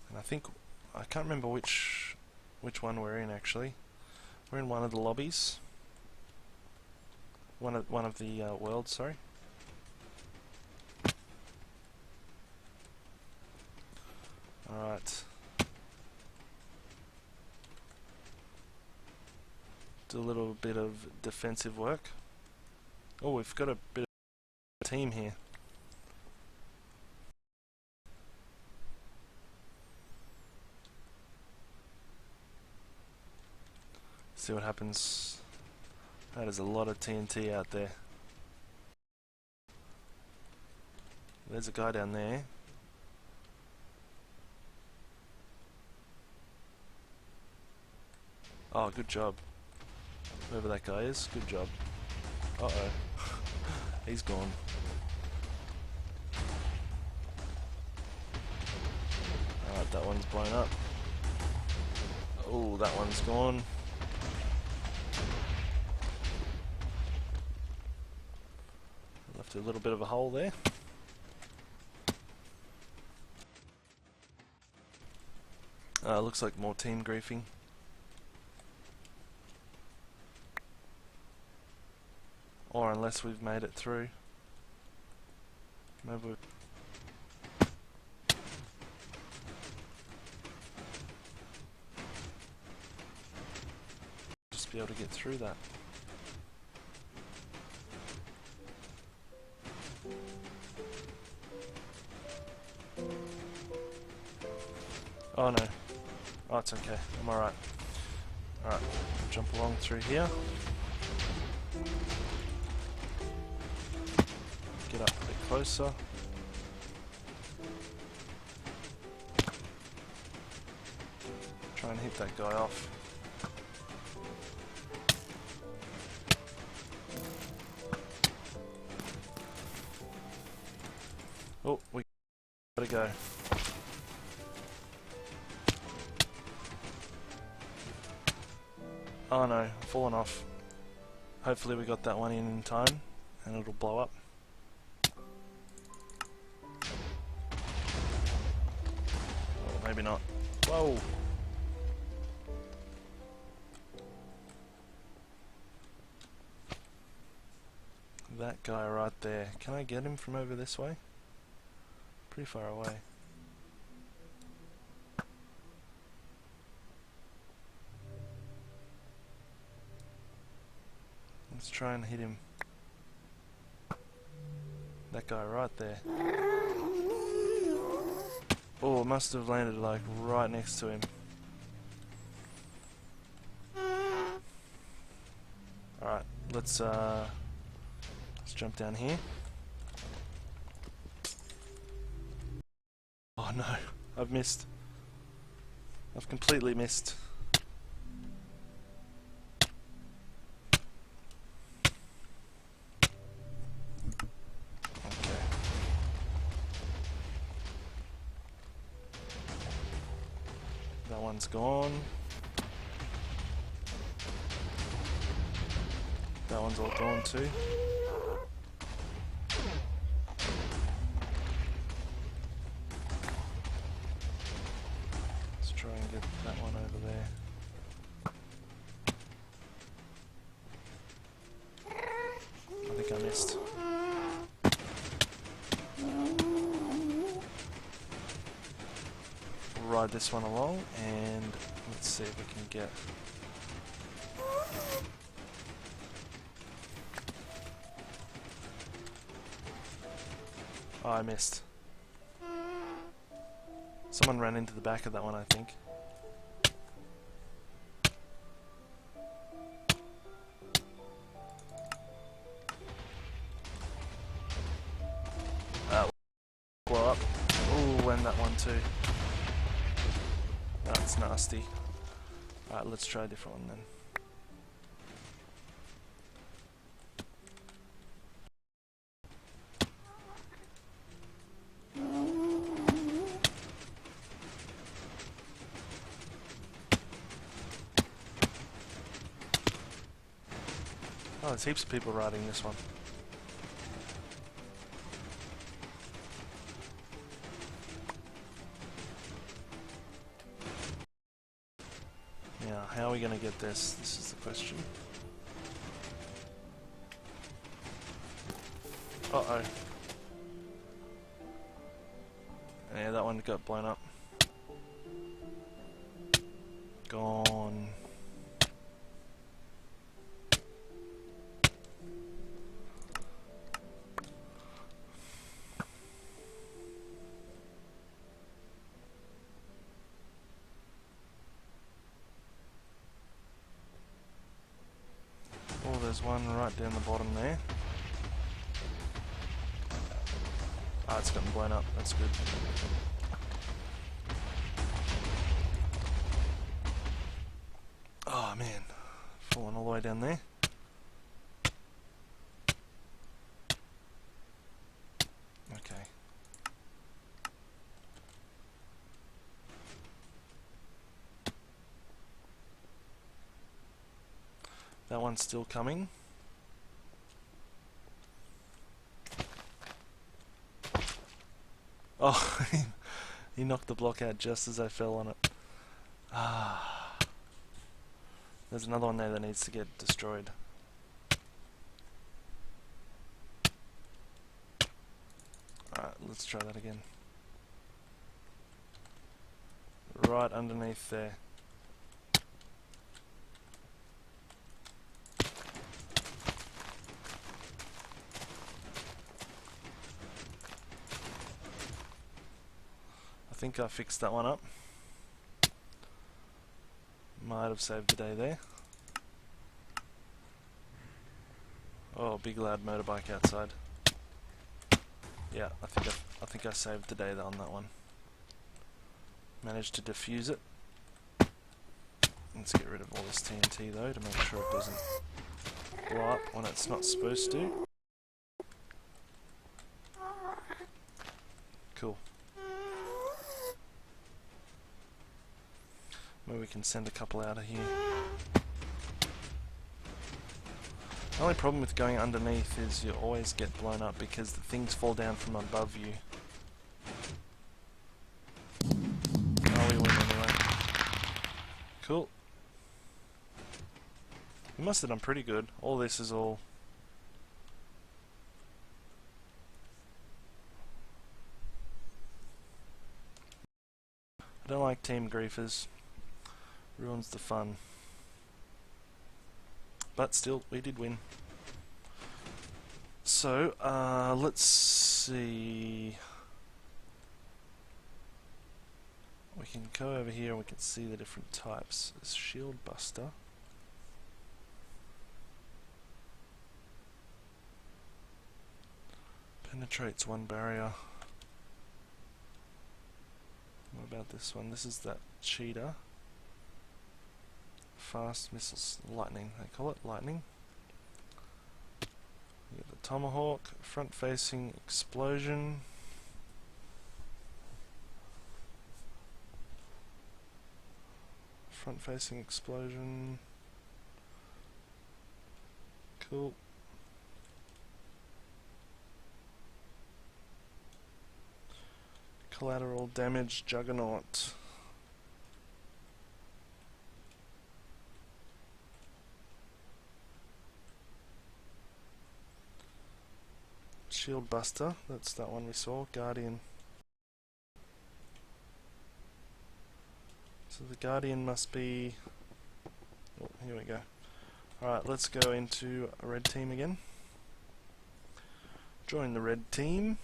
And I think, I can't remember which one we're in actually. We're in one of the lobbies. One of the worlds, sorry. Alright. Do a little bit of defensive work. Oh, we've got a bit of a team here. See what happens. That is a lot of TNT out there. There's a guy down there. Oh, good job. Whoever that guy is, good job. Uh-oh. He's gone. Alright, that one's blown up. Oh, that one's gone. Left a little bit of a hole there. Looks like more team griefing. Or unless we've made it through. Maybe we've... just be able to get through that. Oh no. Oh, it's okay. I'm alright. Alright, jump along through here. Get up a bit closer. Try and hit that guy off. Oh, we gotta go. Oh no, fallen off. Hopefully we got that one in time and it'll blow up. Or maybe not. Whoa! That guy right there. Can I get him from over this way? Pretty far away. Let's try and hit him. That guy right there. Oh, it must have landed like right next to him. Alright, let's jump down here. Oh no, I've missed. I've completely missed. Okay. That one's gone. That one's all gone too. Let's try and get that one over there. I think I missed. Ride this one along and let's see if we can get... Oh, I missed. Someone ran into the back of that one, I think. Blow up. Ooh, and that one too. That's nasty. Alright, let's try a different one then. Oh, there's heaps of people riding this one. Now, how are we going to get this? This is the question. Uh-oh. Yeah, that one got blown up. Gone. Oh, there's one right down the bottom there. Ah, it's gotten blown up. That's good. Oh man, falling all the way down there. Okay. That one's still coming. Oh, he knocked the block out just as I fell on it. Ah. There's another one there that needs to get destroyed. Alright, let's try that again. Right underneath there. I think I fixed that one up. Might have saved the day there. Oh, big loud motorbike outside. Yeah, I think I saved the day on that one. Managed to defuse it. Let's get rid of all this TNT though to make sure it doesn't blow up when it's not supposed to. Cool. Maybe we can send a couple out of here. The only problem with going underneath is you always get blown up because the things fall down from above you. Oh, we win anyway. Cool. We must have done pretty good. All this is all... I don't like team griefers. Ruins the fun. But still, we did win. So, let's see... We can go over here and we can see the different types. There's Shield Buster. Penetrates one barrier. What about this one? This is that cheetah. Fast missiles, lightning, they call it, lightning. You get the tomahawk, front facing explosion. Front facing explosion. Cool. Collateral damage juggernaut. Shield Buster, that's that one we saw, Guardian. So the Guardian must be... Oh, here we go. Alright, let's go into a red team again. Join the red team.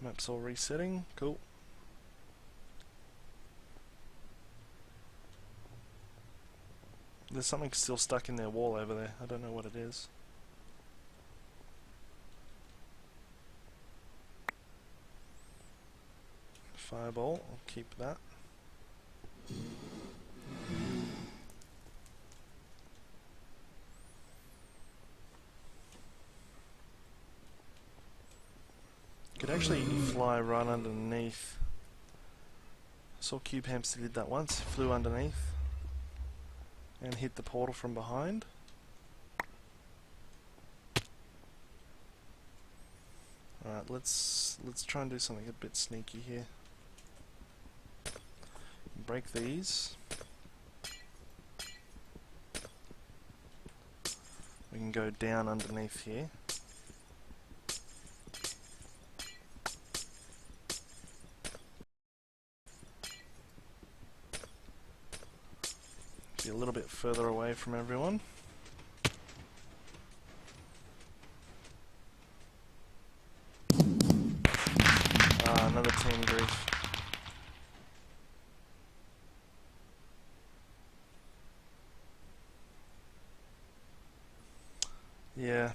Map's all resetting, cool. There's something still stuck in their wall over there. I don't know what it is. Fireball, I'll keep that. Could actually fly right underneath. I saw Cube Hamster did that once, flew underneath and hit the portal from behind. Alright, let's try and do something a bit sneaky here. Break these. We can go down underneath here. Be a little bit further away from everyone. Another team grief. Yeah.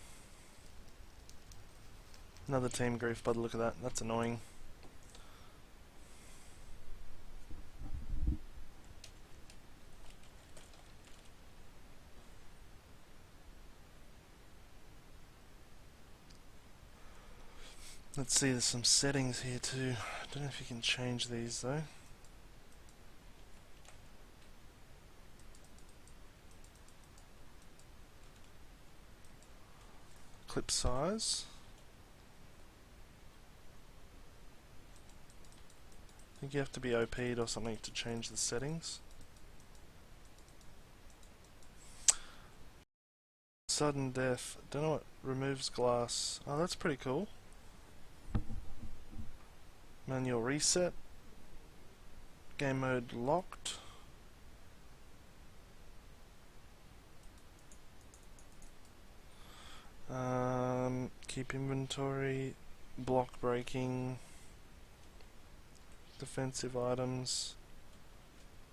Another team grief by the look of that. That's annoying. Let's see, there's some settings here too. I don't know if you can change these though. Clip size. I think you have to be OP'd or something to change the settings. Sudden death. Don't know what removes glass. Oh, that's pretty cool. Manual reset. Game mode locked. Keep inventory, block breaking, defensive items,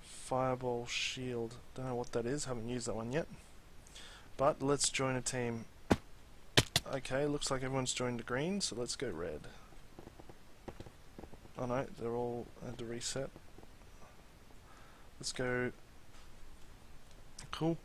fireball shield. Don't know what that is, haven't used that one yet. But let's join a team. Okay, looks like everyone's joined the green, so let's go red. Oh no, they're all had to reset. Let's go. Cool.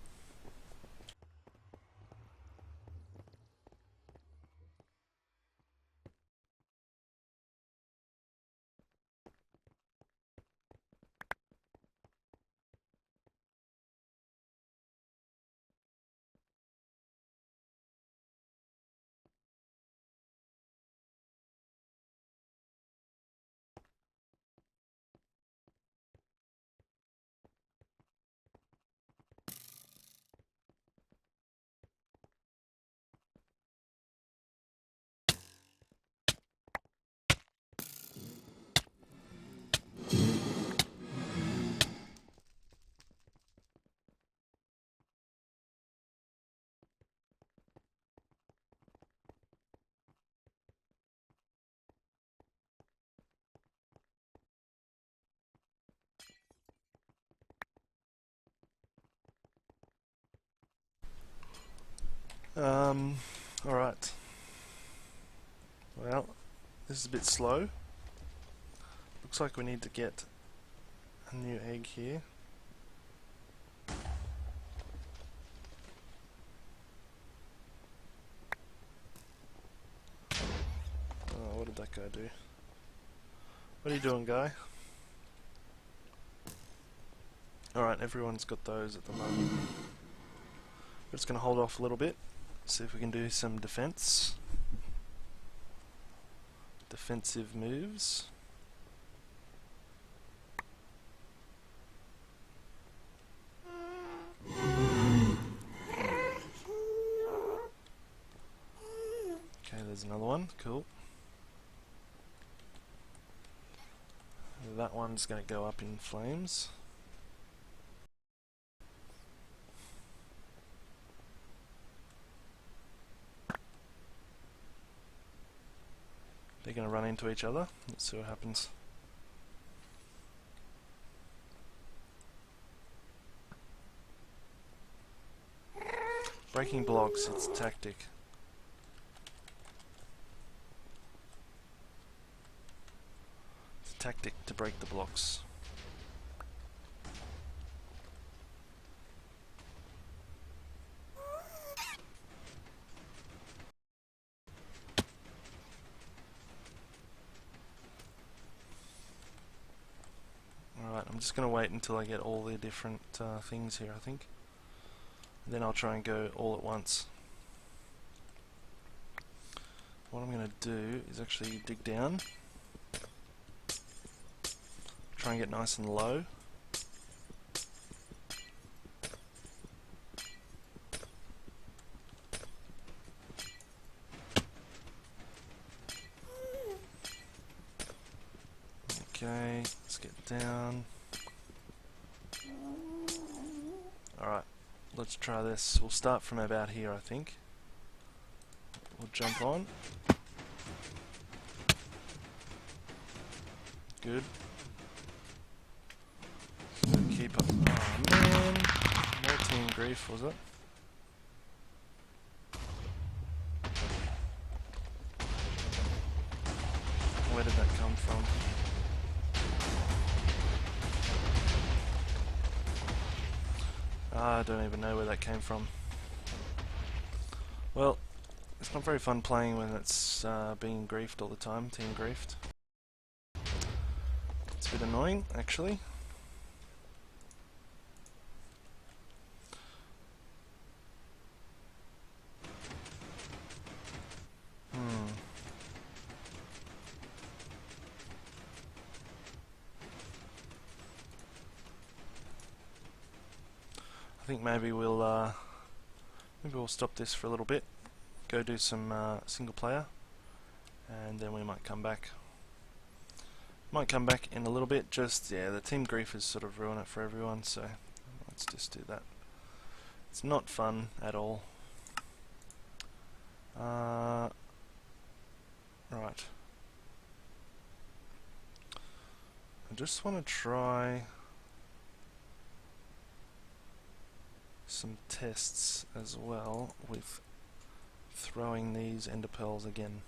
Alright. Well, this is a bit slow. Looks like we need to get a new egg here. Oh, what did that guy do? What are you doing, guy? Alright, everyone's got those at the moment. We're just going to hold off a little bit, see if we can do some defense. Defensive moves. Okay, there's another one. Cool. That one's going to go up in flames. They're going to run into each other. Let's see what happens. Breaking blocks, it's a tactic. It's a tactic to break the blocks. Alright, I'm just going to wait until I get all the different things here, I think. Then I'll try and go all at once. What I'm going to do is actually dig down. Try and get nice and low. Okay, let's get down. Alright, let's try this. We'll start from about here, I think. We'll jump on. Good. Keep up. Oh man! No team grief, was it? Where did that come from? I don't even know where that came from. Well, it's not very fun playing when it's being griefed all the time, team griefed. It's a bit annoying, actually. I think maybe we'll stop this for a little bit, go do some single player, and then we might come back. Might come back in a little bit. Just the team grief has sort of ruined it for everyone, so let's just do that. It's not fun at all. Right. I just want to try some tests as well with throwing these ender pearls again.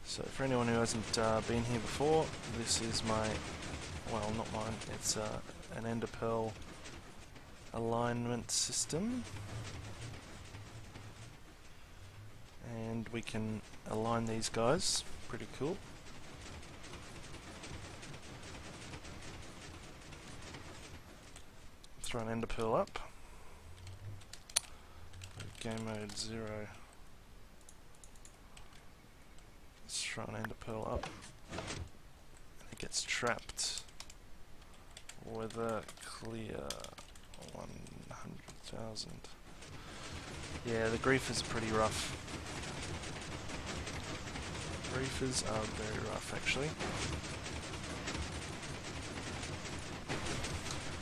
So for anyone who hasn't been here before, this is my, well, not mine, it's an ender pearl alignment system, and we can align these guys. Pretty cool. Throw an ender pearl up. Game mode 0. Let's throw an ender pearl up. It gets trapped. Weather clear 100,000. Yeah, the griefers are pretty rough. Griefers are very rough, actually.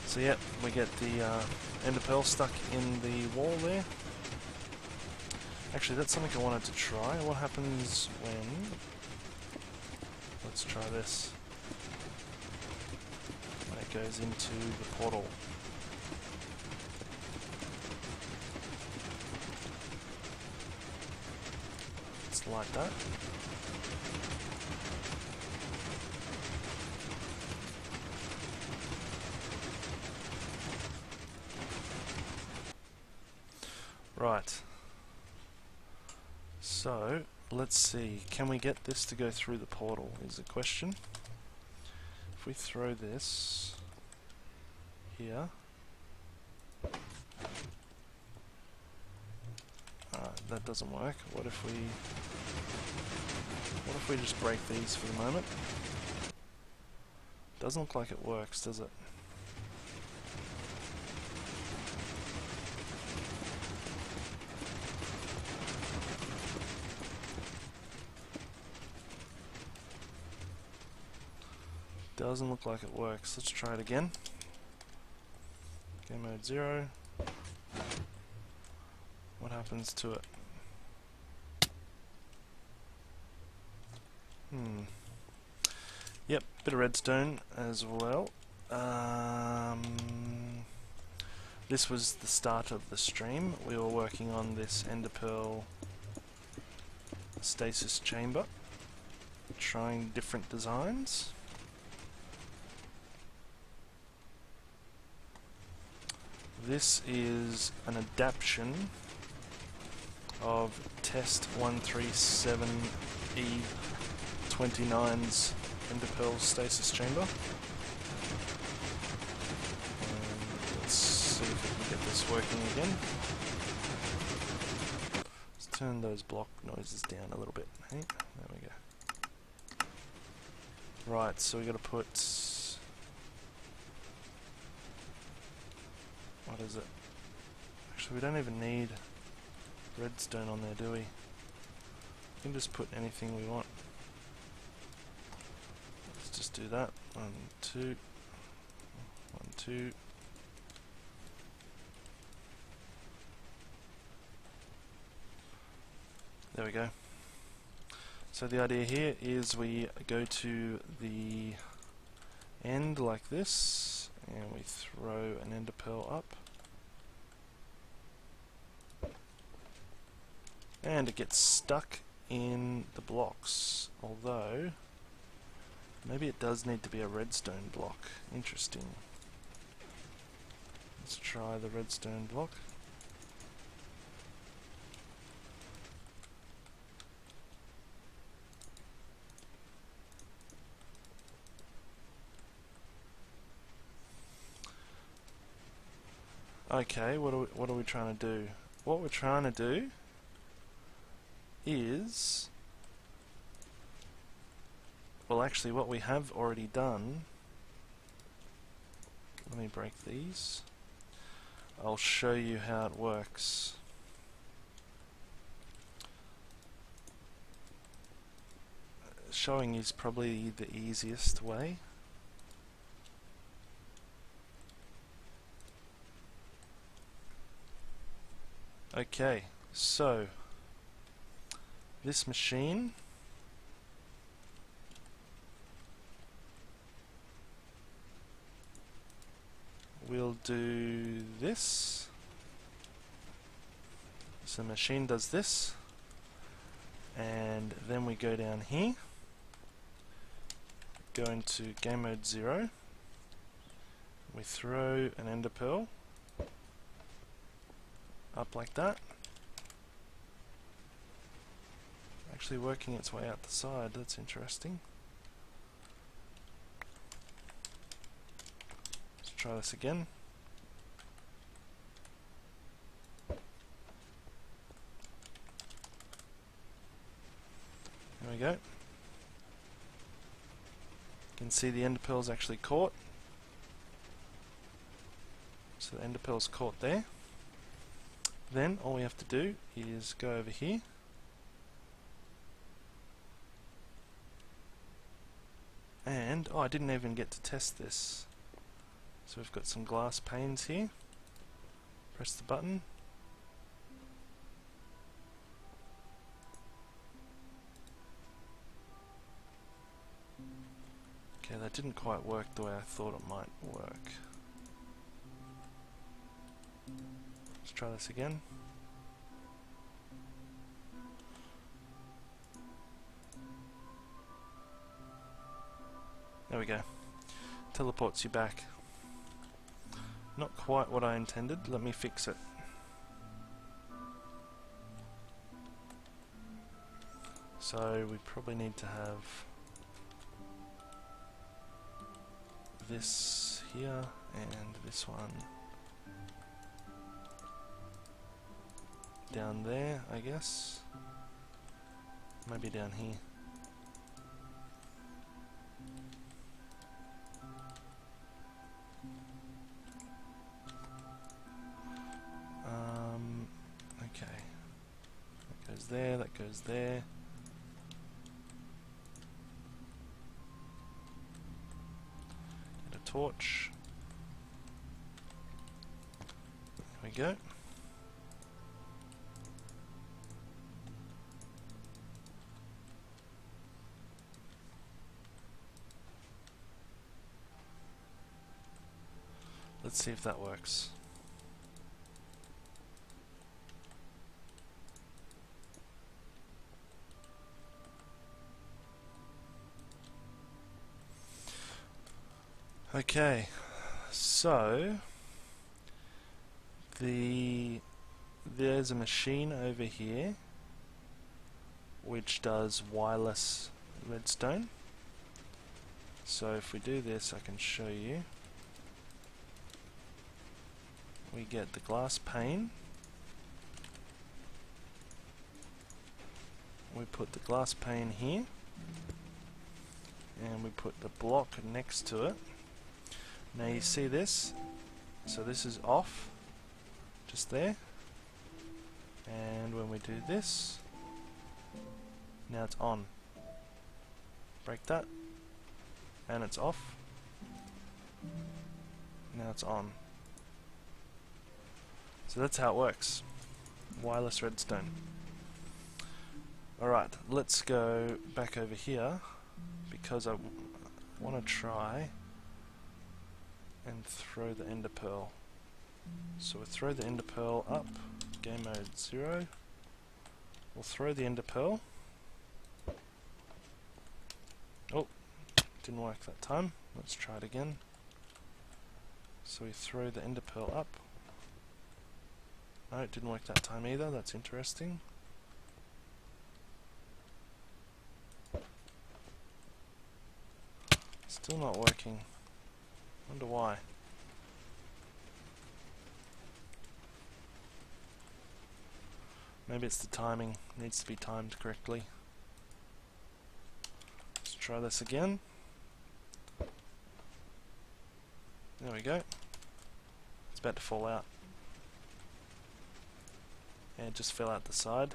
So yeah, we get the ender pearl stuck in the wall there. Actually, that's something I wanted to try. What happens when... Let's try this. When it goes into the portal. Let's light that. Right. So, let's see. Can we get this to go through the portal is the question. If we throw this here... that doesn't work. What if we just break these for the moment? Doesn't look like it works, does it? Doesn't look like it works. Let's try it again. Game mode 0. What happens to it? Yep, bit of redstone as well. This was the start of the stream. We were working on this ender pearl stasis chamber, trying different designs. This is an adaptation of test 137E29's ender pearl stasis chamber. Let's see if we can get this working again. Let's turn those block noises down a little bit. Hey, there we go. Right, so we got to put... What is it? Actually, we don't even need redstone on there, do we? We can just put anything we want. Let's just do that. 1, 2. 1, 2. There we go. So the idea here is we go to the end like this, and we throw an ender pearl up. And it gets stuck in the blocks, although maybe it does need to be a redstone block. Interesting. Let's try the redstone block. Okay, what are we trying to do? What we're trying to do is, well, actually what we have already done, let me break these. I'll show you how it works. Showing is probably the easiest way. Okay, so this machine will do this. So the machine does this, and then we go down here, go into game mode 0, we throw an ender pearl up like that, actually working its way out the side. That's interesting. Let's try this again. There we go. You can see the ender pearl's actually caught. So the ender pearl's caught there. Then all we have to do is go over here, and I didn't even get to test this. So we've got some glass panes here. Press the button. Okay, that didn't quite work the way I thought it might work. Let's try this again. There we go. Teleports you back. Not quite what I intended. Let me fix it. So we probably need to have this here and this one down there, I guess. Maybe down here. Okay. That goes there, that goes there. Get a torch. There we go. Let's see if that works. Okay, so there's a machine over here which does wireless redstone. So if we do this, I can show you. We get the glass pane. We put the glass pane here, and we put the block next to it. Now you see this, so this is off, just there, and when we do this, now it's on. Break that, and it's off, now it's on. So that's how it works, wireless redstone. Alright, let's go back over here, because I want to try and throw the ender pearl. So we'll throw the ender pearl up, game mode 0. We'll throw the ender pearl. Oh, didn't work that time. Let's try it again. So we throw the ender pearl up. No, it didn't work that time either. That's interesting. Still not working. Wonder why. Maybe it's the timing. It needs to be timed correctly. Let's try this again. There we go. It's about to fall out. And it just fell out the side.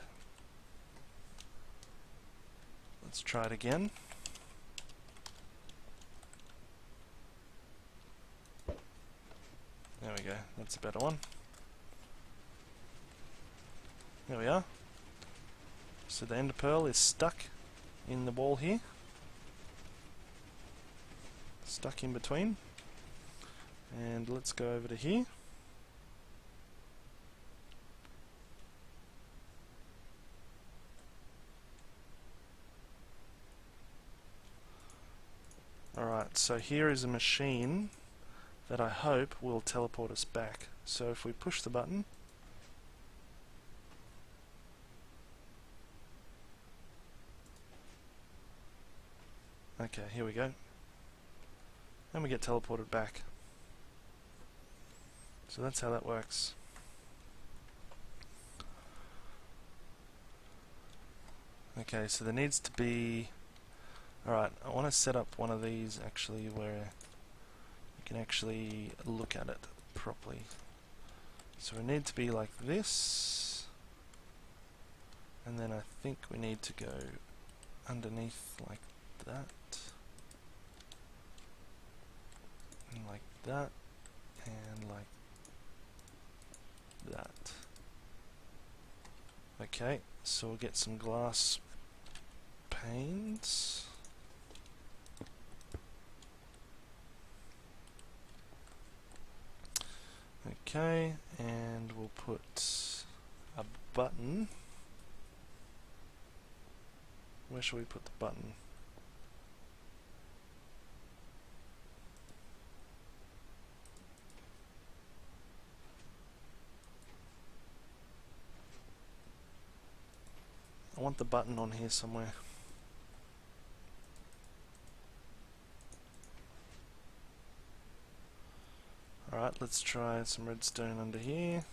Let's try it again. There we go, that's a better one. There we are. So the ender pearl is stuck in the wall here. Stuck in between. And let's go over to here. Alright, so here is a machine that I hope will teleport us back. So if we push the button, okay, here we go. And we get teleported back. So that's how that works. Okay, so there needs to be... Alright, I want to set up one of these actually where you can actually look at it properly. So we need to be like this, and then I think we need to go underneath like that, and like that, and like that. Okay, so we'll get some glass panes. Okay, and we'll put a button. Where shall we put the button? I want the button on here somewhere. Alright, let's try some redstone under here.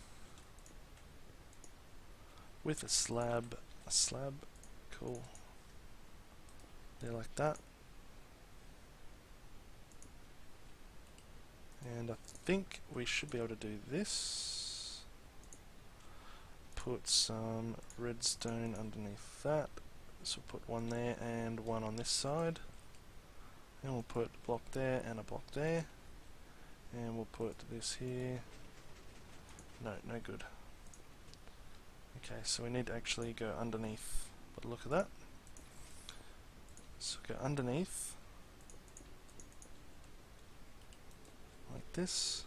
With a slab. A slab. Cool. There like that. And I think we should be able to do this. Put some redstone underneath that. So we'll put one there and one on this side. And we'll put a block there and a block there. And we'll put this here. No, no good. Okay, so we need to actually go underneath. But look at that. So go underneath. Like this.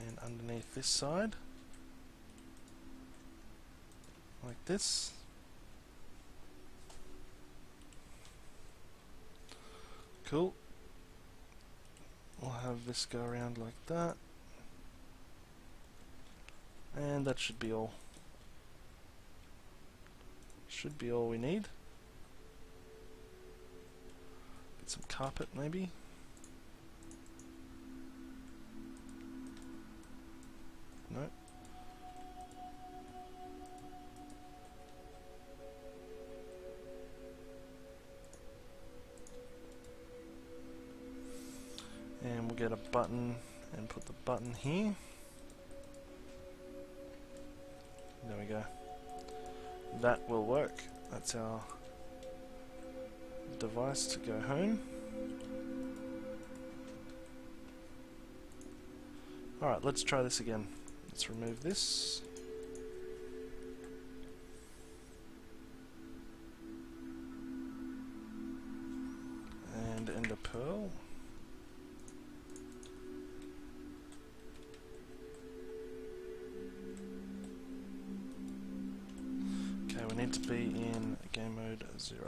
And underneath this side. Like this. Cool. We'll have this go around like that. And that should be all. Should be all we need. Get some carpet maybe. No. And we'll get a button and put the button here. There we go. That will work. That's our device to go home. Alright, let's try this again. Let's remove this. And ender pearl. We need to be in game mode 0.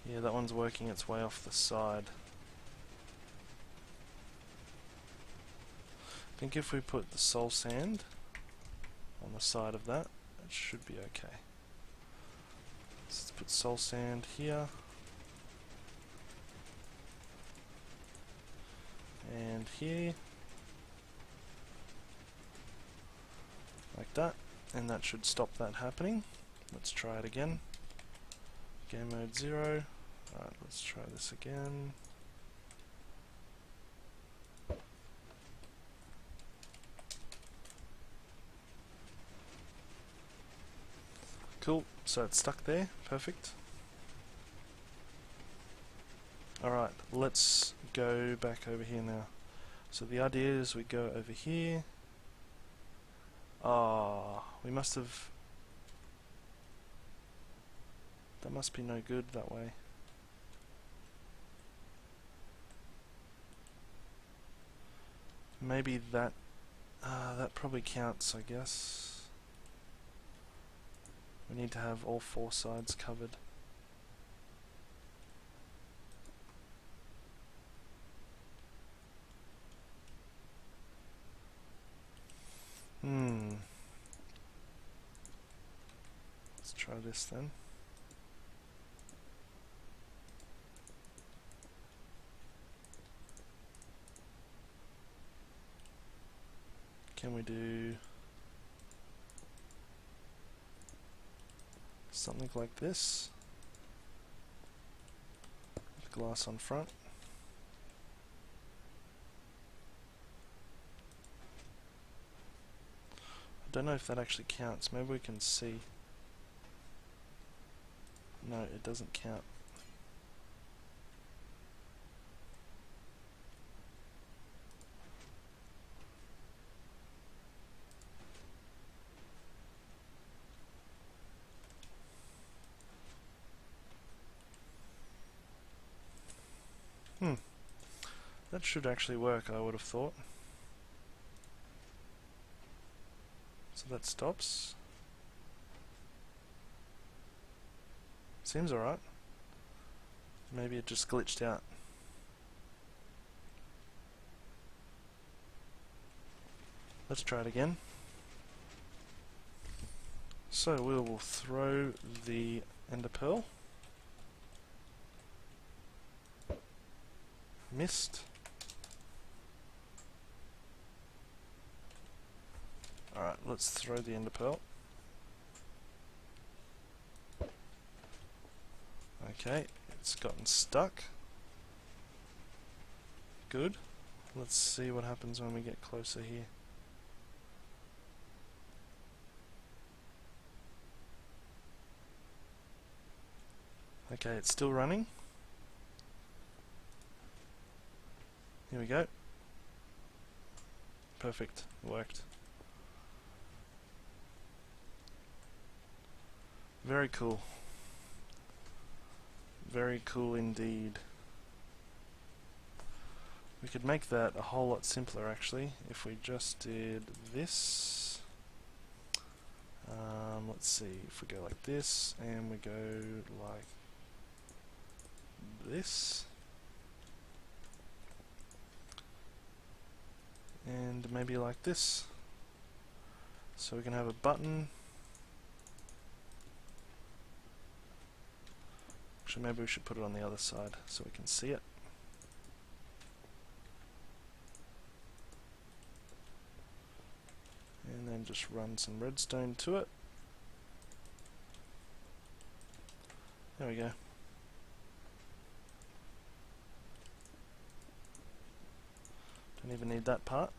Yeah, that one's working its way off the side. I think if we put the soul sand on the side of that, it should be okay. Let's put soul sand here. And here, like that, and that should stop that happening. Let's try it again. Game mode 0. Alright, let's try this again. Cool, so it's stuck there, perfect. Alright, let's go back over here now. So the idea is we go over here. We must have... That must be no good that way. Maybe that... that probably counts, I guess. We need to have all four sides covered. Let's try this then. Can we do something like this? With glass on front. I don't know if that actually counts. Maybe we can see. No, it doesn't count. That should actually work, I would have thought. So that stops. Seems alright. Maybe it just glitched out. Let's try it again. So we will throw the ender pearl. Missed. Alright, let's throw the ender pearl. Okay, it's gotten stuck. Good. Let's see what happens when we get closer here. Okay, it's still running. Here we go. Perfect, it worked. Very cool. Very cool indeed. We could make that a whole lot simpler actually if we just did this. Let's see, if we go like this and we go like this. And maybe like this. So we can have a button. Actually, maybe we should put it on the other side so we can see it. And then just run some redstone to it. There we go. Don't even need that part.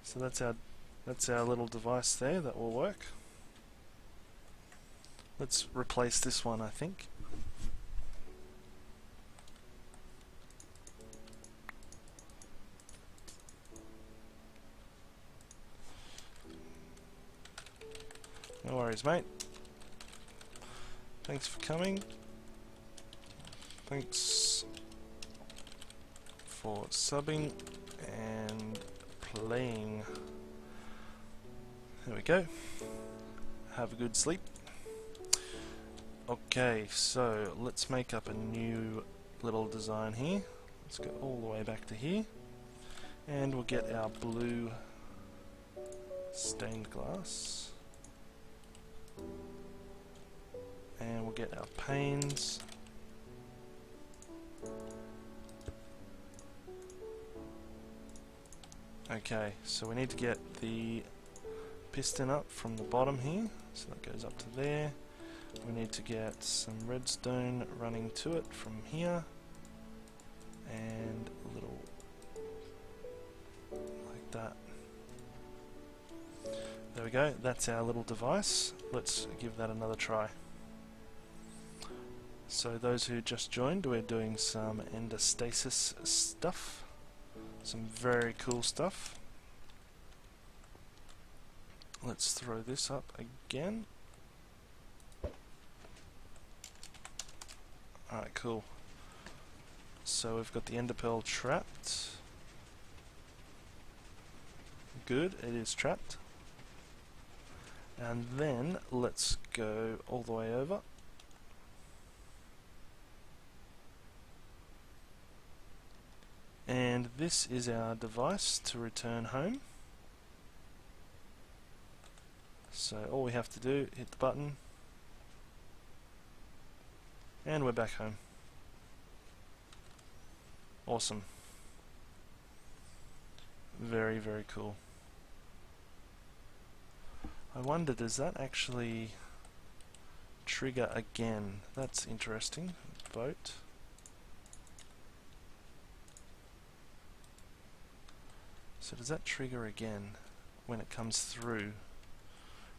So that's our little device there that will work. Let's replace this one, I think. No worries, mate. Thanks for coming. Thanks for subbing and playing. There we go. Have a good sleep. Okay, so let's make up a new little design here. Let's go all the way back to here. And we'll get our blue stained glass. And we'll get our panes. Okay, so we need to get the piston up from the bottom here, so that goes up to there. We need to get some redstone running to it from here, and a little like that. There we go, that's our little device. Let's give that another try. So those who just joined, we're doing some Ender Stasis stuff. Some very cool stuff. Let's throw this up again. Alright, cool. So we've got the Ender Pearl trapped. Good, it is trapped. And then let's go all the way over. And this is our device to return home. So all we have to do, hit the button, and we're back home. Awesome. Very, very cool. I wonder, does that actually trigger again? That's interesting. Vote. So does that trigger again when it comes through?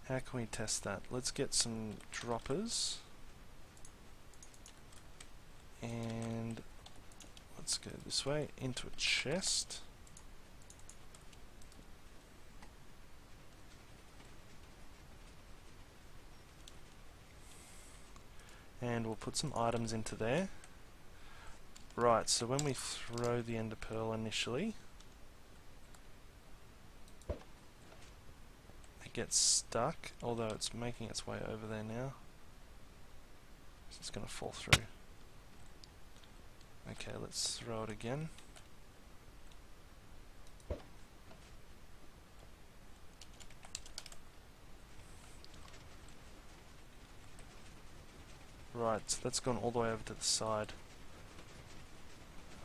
How can we test that? Let's get some droppers. And let's go this way into a chest. And we'll put some items into there. Right, so when we throw the Ender Pearl initially, it gets stuck, although it's making its way over there now. So it's going to fall through. Okay, let's throw it again. Right, so that's gone all the way over to the side.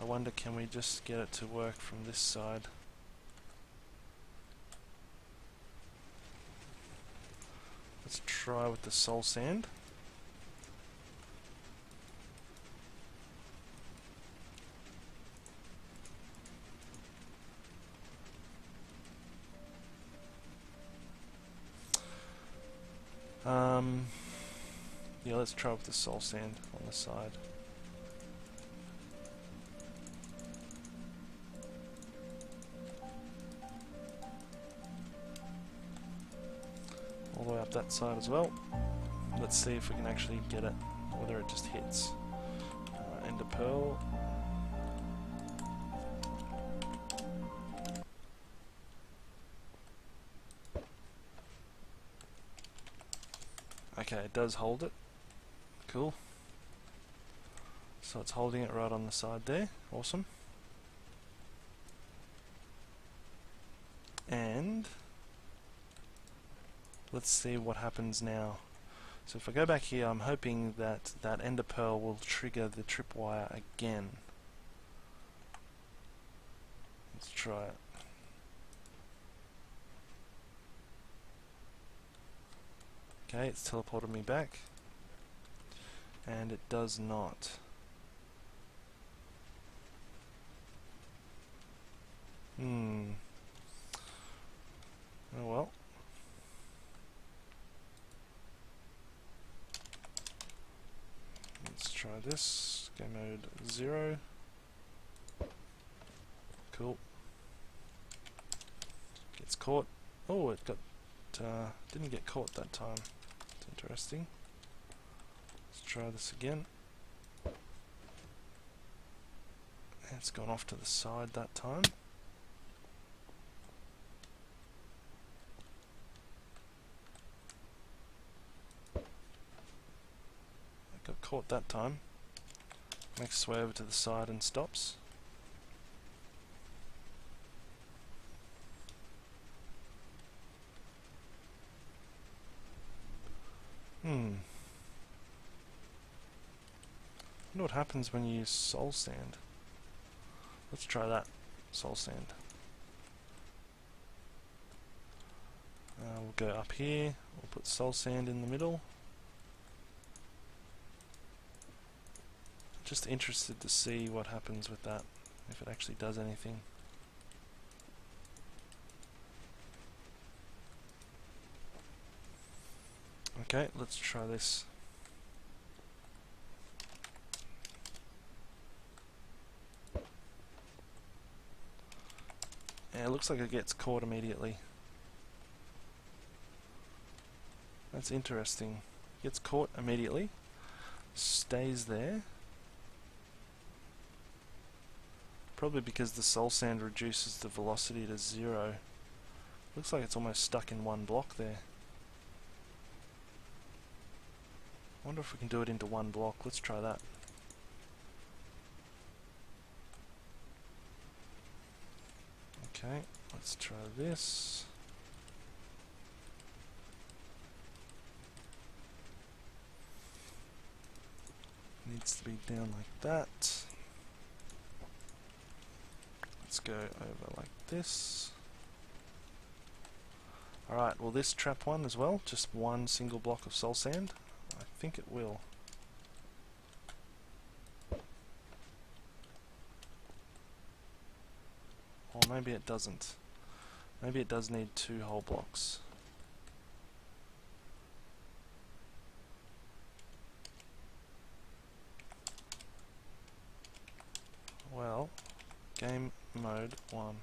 I wonder, can we just get it to work from this side? Let's try with the soul sand. Yeah, let's try with the soul sand on the side. All the way up that side as well. Let's see if we can actually get it, whether it just hits. Ender Pearl. Okay, it does hold it. Cool. So it's holding it right on the side there. Awesome. And let's see what happens now. So if I go back here, I'm hoping that that Ender Pearl will trigger the tripwire again. Let's try it. Okay, it's teleported me back. And it does not. Oh well. Let's try this. Game mode 0. Cool. Gets caught. Oh, it got didn't get caught that time. It's interesting. Let's try this again. It's gone off to the side that time. It got caught that time. Makes its way over to the side and stops. I wonder what happens when you use soul sand. Let's try that. Soul sand. We'll go up here. We'll put soul sand in the middle. Just interested to see what happens with that, if it actually does anything. Okay, let's try this. Yeah, it looks like it gets caught immediately. That's interesting. Gets caught immediately, stays there. Probably because the soul sand reduces the velocity to 0. Looks like it's almost stuck in one block there. Wonder if we can do it into one block. Let's try that. Okay, let's try this. Needs to be down like that. Let's go over like this. Alright, will this trap one as well? Just one single block of soul sand? I think it will. Or maybe it doesn't. Maybe it does need 2 whole blocks. Well, game mode 1.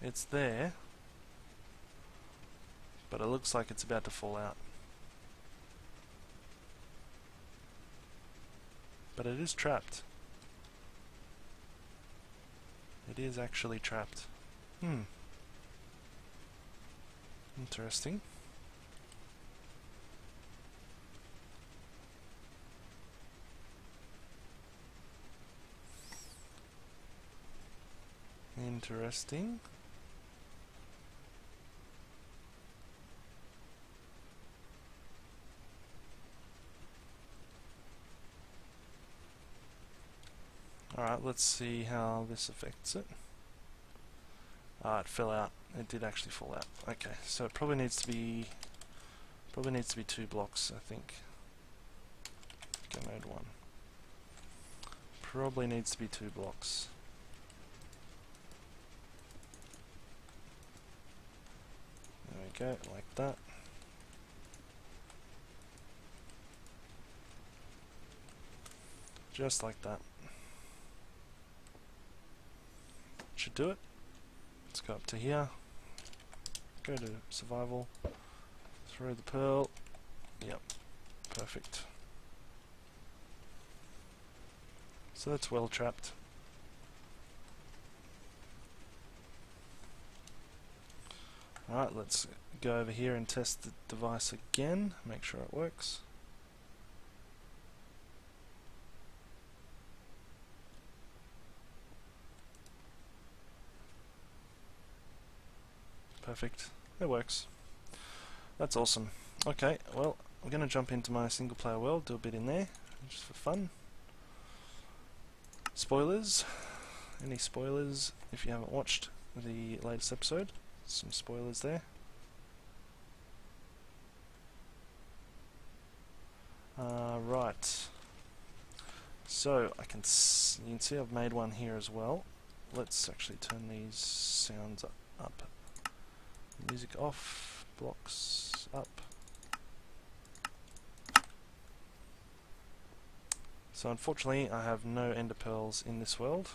It's there, but it looks like it's about to fall out. But it is trapped. It is actually trapped. Interesting. Interesting. Alright, let's see how this affects it. Ah, it fell out. It did actually fall out. Okay, so it probably needs to be 2 blocks, I think. Go mode 1. Probably needs to be 2 blocks. There we go, like that. Just like that. Should do it. Let's go up to here. Go to survival. Throw the pearl. Yep. Perfect. So that's well trapped. Alright, let's go over here and test the device again. Make sure it works. Perfect. It works. That's awesome. Okay, well, I'm going to jump into my single player world, do a bit in there, just for fun. Spoilers. Any spoilers if you haven't watched the latest episode? Some spoilers there. Right. So you can see I've made one here as well. Let's actually turn these sounds up. Music off, blocks up. So unfortunately I have no ender pearls in this world.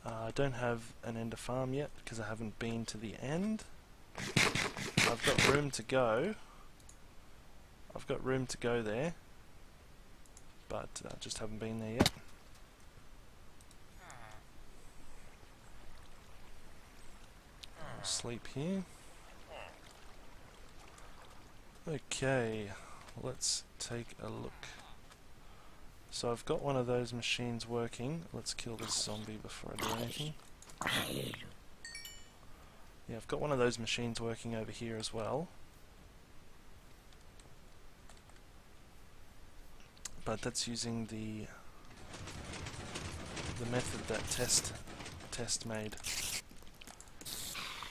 I don't have an ender farm yet because I haven't been to the end. I've got room to go. I've got room to go there, but I just haven't been there yet. I'll sleep here. Okay, let's take a look. So I've got one of those machines working. Let's kill this zombie before I do anything. Yeah, I've got one of those machines working over here as well. But that's using the method that test made.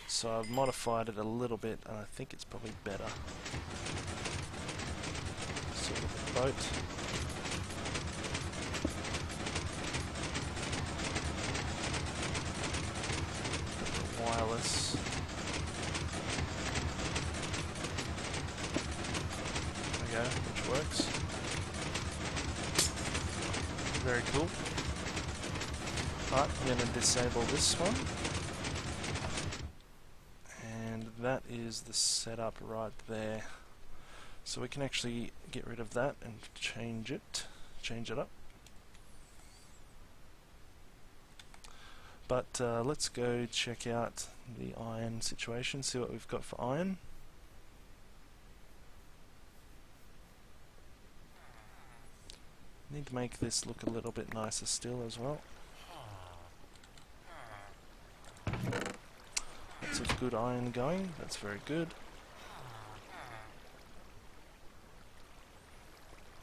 So I've modified it a little bit, and I think it's probably better. So with the boat. Wireless. go, which works. Very cool. Right, I'm going to disable this one. And that is the setup right there. So we can actually get rid of that and change it up. But let's go check out the iron situation, see what we've got for iron. Need to make this look a little bit nicer still as well. Lots of good iron going, that's very good.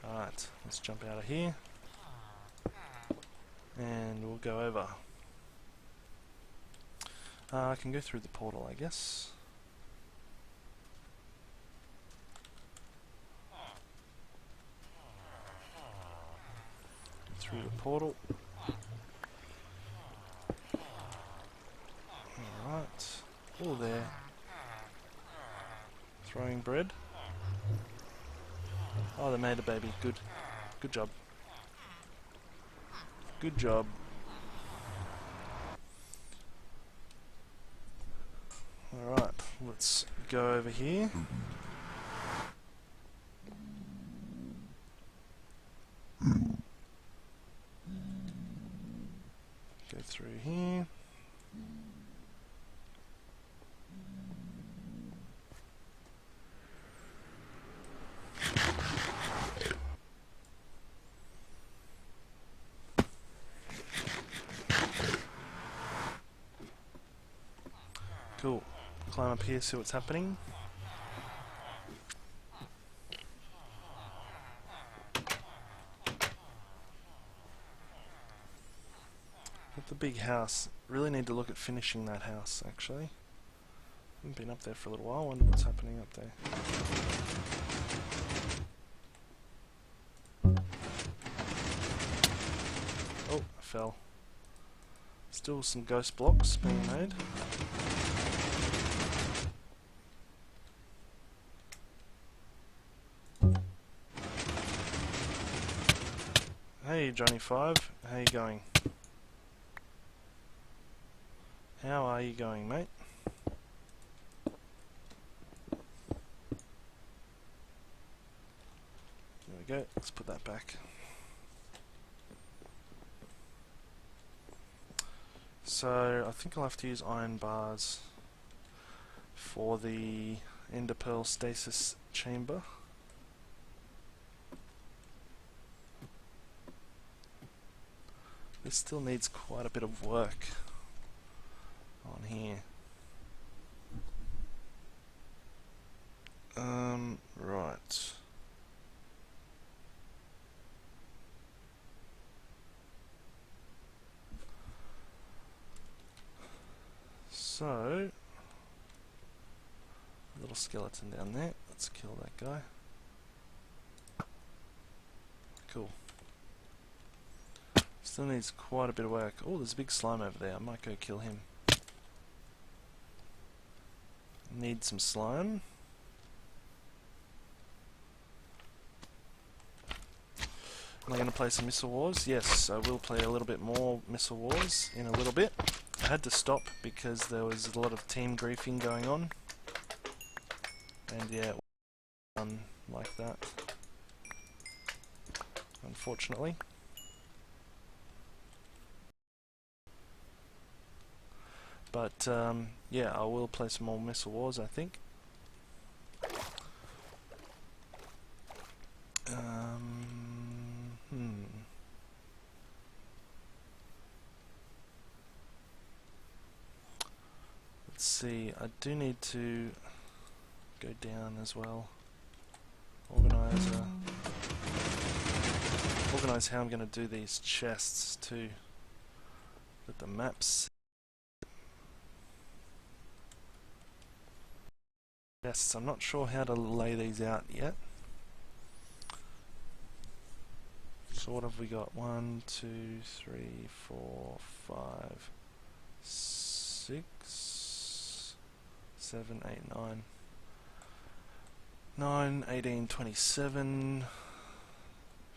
Alright, let's jump out of here. And we'll go over. I can go through the portal, I guess. Through the portal. Alright. Oh, there. Throwing bread. Oh, they made a baby. Good. Good job. Good job. Alright, let's go over here. Go through here. Cool. Climb up here, see what's happening. With the big house, really need to look at finishing that house actually. Haven't been up there for a little while, wonder what's happening up there. Oh, I fell. Still some ghost blocks being made. Hey Johnny 5, how you going? How are you going, mate? There we go, let's put that back. So I think I'll have to use iron bars for the Ender Pearl Stasis chamber. This still needs quite a bit of work on here. Right. So, little skeleton down there. Let's kill that guy. Cool. Still needs quite a bit of work. Oh, there's a big slime over there. I might go kill him. Need some slime. Am I going to play some Missile Wars? Yes, I will play a little bit more Missile Wars in a little bit. I had to stop because there was a lot of team griefing going on. And yeah, it wasn't like that, unfortunately. But yeah, I will play some more Missile Wars, I think. Let's see, I do need to go down as well. Organise how I'm going to do these chests too. With the maps. Chests, I'm not sure how to lay these out yet. So what have we got? 1, 2, 3, 4, 5, 6, 7, 8, 9. 9, 18, 27.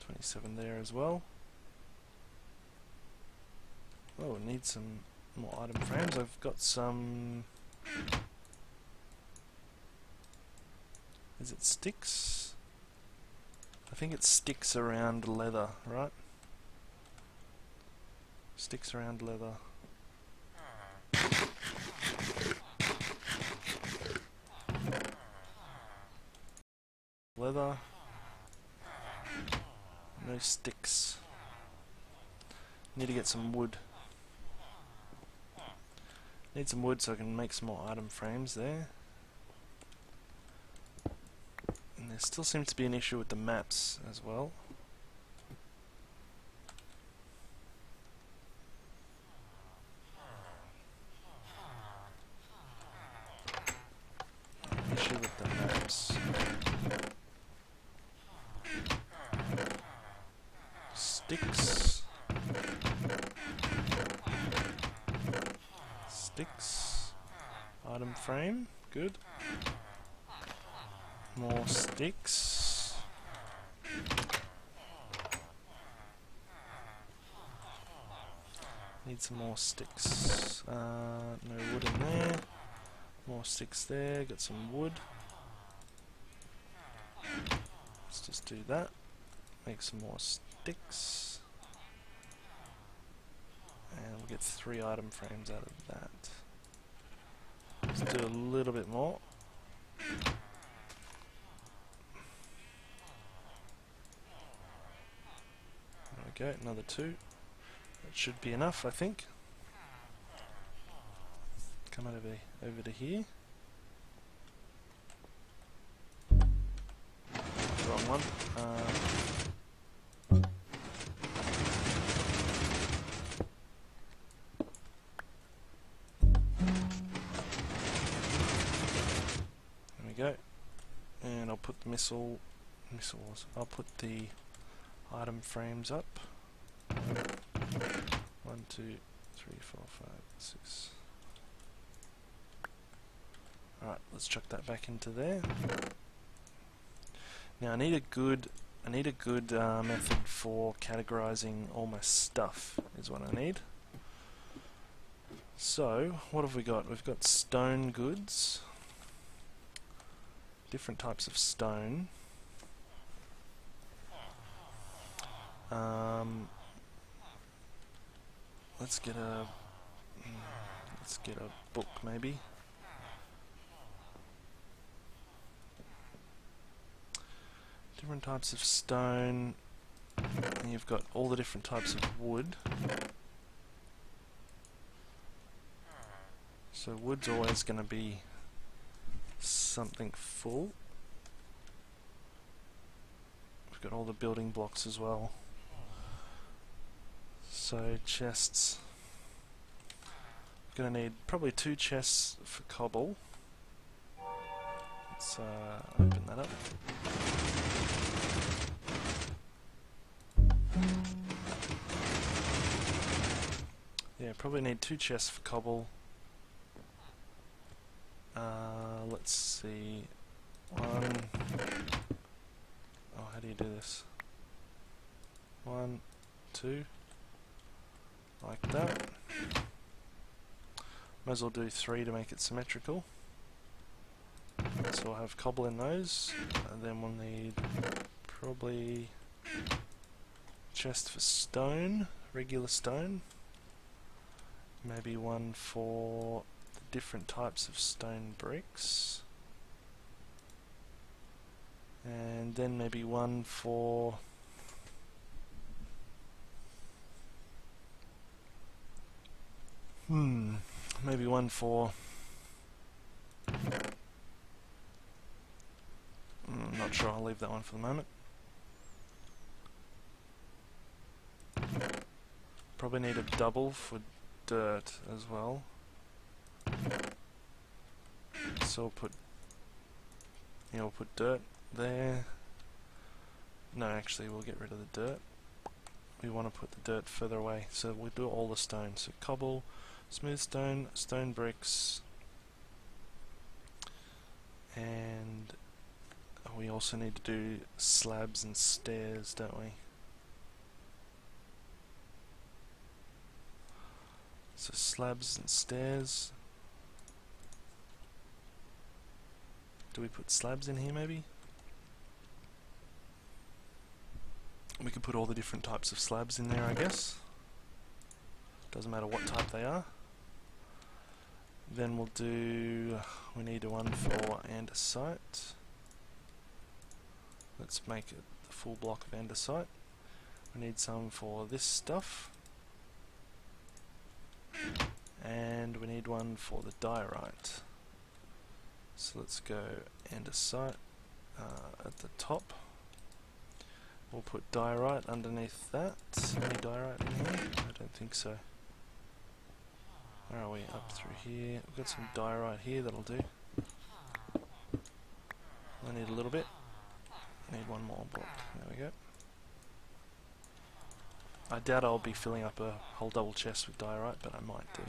27 there as well. Oh, need some more item frames. I've got some... Is it sticks? I think it sticks around leather, right? Sticks around leather. Leather. No sticks. Need to get some wood. Need some wood so I can make some more item frames there. And there still seems to be an issue with the maps as well. Issue with the maps. Sticks. Sticks. Item frame. Good. More sticks. Need some more sticks. No wood in there. More sticks there. Got some wood. Let's just do that. Make some more sticks. And we'll get 3 item frames out of that. Let's do a little bit more. There we go, another 2. That should be enough, I think. Come over to here. Wrong one. There we go. And I'll put the missiles. I'll put the item frames up. 1, 2, 3, 4, 5, 6. Alright, let's chuck that back into there. Now I need a good method for categorizing all my stuff is what I need. So, what have we got? We've got stone goods. Different types of stone. Let's get a book maybe. Different types of stone. And you've got all the different types of wood. So wood's always going to be something full. We've got all the building blocks as well. So chests. We're going to need probably 2 chests for cobble. Let's open that up. Yeah, probably need 2 chests for cobble. Let's see. 1. Oh, how do you do this? 1, 2. Like that. Might as well do 3 to make it symmetrical. So we'll have cobble in those. And then we'll need probably chest for stone, regular stone. Maybe 1 for the different types of stone bricks. And then maybe 1 for maybe 1 for I'm not sure, I'll leave that one for the moment. Probably need a double for dirt as well. So we'll put dirt there. No, actually we'll get rid of the dirt. We want to put the dirt further away, so we'll do all the stone. So cobble, smooth stone, stone bricks, and we also need to do slabs and stairs, don't we? So slabs and stairs. Do we put slabs in here maybe? We could put all the different types of slabs in there, I guess. Doesn't matter what type they are. Then we'll do, we need one for andesite. Let's make it the full block of andesite. We need some for this stuff. And we need one for the diorite. So let's go andesite at the top. We'll put diorite underneath that. Any diorite in here? I don't think so. Where are we? Up through here. We've got some diorite here, that'll do. I need a little bit. I need one more block. There we go. I doubt I'll be filling up a whole double chest with diorite, but I might do.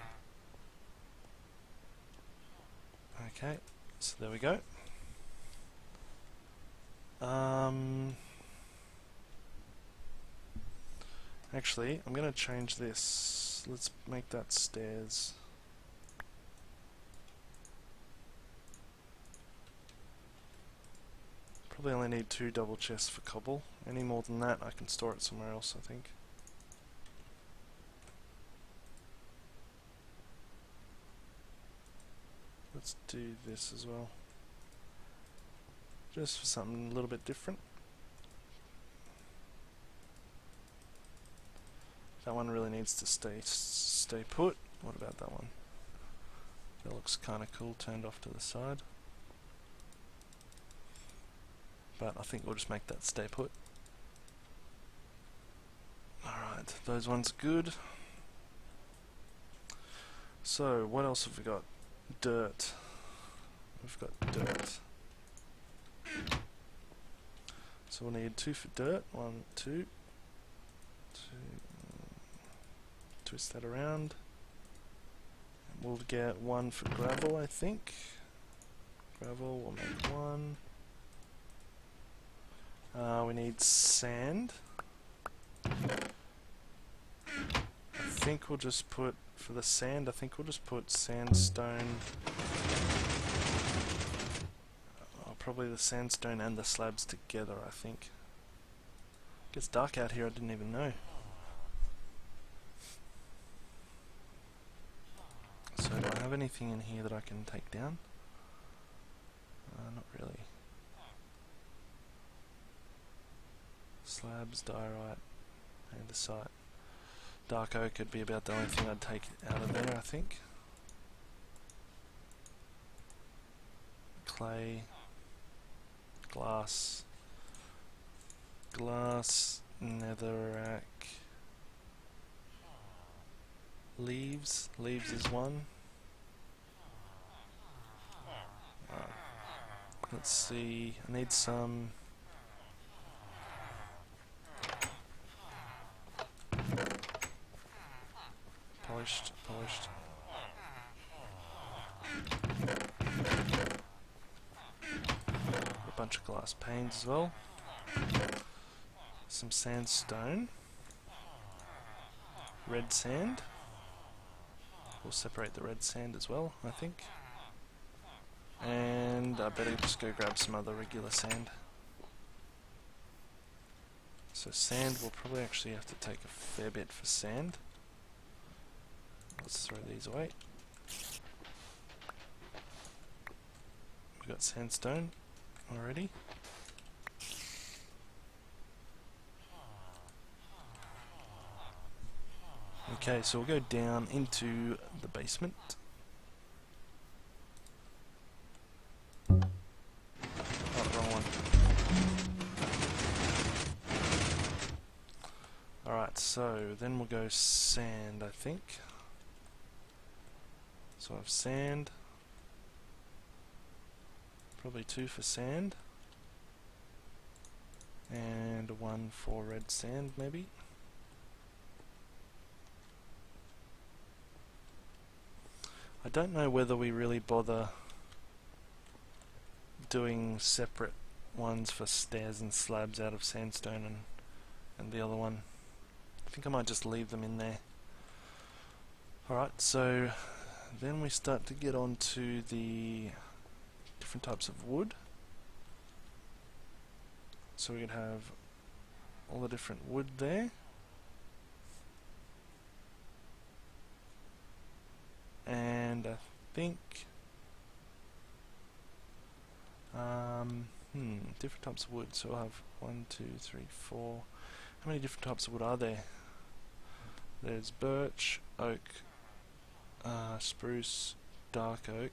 Okay, so there we go. Actually, I'm going to change this. Let's make that stairs. Probably only need 2 double chests for cobble. Any more than that, I can store it somewhere else, I think. Let's do this as well. Just for something a little bit different. That one really needs to stay put. What about that one? That looks kind of cool, turned off to the side. But I think we'll just make that stay put. Alright, those ones are good. So, what else have we got? Dirt. We've got dirt. So we'll need 2 for dirt. 1, 2. Twist that around. And we'll get 1 for gravel, I think. Gravel, we'll make 1. We need sand. I think we'll just put, for the sand, I think we'll just put sandstone. Probably the sandstone and the slabs together, I think. It gets dark out here, I didn't even know. So do I have anything in here that I can take down? Not really. Slabs, diorite, andesite. Dark oak would be about the only thing I'd take out of there, I think. Clay, glass, netherrack, leaves is 1. Let's see, I need some polished. A bunch of glass panes as well. Some sandstone. Red sand. We'll separate the red sand as well, I think. And I better just go grab some other regular sand. So sand, we'll probably actually have to take a fair bit for sand. Let's throw these away. We've got sandstone already. Okay, so we'll go down into the basement. Oh, wrong one. Alright, so then we'll go sand, I think. So I have sand. Probably 2 for sand. And 1 for red sand, maybe. I don't know whether we really bother doing separate ones for stairs and slabs out of sandstone, and the other one. I think I might just leave them in there. Alright, so then we start to get on to the different types of wood. So we could have all the different wood there. And I think different types of wood. So I'll have 1, 2, 3, 4. How many different types of wood are there? There's birch, oak, spruce, dark oak,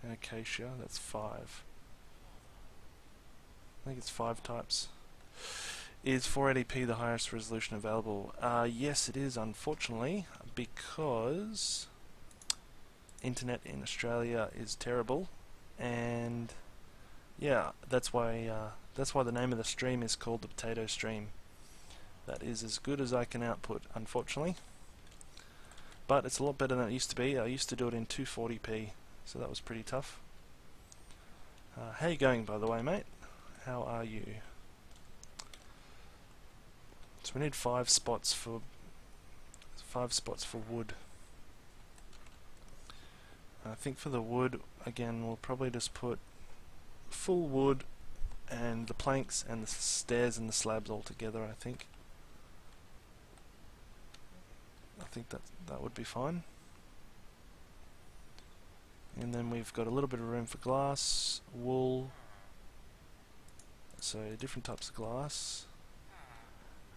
and acacia. That's 5. I think it's 5 types. Is 480p the highest resolution available? Yes, it is, unfortunately, because internet in Australia is terrible, and yeah, that's why the name of the stream is called the Potato Stream. That is as good as I can output, unfortunately. But it's a lot better than it used to be. I used to do it in 240p, so that was pretty tough. How you going, by the way, mate? How are you? So we need 5 spots for wood. I think for the wood, again, we'll probably just put full wood and the planks and the stairs and the slabs all together. I think that would be fine. And then we've got a little bit of room for glass, wool. So different types of glass.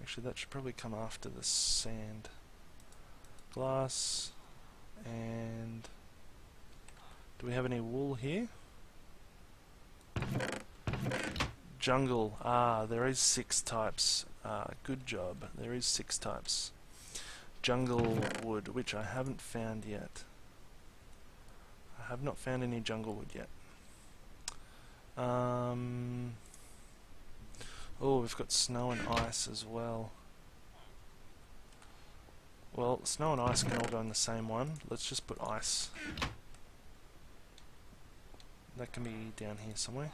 Actually, that should probably come after the sand. Glass, and do we have any wool here? Jungle. There is 6 types. Good job. There is 6 types. Jungle wood, which I haven't found yet. I have not found any jungle wood yet. Oh, we've got snow and ice as well. Well, snow and ice can all go in the same one. Let's just put ice. That can be down here somewhere.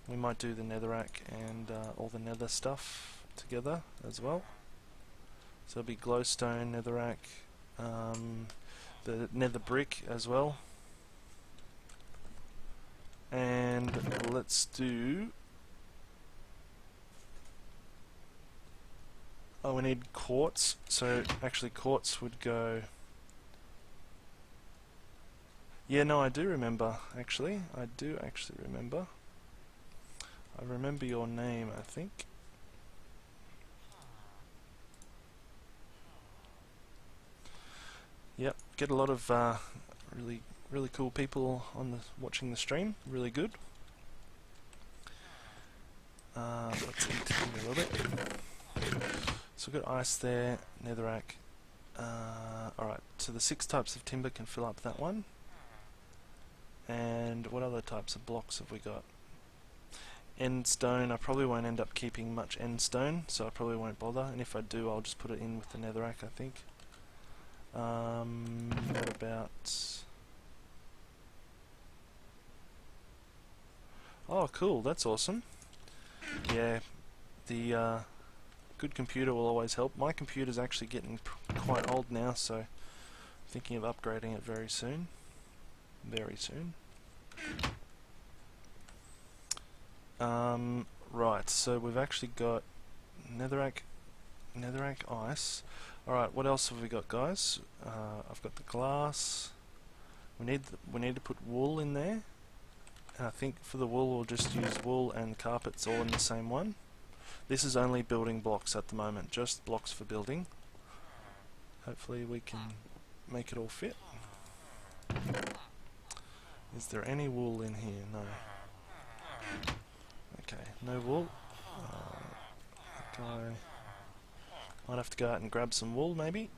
We might do the netherrack and all the nether stuff together as well. So it'll be glowstone, netherrack, the nether brick as well. And let's do... Oh, we need quartz. So actually quartz would go... Yeah, no, I do remember, actually. I do actually remember. I remember your name, I think. Yep, get a lot of really cool people on watching the stream. Really good. Let's continue a little bit. So we've got ice there, netherrack. Alright, so the 6 types of timber can fill up that one. And what other types of blocks have we got? End stone. I probably won't end up keeping much end stone, so I probably won't bother. And if I do, I'll just put it in with the netherrack, I think. What about... Oh, cool, that's awesome. Yeah, the good computer will always help. My computer's actually getting quite old now, so I'm thinking of upgrading it very soon. Very soon. Right, so we've actually got netherrack ice. Alright, what else have we got, guys? I've got the glass. We need to put wool in there. And I think for the wool we'll just use wool and carpets all in the same one. This is only building blocks at the moment, just blocks for building. Hopefully we can make it all fit. Is there any wool in here? No. Okay, no wool. Okay. Might have to go out and grab some wool, maybe.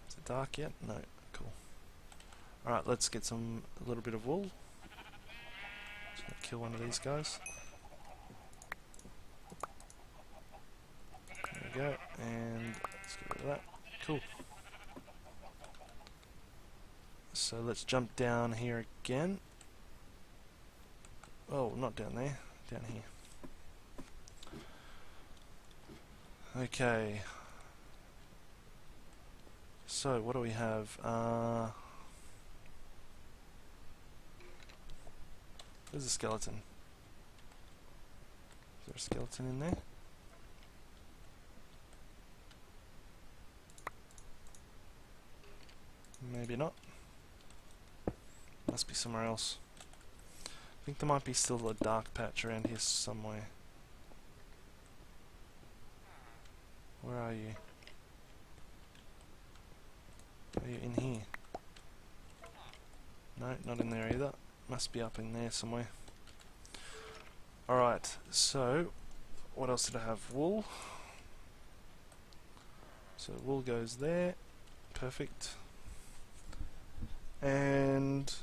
Is it dark yet? No. Cool. Alright, let's get a little bit of wool. Just gonna kill one of these guys. There we go, and let's get rid of that. Cool. So let's jump down here again. Oh, not down there, down here. Okay. So what do we have? There's a skeleton. Is there a skeleton in there? Maybe not. Must be somewhere else. I think there might be still a dark patch around here somewhere. Where are you? Are you in here? No, not in there either. Must be up in there somewhere. Alright, so what else did I have? Wool. So wool goes there. Perfect. And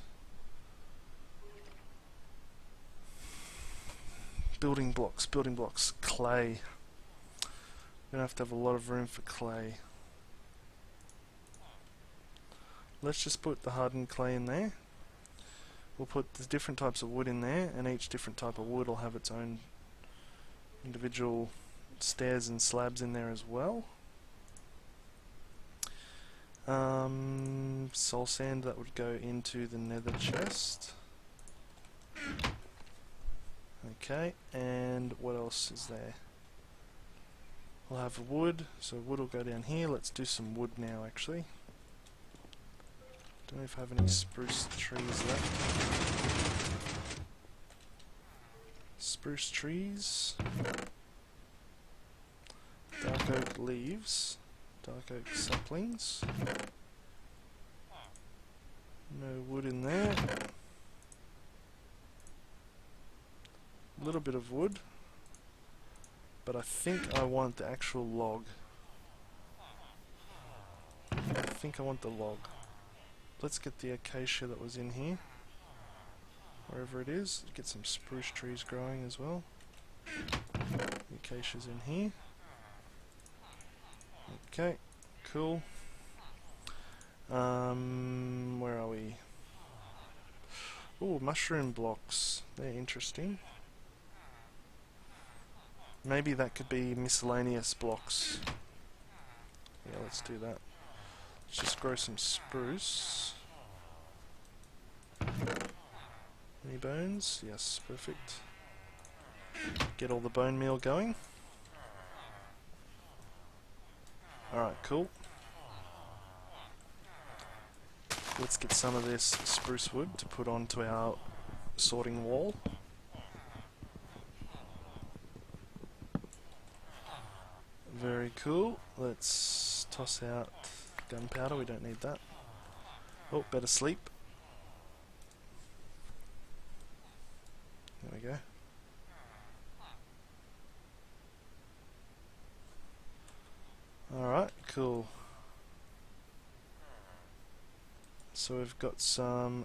building blocks, clay. We're gonna have to have a lot of room for clay. Let's just put the hardened clay in there. We'll put the different types of wood in there, and each different type of wood will have its own individual stairs and slabs in there as well. Soul sand, that would go into the nether chest. Okay, and what else is there? We'll have wood, so wood will go down here. Let's do some wood now actually. Don't know if I have any spruce trees left. Spruce trees. Dark oak leaves. Dark oak saplings. No wood in there. A little bit of wood. But I think I want the actual log. I think I want the log. Let's get the acacia that was in here. Wherever it is. Get some spruce trees growing as well. The acacia's in here. Okay, cool. Where are we? Ooh, mushroom blocks. They're interesting. Maybe that could be miscellaneous blocks. Yeah, let's do that. Let's just grow some spruce. Any bones? Yes, perfect. Get all the bone meal going. Alright, cool. Let's get some of this spruce wood to put onto our sorting wall. Very cool. Let's toss out gunpowder, we don't need that. Oh, better sleep. There we go. Alright, cool. So we've got some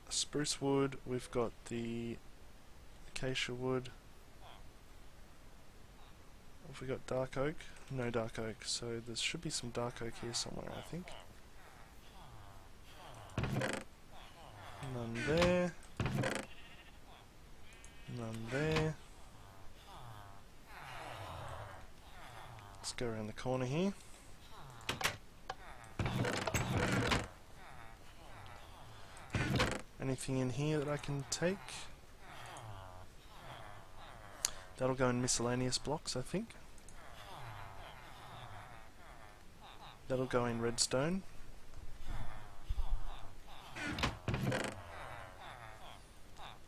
spruce wood, we've got the acacia wood. Have we got dark oak? No dark oak, so there should be some dark oak here somewhere, I think. None there. None there. Let's go around the corner here. Anything in here that I can take? That'll go in miscellaneous blocks, I think. That'll go in redstone.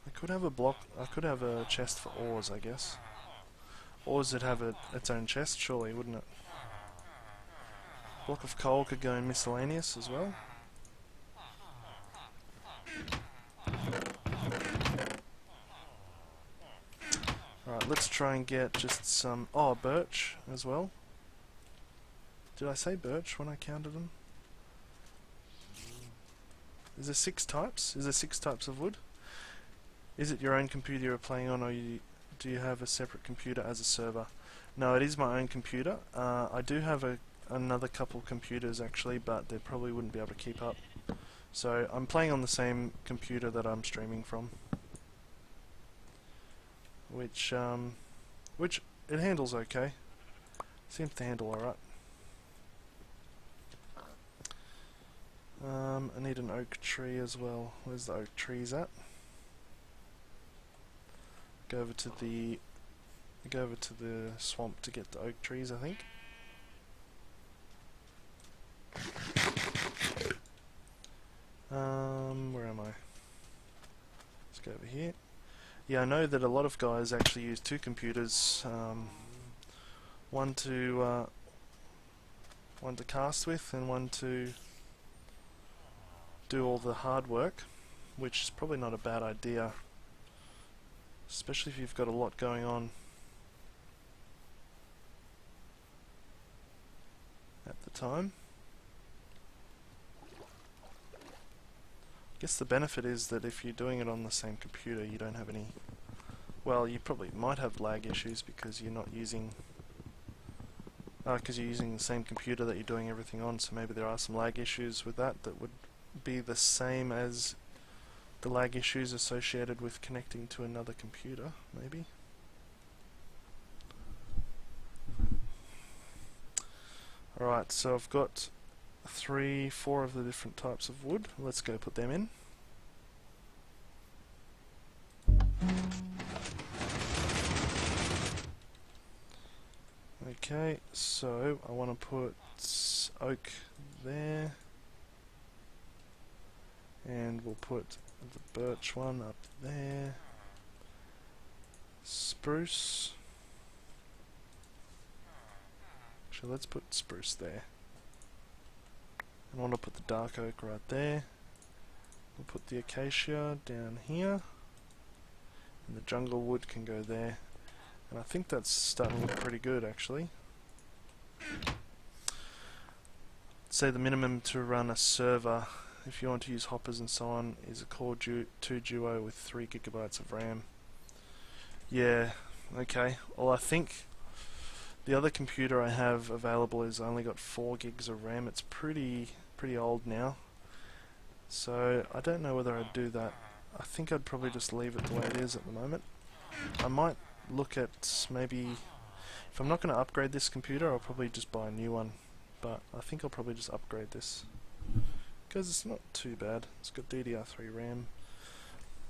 I could have a block, I could have a chest for ores, I guess. Ores would have its own chest, surely, wouldn't it? Block of coal could go in miscellaneous as well. Alright, let's try and get just some... Oh, birch as well. Did I say birch when I counted them? Is there 6 types? Is there 6 types of wood? Is it your own computer you're playing on, or do you have a separate computer as a server? No, it is my own computer. I do have another couple computers actually, but they probably wouldn't be able to keep up So I'm playing on the same computer that I'm streaming from, which it handles okay. Seems to handle alright. I need an oak tree as well. Where's the oak trees at? Go over to the swamp to get the oak trees, I think. Where am I? Let's go over here. Yeah, I know that a lot of guys actually use two computers. One to cast with, and one to do all the hard work, which is probably not a bad idea, especially if you've got a lot going on at the time. I guess the benefit is that if you're doing it on the same computer, you don't have any... Well, you probably might have lag issues because you're not using... because you're using the same computer that you're doing everything on, so maybe there are some lag issues with that would be the same as the lag issues associated with connecting to another computer, maybe. Alright, so I've got 4 of the different types of wood. Let's go put them in. Okay, so I want to put oak there, and we'll put the birch one up there, spruce. Actually, let's put spruce there. I want to put the dark oak right there. We'll put the acacia down here, and the jungle wood can go there. And I think that's starting to look pretty good, actually. Say the minimum to run a server, if you want to use hoppers and so on, is a Core 2 Duo with 3 GB of RAM. Yeah, okay. Well, I think the other computer I have available has only got 4 gigs of RAM. It's pretty old now. So I don't know whether I'd do that. I think I'd probably just leave it the way it is at the moment. I might look at maybe, if I'm not going to upgrade this computer, I'll probably just buy a new one. But I think I'll probably just upgrade this, because it's not too bad. It's got DDR3 RAM.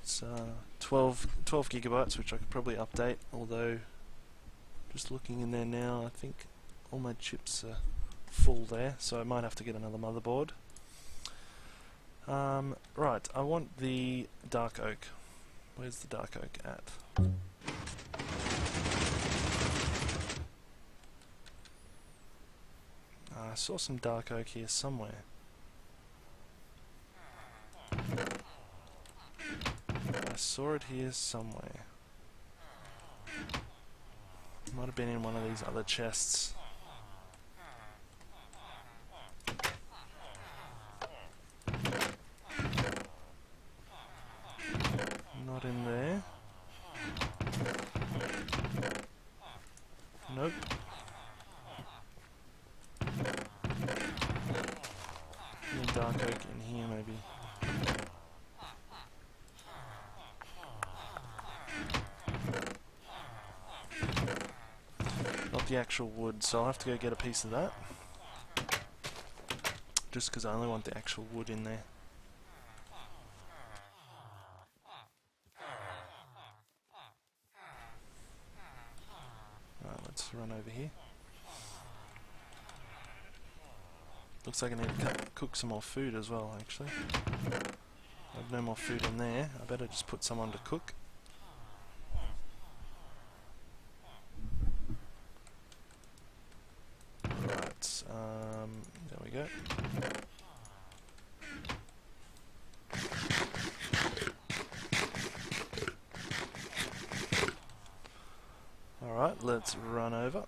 It's 12 gigabytes, which I could probably update, although just looking in there now, I think all my chips are full there, so I might have to get another motherboard. Right, I want the dark oak. Where's the dark oak at? I saw some dark oak here somewhere. I saw it here somewhere. Might have been in one of these other chests. Not in there. Nope. Any dark oak in here, maybe. Not the actual wood, so I'll have to go get a piece of that. Just because I only want the actual wood in there. Right, let's run over here. Looks like I need to cook some more food as well, actually. I have no more food in there. I better just put some on to cook. Right, there we go. Alright, let's run over.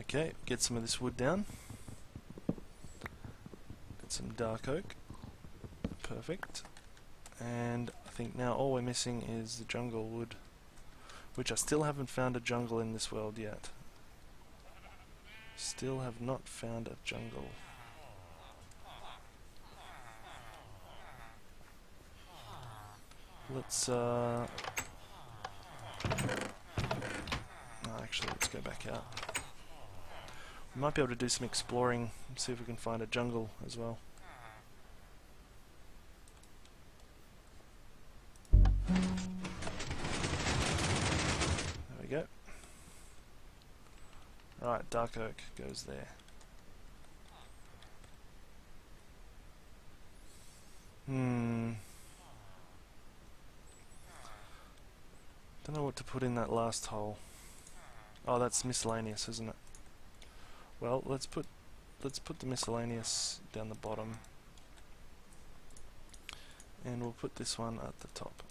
Okay, get some of this wood down. Get some dark oak. Perfect. And I think now all we're missing is the jungle wood, which I still haven't found a jungle in this world yet. Still have not found a jungle. Let's actually, let's go back out. We might be able to do some exploring and see if we can find a jungle as well. There we go. Right, dark oak goes there. Don't know what to put in that last hole. Oh, that's miscellaneous, isn't it? Well, let's put the miscellaneous down the bottom, and we'll put this one at the top.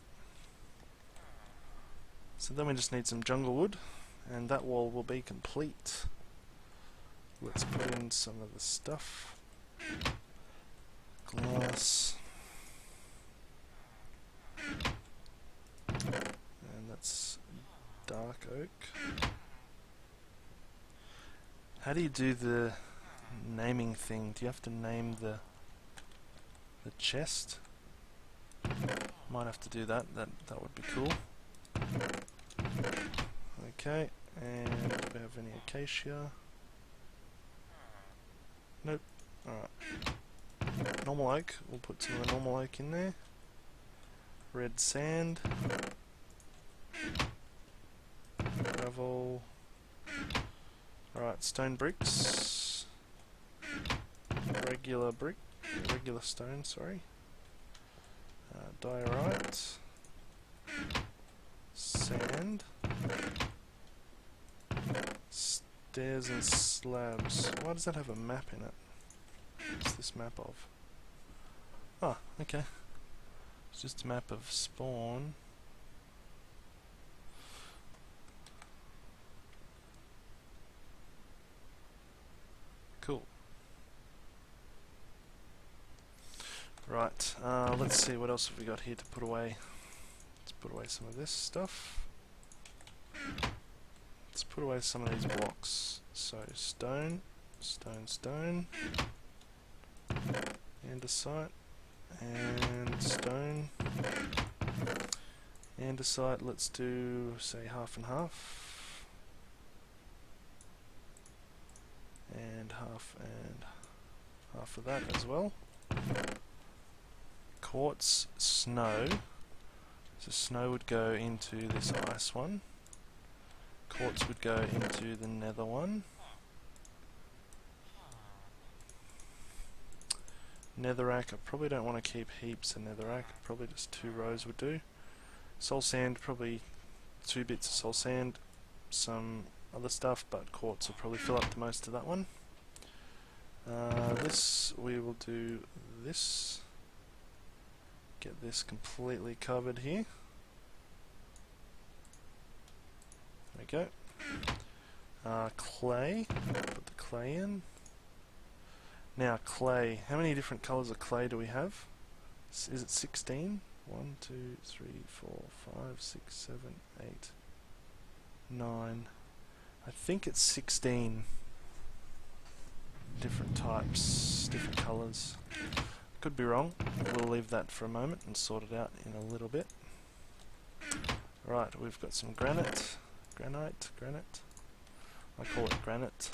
So then we just need some jungle wood, and that wall will be complete. Let's put in some of the stuff. Glass. And that's dark oak. How do you do the naming thing? Do you have to name the chest? Might have to do that. That would be cool. Okay, and do we have any acacia? Nope. Alright. Normal oak. We'll put some of the normal oak in there. Red sand. Gravel. Alright, stone bricks. Regular stone, sorry. Diorite. Sand. Stairs and slabs. Why does that have a map in it? What's this map of? Oh, okay. It's just a map of spawn. Cool. Right, let's see what else have we got here to put away. Let's put away some of this stuff. Let's put away some of these blocks. So stone, stone, stone, andesite, and stone, andesite. Let's do, say, half and half, and half of that as well. Quartz, snow. So snow would go into this ice one. Quartz would go into the nether one. Netherrack, I probably don't want to keep heaps of netherrack, probably just 2 rows would do. Soul sand, probably 2 bits of soul sand, some other stuff, but quartz will probably fill up the most of that one. This, we will do this. Get this completely covered here. There we go. Clay, put the clay in. Now clay, how many different colours of clay do we have? Is it 16? 1, 2, 3, 4, 5, 6, 7, 8, 9. I think it's 16 different types, different colours. Could be wrong. We'll leave that for a moment and sort it out in a little bit. Right, we've got some granite. Granite. I call it granite.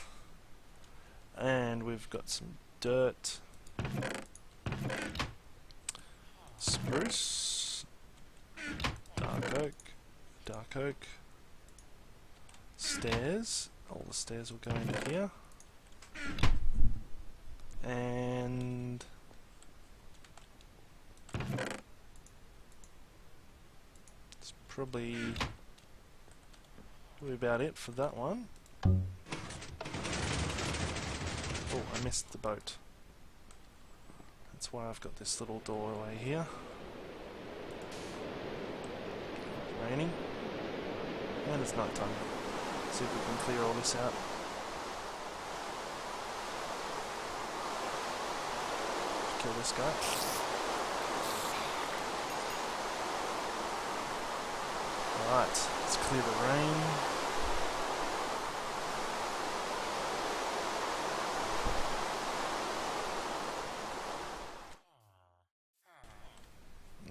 And we've got some dirt. Spruce. Dark oak. Stairs. All the stairs will go into here. And it's probably about it for that one. Oh, I missed the boat. That's why I've got this little doorway here. It's raining. And it's night time. See if we can clear all this out. Kill this guy. Right, let's clear the rain.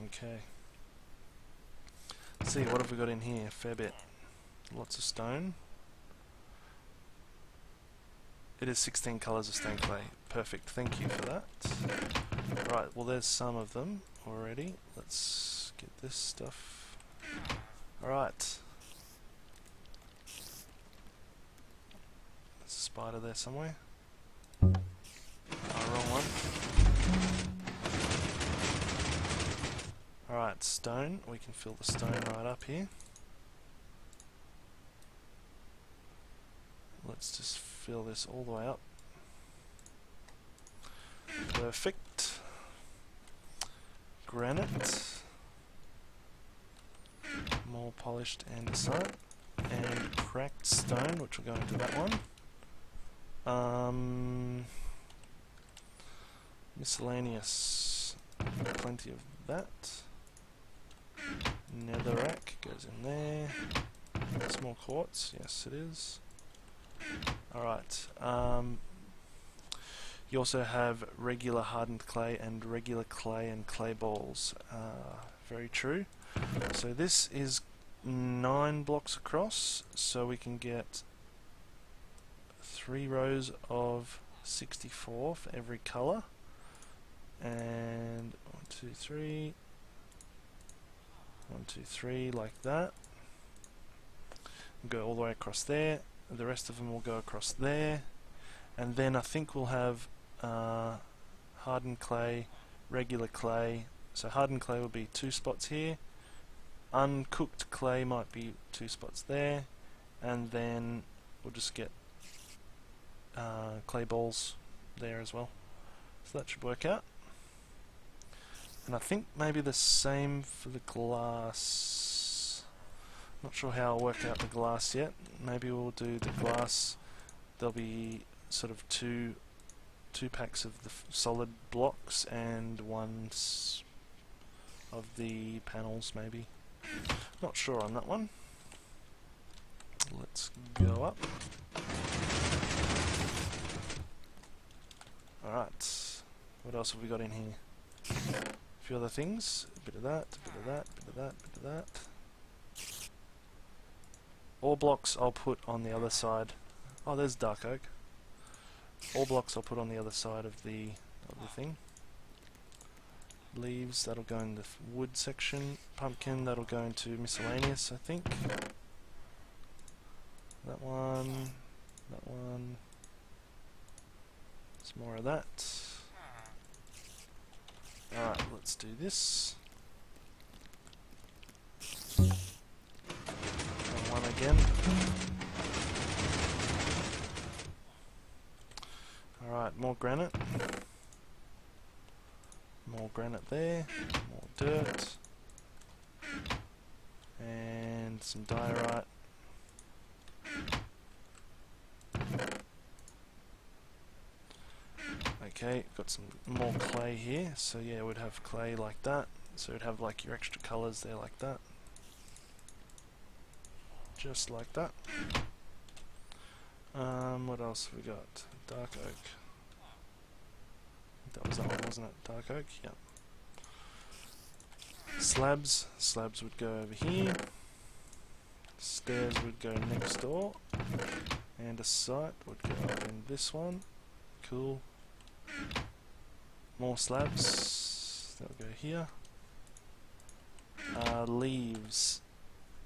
Okay. Let's see, what have we got in here? Fair bit. Lots of stone. It is 16 colours of stained clay. Perfect, thank you for that. Right, well there's some of them already. Let's get this stuff. Alright. There's a spider there somewhere. Oh, wrong one. Alright, stone. We can fill the stone right up here. Let's just fill this all the way up. Perfect. Granite. More polished andesite. And cracked stone, which will go into that one. Miscellaneous. Plenty of that. Netherrack goes in there. Small quartz, yes it is. Alright, you also have regular hardened clay and regular clay and clay balls. Very true. So this is 9 blocks across, so we can get 3 rows of 64 for every colour. And 1, 2, 3. 1, 2, 3, like that. Go all the way across there. The rest of them will go across there. And then I think we'll have hardened clay, regular clay. So hardened clay will be 2 spots here. Uncooked clay might be 2 spots there. And then we'll just get clay balls there as well. So that should work out. And I think maybe the same for the glass. Not sure how I'll work out the glass yet. Maybe we'll do the glass. There'll be sort of two packs of the solid blocks and one of the panels maybe. Not sure on that one. Let's go up. Alright. What else have we got in here? A few other things. A bit of that, a bit of that, a bit of that, a bit of that. All blocks I'll put on the other side. Oh, there's dark oak. All blocks I'll put on the other side of the thing. Leaves, that'll go in the wood section. Pumpkin, that'll go into miscellaneous, I think. That one. That one. Some more of that. Alright, let's do this. One again. Alright, more granite. More granite there. More dirt. And some diorite. Okay, got some more clay here, so yeah, we'd have clay like that, so we'd have like your extra colours there like that. Just like that. What else have we got? Dark oak. That was that one, wasn't it? Dark oak, yep. Slabs. Slabs would go over here. Stairs would go next door. And a site would go up in this one. Cool. More slabs. They'll go here. Leaves.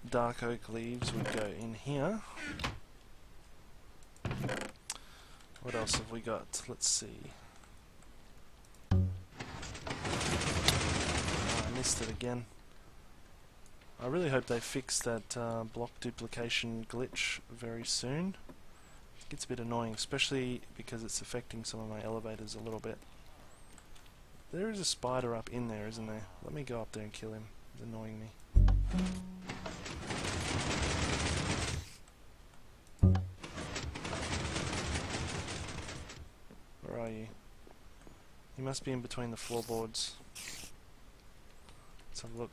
Dark oak leaves would go in here. What else have we got? Let's see. Oh, I missed it again. I really hope they fix that block duplication glitch very soon. It gets a bit annoying, especially because it's affecting some of my elevators a little bit. There is a spider up in there, isn't there? Let me go up there and kill him. It's annoying me. Where are you? You must be in between the floorboards. Let's have a look.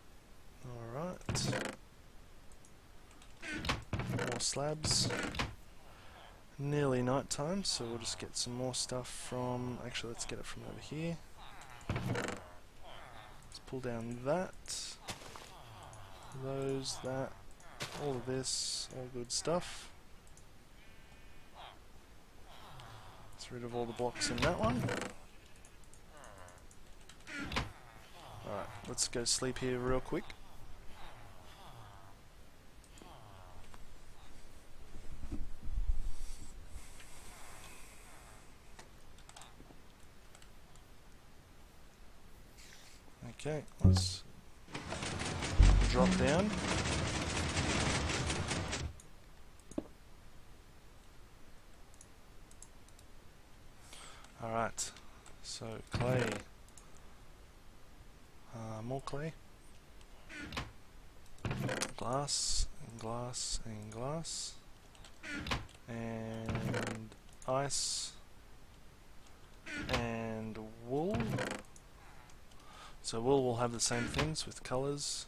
slabs. Nearly night time, so we'll just get some more stuff from... Actually, let's get it from over here. Let's pull down that. Those, that. All of this. All good stuff. Get rid of all the blocks in that one. Alright, let's go sleep here real quick. Okay, let's drop down. Alright, so clay. More clay. Glass, and glass, and glass. And ice. And wool. So wool will have the same things with colours.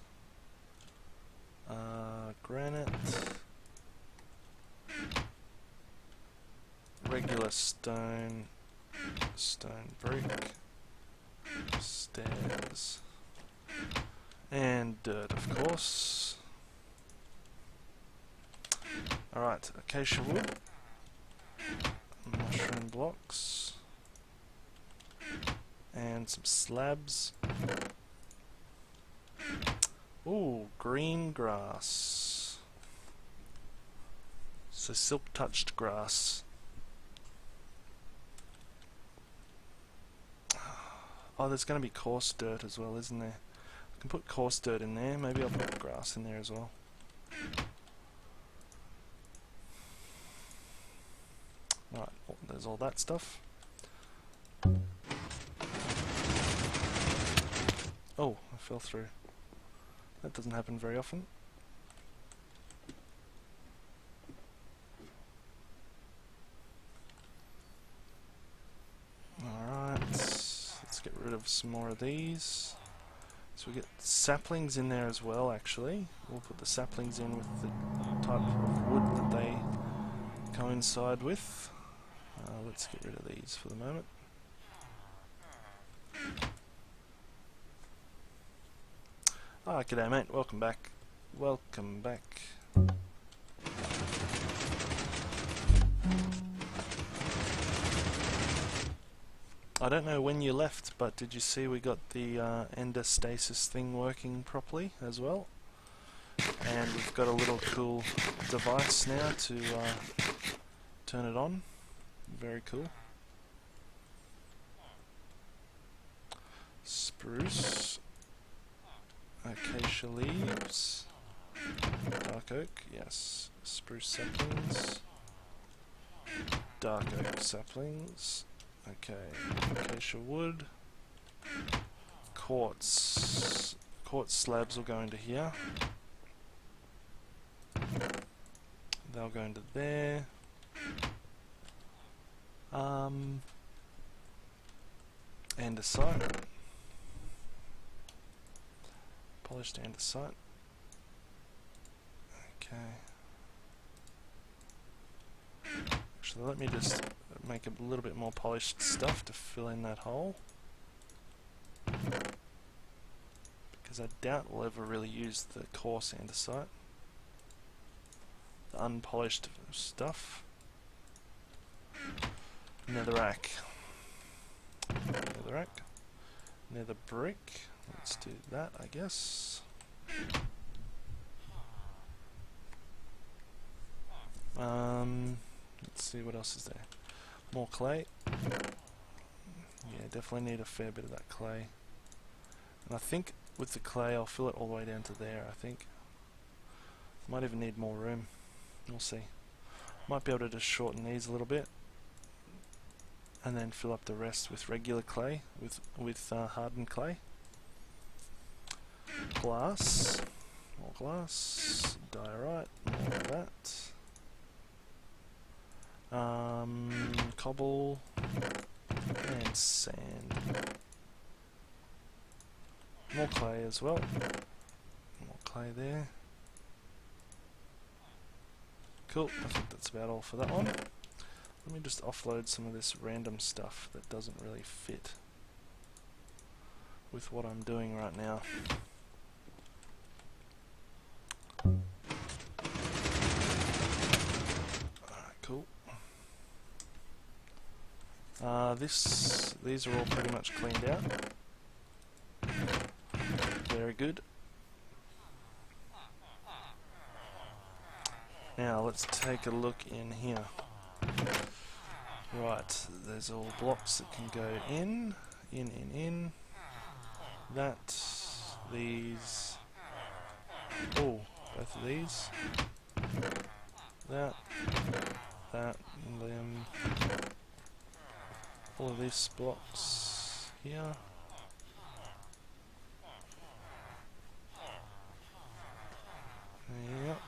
Granite. Regular stone. Stone brick. Stairs. And dirt, of course. Alright, acacia wood. Mushroom blocks. And some slabs. Ooh, green grass. So silk-touched grass. Oh, there's going to be coarse dirt as well, isn't there? I can put coarse dirt in there. Maybe I'll put grass in there as well. Right, there's all that stuff. Oh, I fell through. That doesn't happen very often. Alright, let's get rid of some more of these. So we get saplings in there as well, actually. We'll put the saplings in with the type of wood that they coincide with. Let's get rid of these for the moment. Ah, g'day mate, welcome back. Welcome back. I don't know when you left, but did you see we got the Ender Stasis thing working properly as well? And we've got a little cool device now to turn it on. Very cool. Spruce. Acacia leaves. Dark oak, yes. Spruce saplings. Dark oak saplings. Okay. Acacia wood. Quartz. Quartz slabs will go into here. They'll go into there. Andesite. Polished andesite. Okay. Actually, let me just make a little bit more polished stuff to fill in that hole. Because I doubt we'll ever really use the coarse andesite. The unpolished stuff. Netherrack. Netherrack. Nether brick. Let's do that, I guess. Let's see what else is there. More clay. Yeah, definitely need a fair bit of that clay. And I think with the clay I'll fill it all the way down to there, I think. Might even need more room. We'll see. Might be able to just shorten these a little bit. And then fill up the rest with regular clay, with hardened clay. Glass, more glass, diorite, more of that. Cobble and sand. More clay as well. More clay there. cool. I think that's about all for that one. Let me just offload some of this random stuff that doesn't really fit with what I'm doing right now. Alright, cool. These are all pretty much cleaned out. Very good. Now let's take a look in here. Right, there's all blocks that can go in. That, these. Oh, both of these. That, and them. All of these blocks here. Yep.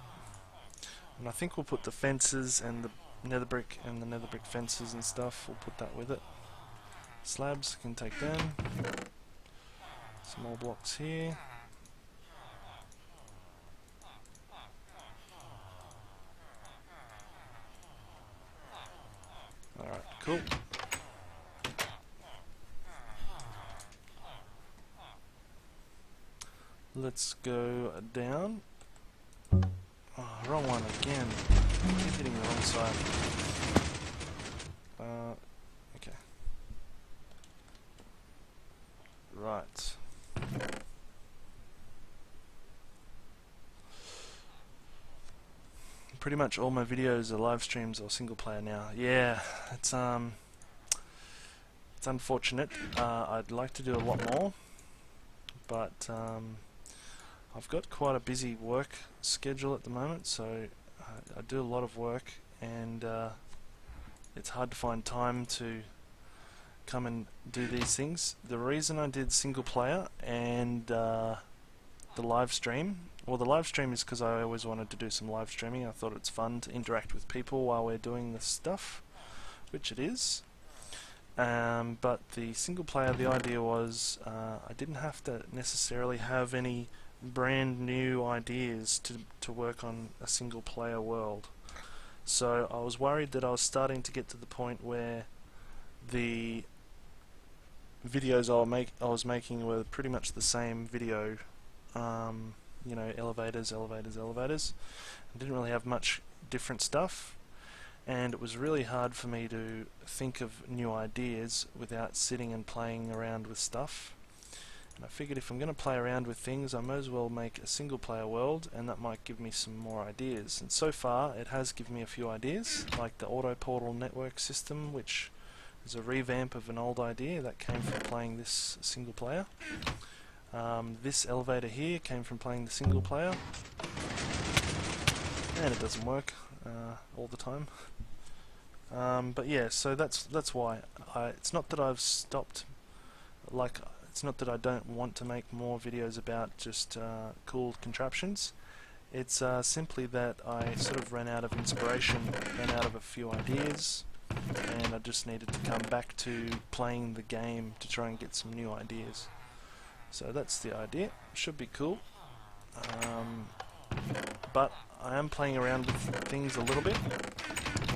And I think we'll put the fences and the nether brick fences and stuff, we'll put that with it. Slabs, can take them. Some more blocks here. Alright, cool. Let's go down. Oh, wrong one again. I keep hitting the wrong side. Okay. Right. Pretty much all my videos are live streams or single player now. Yeah, it's unfortunate. I'd like to do a lot more, but I've got quite a busy work schedule at the moment, so I do a lot of work, and it's hard to find time to come and do these things. The reason I did single player and the live stream, well, the live stream is because I always wanted to do some live streaming. I thought it's fun to interact with people while we're doing this stuff, which it is. But the single player, the idea was I didn't have to necessarily have any brand new ideas to work on a single player world. So I was worried that I was starting to get to the point where the videos I was making were pretty much the same video, you know, elevators. I didn't really have much different stuff, and it was really hard for me to think of new ideas without sitting and playing around with stuff. And I figured if I'm going to play around with things, I might as well make a single player world, and that might give me some more ideas. And so far it has given me a few ideas, like the auto portal network system, which is a revamp of an old idea that came from playing this single player. This elevator here came from playing the single player, and it doesn't work all the time. But yeah, so that's why. It's not that I've stopped, like, it's not that I don't want to make more videos about just cool contraptions. It's simply that I sort of ran out of inspiration, ran out of a few ideas, and I just needed to come back to playing the game to try and get some new ideas. So that's the idea. Should be cool. But I am playing around with things a little bit,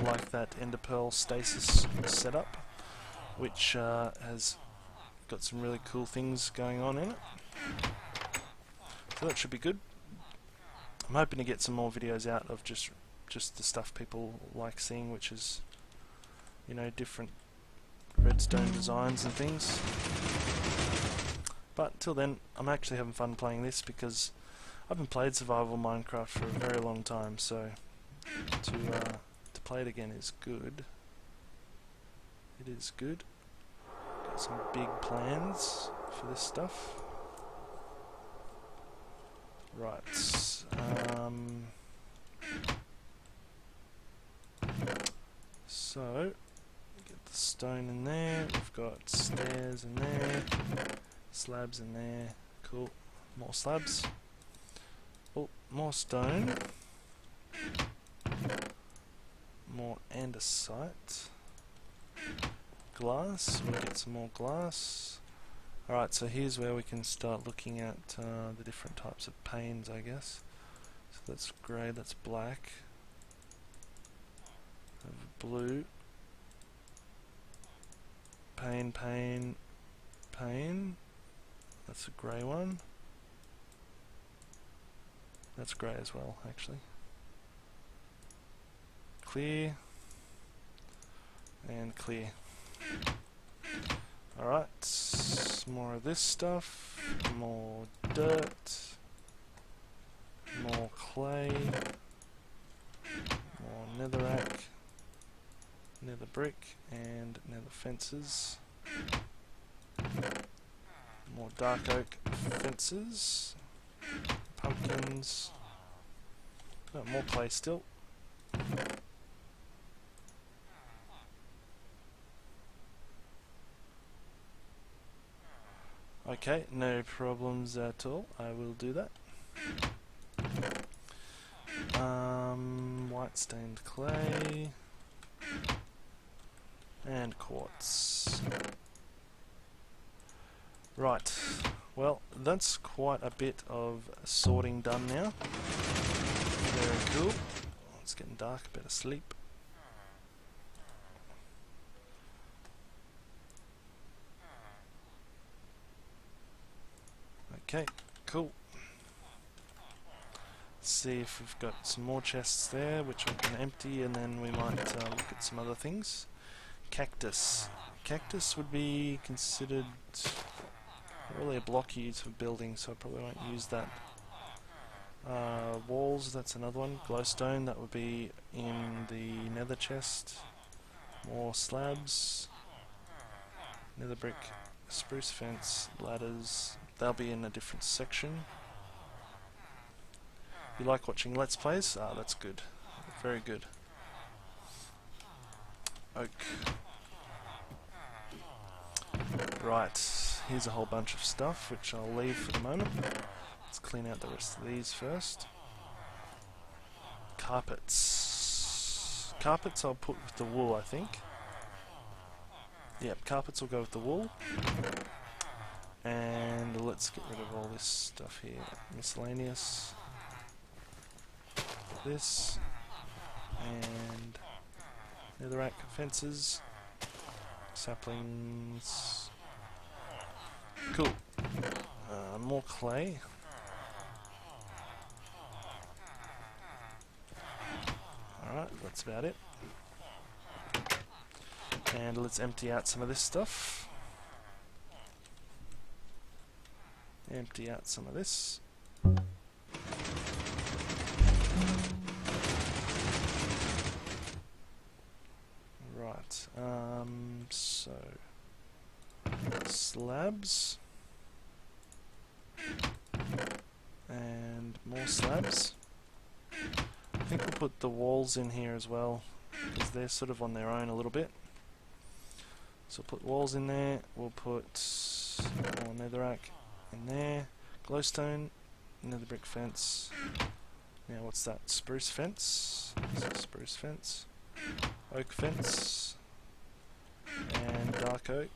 like that Ender Pearl Stasis setup, which has got some really cool things going on in it. So that should be good. I'm hoping to get some more videos out of just the stuff people like seeing, which is, you know, different redstone designs and things. But till then, I'm actually having fun playing this because I haven't played survival Minecraft for a very long time, so to play it again is good. It is good. Got some big plans for this stuff. Right. So get the stone in there. We've got stairs in there, slabs in there. Cool. More slabs. Oh, more stone. More andesite. Glass. We'll get some more glass. Alright, so here's where we can start looking at the different types of panes, I guess. So that's grey, that's black. of blue. Pane, pane, pane. That's a grey one. That's grey as well, actually. Clear. And clear. Alright, more of this stuff. More dirt. More clay. More netherrack. Nether brick and nether fences. More dark oak fences. Pumpkins. Oh, more clay still. Okay, no problems at all. I will do that. White stained clay. And quartz. Right, well, that's quite a bit of sorting done now. Very cool. It's getting dark, better sleep. Okay, cool. Let's see if we've got some more chests there, which we can empty, and then we might look at some other things. Cactus. Cactus would be considered really a block used for building, so I probably won't use that. Walls, that's another one. Glowstone, that would be in the nether chest. More slabs. Nether brick, spruce fence, ladders. They'll be in a different section. You like watching Let's Plays? Ah, that's good. Very good. Oak. Right, here's a whole bunch of stuff which I'll leave for the moment. Let's clean out the rest of these first. Carpets. Carpets I'll put with the wool, I think. Yep, carpets will go with the wool. And let's get rid of all this stuff here. Miscellaneous. This. And netherrack fences. Saplings. Cool. More clay. Alright, that's about it. And let's empty out some of this stuff. Empty out some of this. Right, so slabs and more slabs. I think we'll put the walls in here as well, because they're sort of on their own a little bit. So we'll put walls in there, we'll put more netherrack in there, glowstone, nether brick fence. Now what's that? Spruce fence. So spruce fence, oak fence, and dark oak,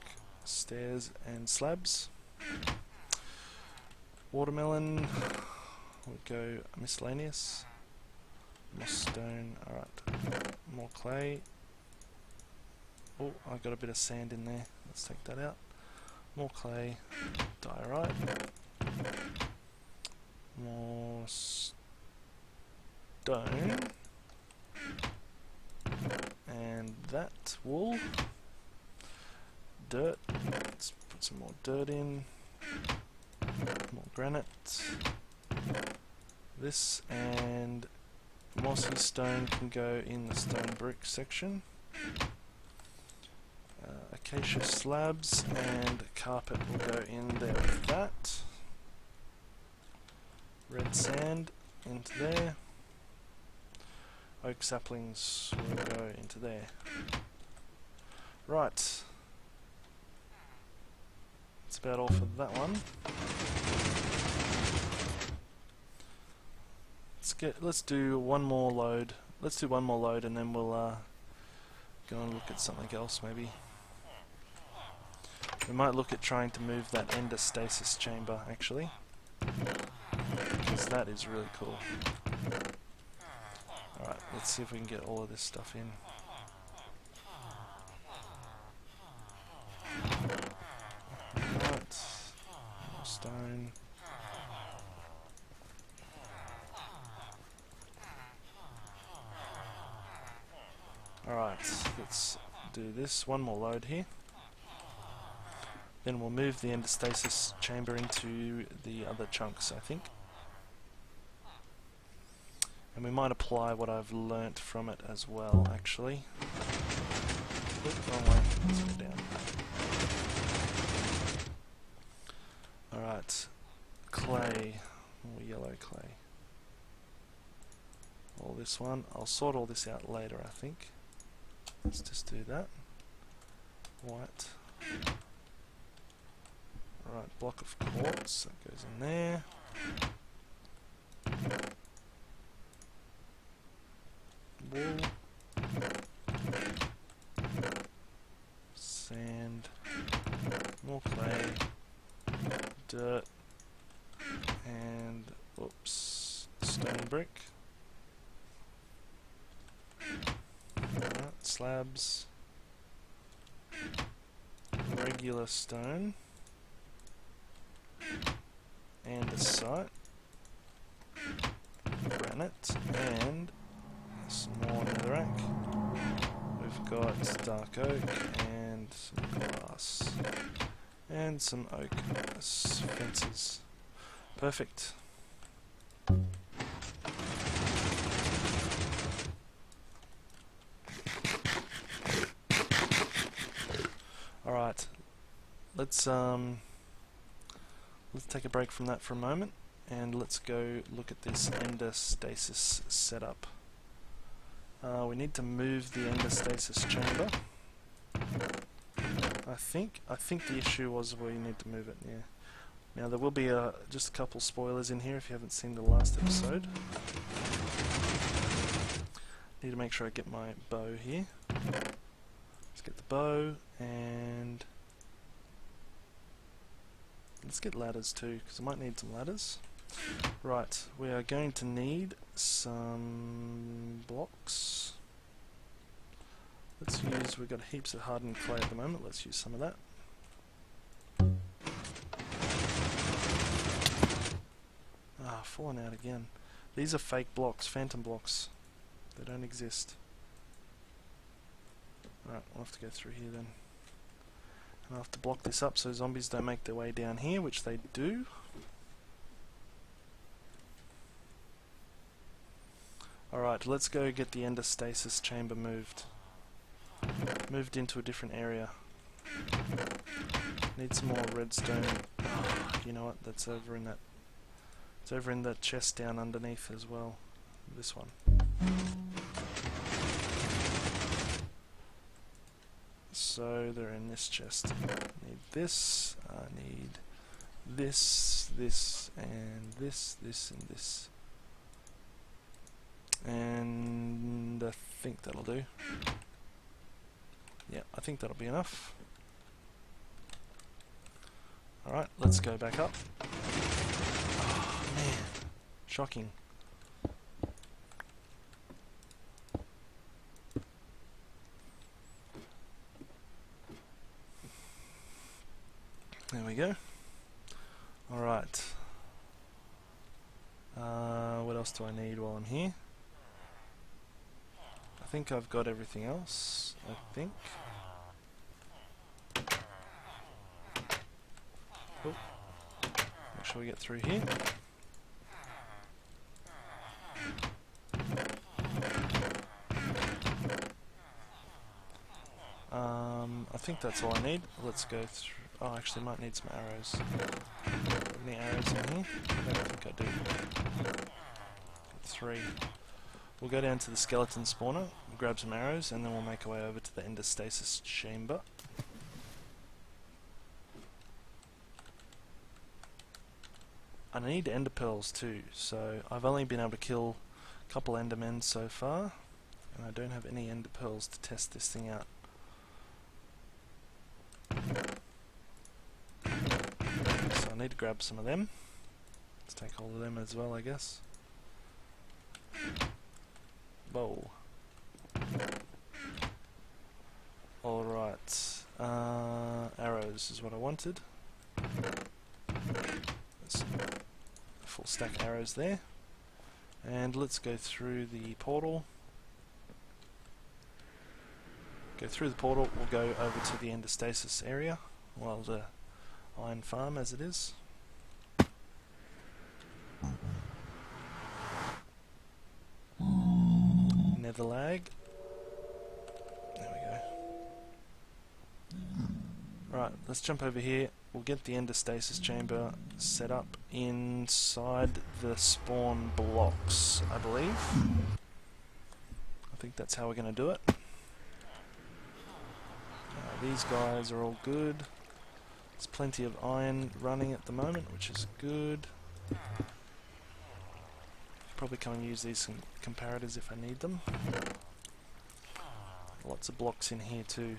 stairs and slabs. Watermelon, we'll go miscellaneous. More stone, alright. More clay. Oh, I got a bit of sand in there. Let's take that out. More clay. Diorite. More stone. And that wool. Dirt. Let's put some more dirt in. More granite. This and mossy stone can go in the stone brick section. Acacia slabs and carpet will go in there with that. Red sand into there. Oak saplings will go into there. Right. That's about all for that one. Let's do one more load. Let's do one more load and then we'll go and look at something else maybe. We might look at trying to move that ender stasis chamber actually, because that is really cool. Alright, let's see if we can get all of this stuff in. do this, one more load here. Then we'll move the endostasis chamber into the other chunks, I think. And we might apply what I've learnt from it as well, actually. Oop, wrong way. Let's go down. Alright. Clay. More yellow clay. All this one. I'll sort all this out later, I think. Let's just do that. White. Alright, block of quartz. That goes in there. Wool. Sand. More clay. Dirt. And, oops, stone brick. Alright, slabs. Regular stone. Andesite. Granite. And some more netherrack. We've got dark oak and some glass. And some oak as fences. Perfect. Alright, let's take a break from that for a moment and let's go look at this endostasis setup. We need to move the endostasis chamber. I think the issue was where you need to move it, yeah. Now there will be just a couple spoilers in here if you haven't seen the last episode. Need to make sure I get my bow here. Let's get the bow and let's get ladders too, because I might need some ladders. Right, we are going to need some blocks. Let's use, we've got heaps of hardened clay at the moment, let's use some of that. Ah, fallen out again. These are fake blocks, phantom blocks. They don't exist. Alright, we'll have to go through here then. And I'll have to block this up so zombies don't make their way down here, which they do. Alright, let's go get the endostasis chamber moved. Moved into a different area. Need some more redstone. Oh, you know what? That's over in that. It's over in that chest down underneath as well. This one. So they're in this chest. I need this. I need this, this, and this, this, and this. And I think that'll do. Yeah, I think that'll be enough. Alright, let's go back up. Oh, man. Shocking. There we go. Alright. What else do I need while I'm here? I think I've got everything else, I think. Oh. Make sure we get through here. I think that's all I need. Let's go through. Oh, actually, might need some arrows. Any arrows in here? I don't think I do. Got 3. We'll go down to the skeleton spawner, we'll grab some arrows, and then we'll make our way over to the endostasis chamber. I need ender pearls too, so I've only been able to kill a couple endermen so far, and I don't have any ender pearls to test this thing out. So I need to grab some of them. Let's take all of them as well, I guess. Whoa. Alright. Arrows is what I wanted. There's a full stack of arrows there. And let's go through the portal. Go through the portal, we'll go over to the end of Stasis area, well, the iron farm as it is. Nether lag. There we go. Right, let's jump over here. We'll get the ender stasis chamber set up inside the spawn blocks, I believe. I think that's how we're going to do it. These guys are all good. There's plenty of iron running at the moment, which is good. Probably come and use these comparators if I need them. Lots of blocks in here too.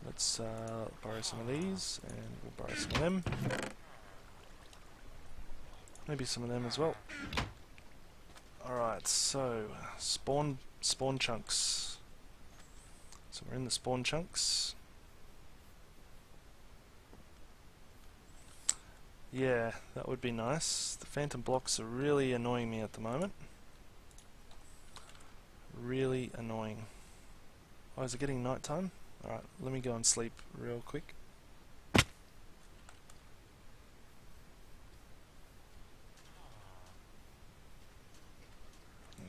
Let's borrow some of these, and we'll borrow some of them. Maybe some of them as well. Alright, so spawn chunks. So we're in the spawn chunks. Yeah, that would be nice. The phantom blocks are really annoying me at the moment. Really annoying. Oh, is it getting night time? Alright, let me go and sleep real quick.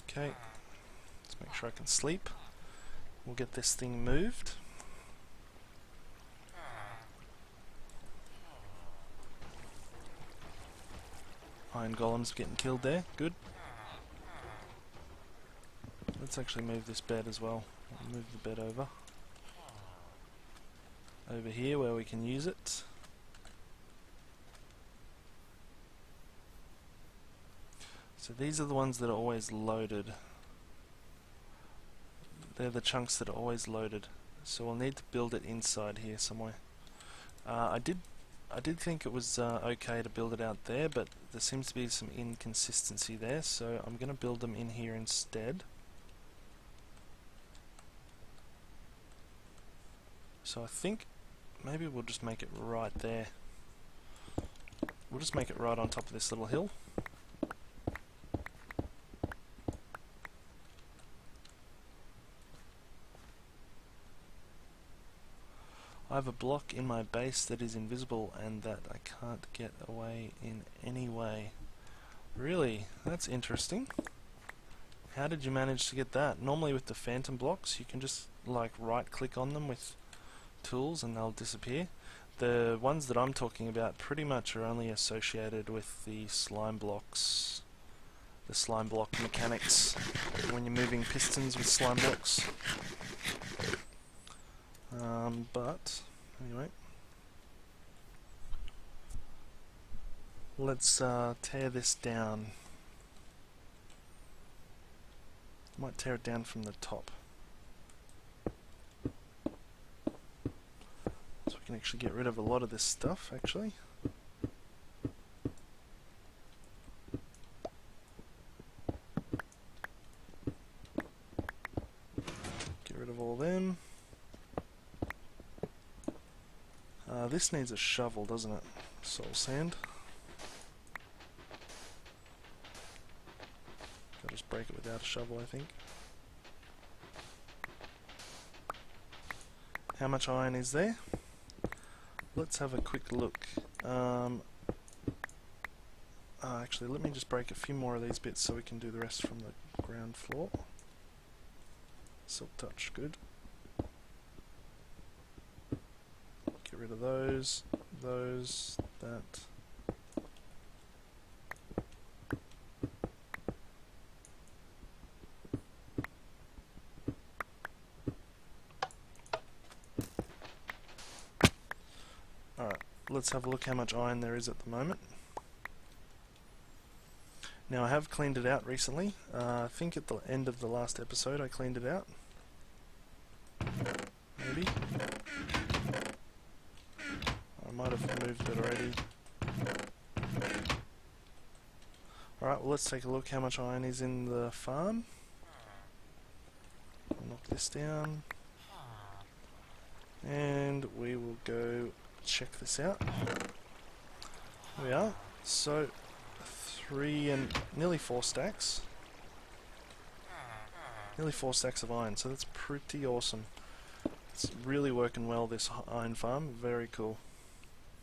Okay, let's make sure I can sleep. We'll get this thing moved. Iron golems getting killed there, good. Let's actually move this bed as well. I'll move the bed over here where we can use it. So these are the ones that are always loaded. They're the chunks that are always loaded. So we'll need to build it inside here somewhere. I did think it was okay to build it out there, but there seems to be some inconsistency there, so I'm going to build them in here instead. So I think maybe we'll just make it right there. We'll just make it right on top of this little hill. I have a block in my base that is invisible and that I can't get away in any way. Really? That's interesting. How did you manage to get that? Normally with the phantom blocks you can just like right click on them with tools and they'll disappear. The ones that I'm talking about pretty much are only associated with the slime blocks. The slime block mechanics. When you're moving pistons with slime blocks. But anyway, let's tear this down. Might tear it down from the top, so we can actually get rid of a lot of this stuff. Actually, get rid of all them. This needs a shovel, doesn't it? Soul sand. I'll just break it without a shovel, I think. How much iron is there? Let's have a quick look. Actually, let me just break a few more of these bits so we can do the rest from the ground floor. Silk touch, good. Get rid of those, that. Alright, let's have a look how much iron there is at the moment. Now I have cleaned it out recently. I think at the end of the last episode I cleaned it out. Maybe. I might have moved it already. Alright, well let's take a look how much iron is in the farm. I'll knock this down. And we will go check this out. There we are. So 3 and nearly 4 stacks. Nearly 4 stacks of iron, so that's pretty awesome. It's really working well, this iron farm. Very cool.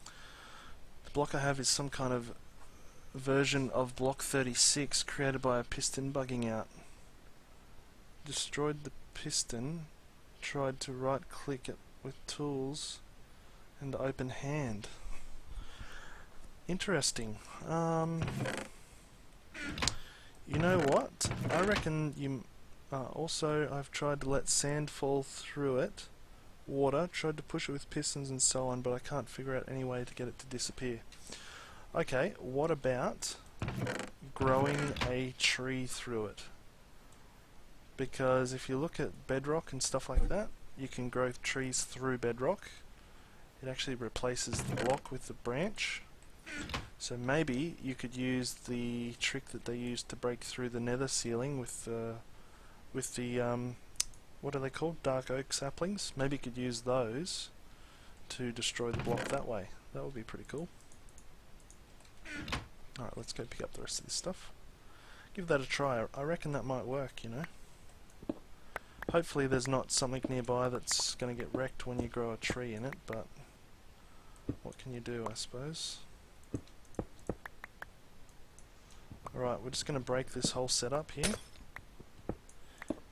The block I have is some kind of version of block 36 created by a piston bugging out. Destroyed the piston, tried to right click it with tools and open hand. Interesting. You know what? I reckon you... also, I've tried to let sand fall through it. Water, tried to push it with pistons and so on, but I can't figure out any way to get it to disappear. Okay, what about growing a tree through it? Because if you look at bedrock and stuff like that, you can grow trees through bedrock. It actually replaces the block with the branch. So maybe you could use the trick that they used to break through the nether ceiling with the what are they called? Dark oak saplings. Maybe you could use those to destroy the block that way. That would be pretty cool. Alright, let's go pick up the rest of this stuff. Give that a try. I reckon that might work, you know. Hopefully there's not something nearby that's going to get wrecked when you grow a tree in it, but what can you do, I suppose. Alright, we're just going to break this whole setup here,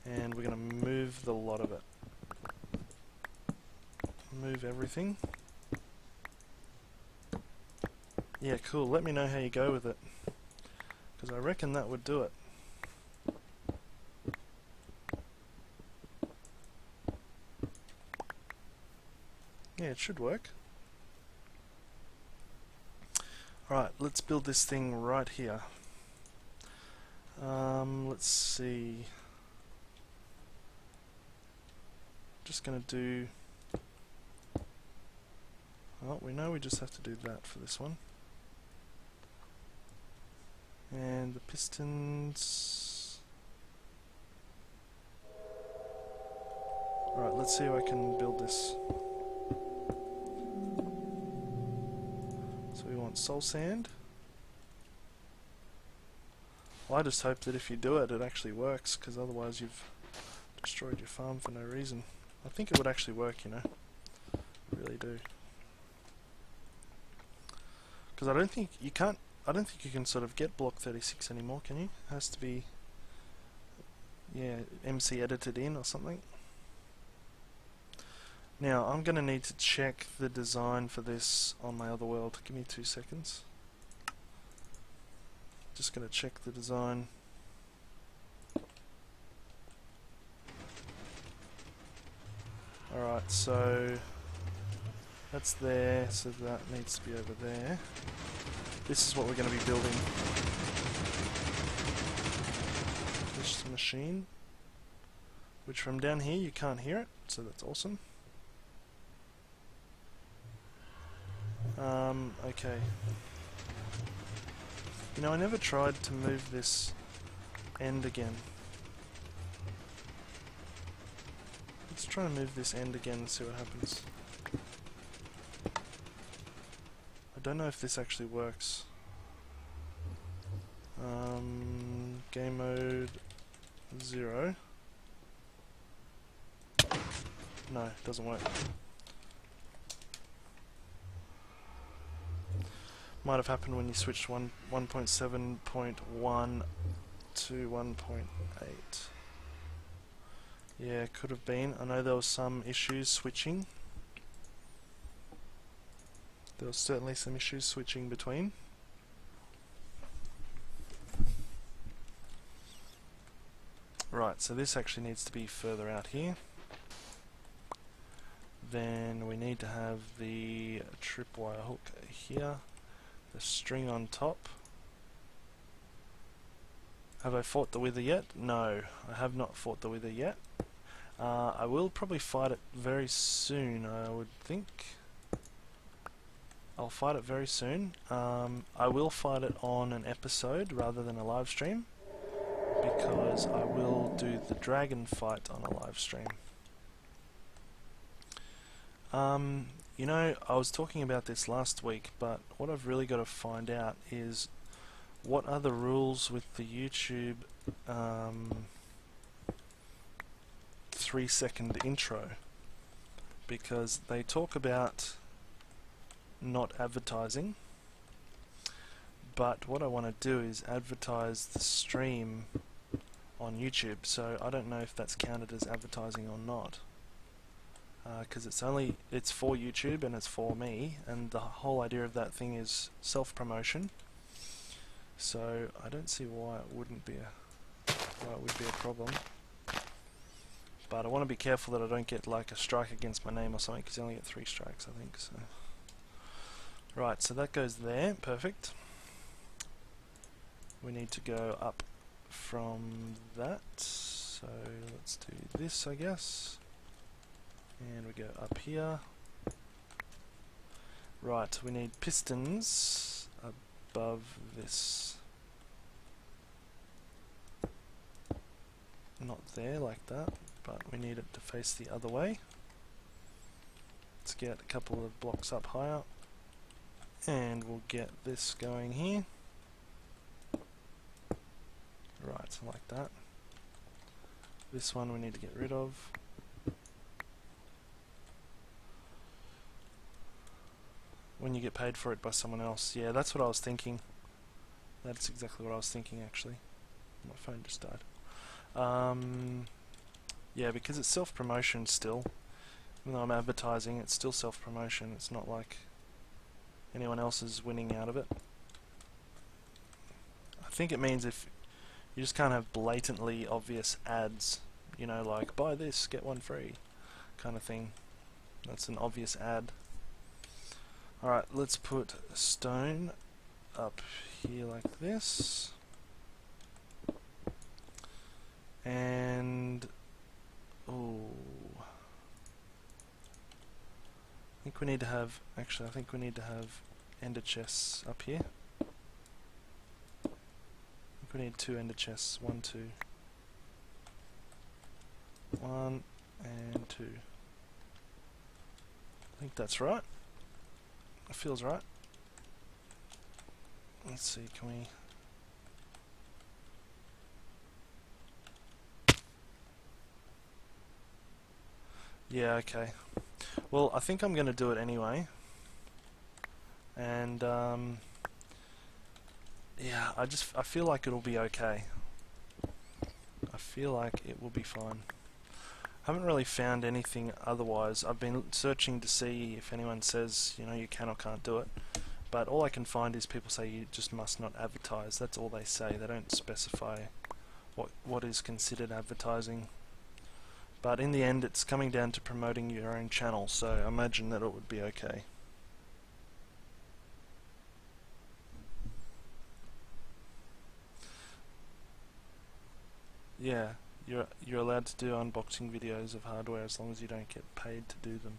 and we're going to move the lot of it. Move everything. Yeah, cool. Let me know how you go with it, because I reckon that would do it. Yeah, it should work. Alright, let's build this thing right here. Let's see. Just gonna do... Oh, we know we just have to do that for this one. And the pistons... Alright, let's see if I can build this. So we want soul sand. Well, I just hope that if you do it, it actually works, because otherwise you've destroyed your farm for no reason. I think it would actually work, you know. I really do. Because I don't think you can sort of get block 36 anymore, can you? It has to be, yeah, MC edited in or something. Now, I'm going to need to check the design for this on my other world. Give me 2 seconds. Just going to check the design. Alright, so that's there, so that needs to be over there. This is what we're going to be building. This machine, which from down here you can't hear it, so that's awesome. Okay. You know, I never tried to move this end again. Let's try and move this end again and see what happens. I don't know if this actually works. Game mode 0. No, it doesn't work. Might have happened when you switched 1.7.1 to 1.8. Yeah, could have been. I know there was some issues switching. There was certainly some issues switching between. Right, so this actually needs to be further out here. Then we need to have the tripwire hook here. The string on top. Have I fought the wither yet? No, I have not fought the wither yet. I will probably fight it very soon, I would think. I'll fight it very soon. I will fight it on an episode rather than a live stream, because I will do the dragon fight on a live stream. You know, I was talking about this last week, but what I've really got to find out is what are the rules with the YouTube 3-second intro, because they talk about not advertising, but what I want to do is advertise the stream on YouTube, so I don't know if that's counted as advertising or not, because it's for YouTube and it's for me, and the whole idea of that thing is self-promotion, so I don't see why it would be a problem. But I want to be careful that I don't get like a strike against my name or something, because I only get 3 strikes, I think. So, right, so that goes there, perfect. We need to go up from that, so let's do this, I guess. And we go up here. Right, we need pistons above this. Not there like that, but we need it to face the other way. Let's get a couple of blocks up higher, and we'll get this going here. Right, so like that. This one we need to get rid of. When you get paid for it by someone else. Yeah, that's what I was thinking. That's exactly what I was thinking, actually. My phone just died. Yeah, because it's self-promotion still. Even though I'm advertising, it's still self-promotion. It's not like anyone else is winning out of it. I think it means if you just can't have blatantly obvious ads, you know, like buy this, get one free kind of thing. That's an obvious ad. Alright, let's put a stone up here like this. And oh, I think we need to have ender chests up here. I think we need 2 ender chests. 1, 2. 1 and 2. I think that's right. It feels right. Let's see, can we... Yeah, okay. Well, I think I'm going to do it anyway. And, yeah, I feel like it'll be okay. I feel like it will be fine. I haven't really found anything otherwise. I've been searching to see if anyone says, you know, you can or can't do it. But all I can find is people say you just must not advertise. That's all they say. They don't specify what is considered advertising. But in the end, it's coming down to promoting your own channel, so I imagine that it would be okay. Yeah, you're allowed to do unboxing videos of hardware as long as you don't get paid to do them.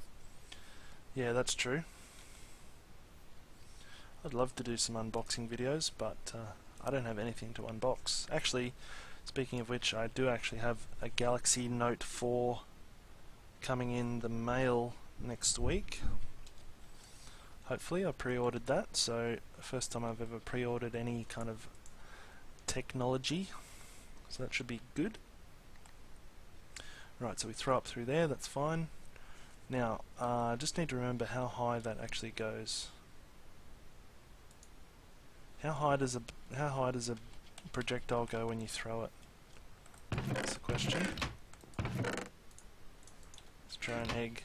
Yeah, that's true. I'd love to do some unboxing videos, but I don't have anything to unbox. Actually, speaking of which, I do actually have a Galaxy Note 4 coming in the mail next week. Hopefully, I pre-ordered that, so first time I've ever pre-ordered any kind of technology, so that should be good. Right, so we throw up through there, that's fine. Now, I just need to remember how high that actually goes. How high does a projectile go when you throw it? That's the question. Let's try an egg.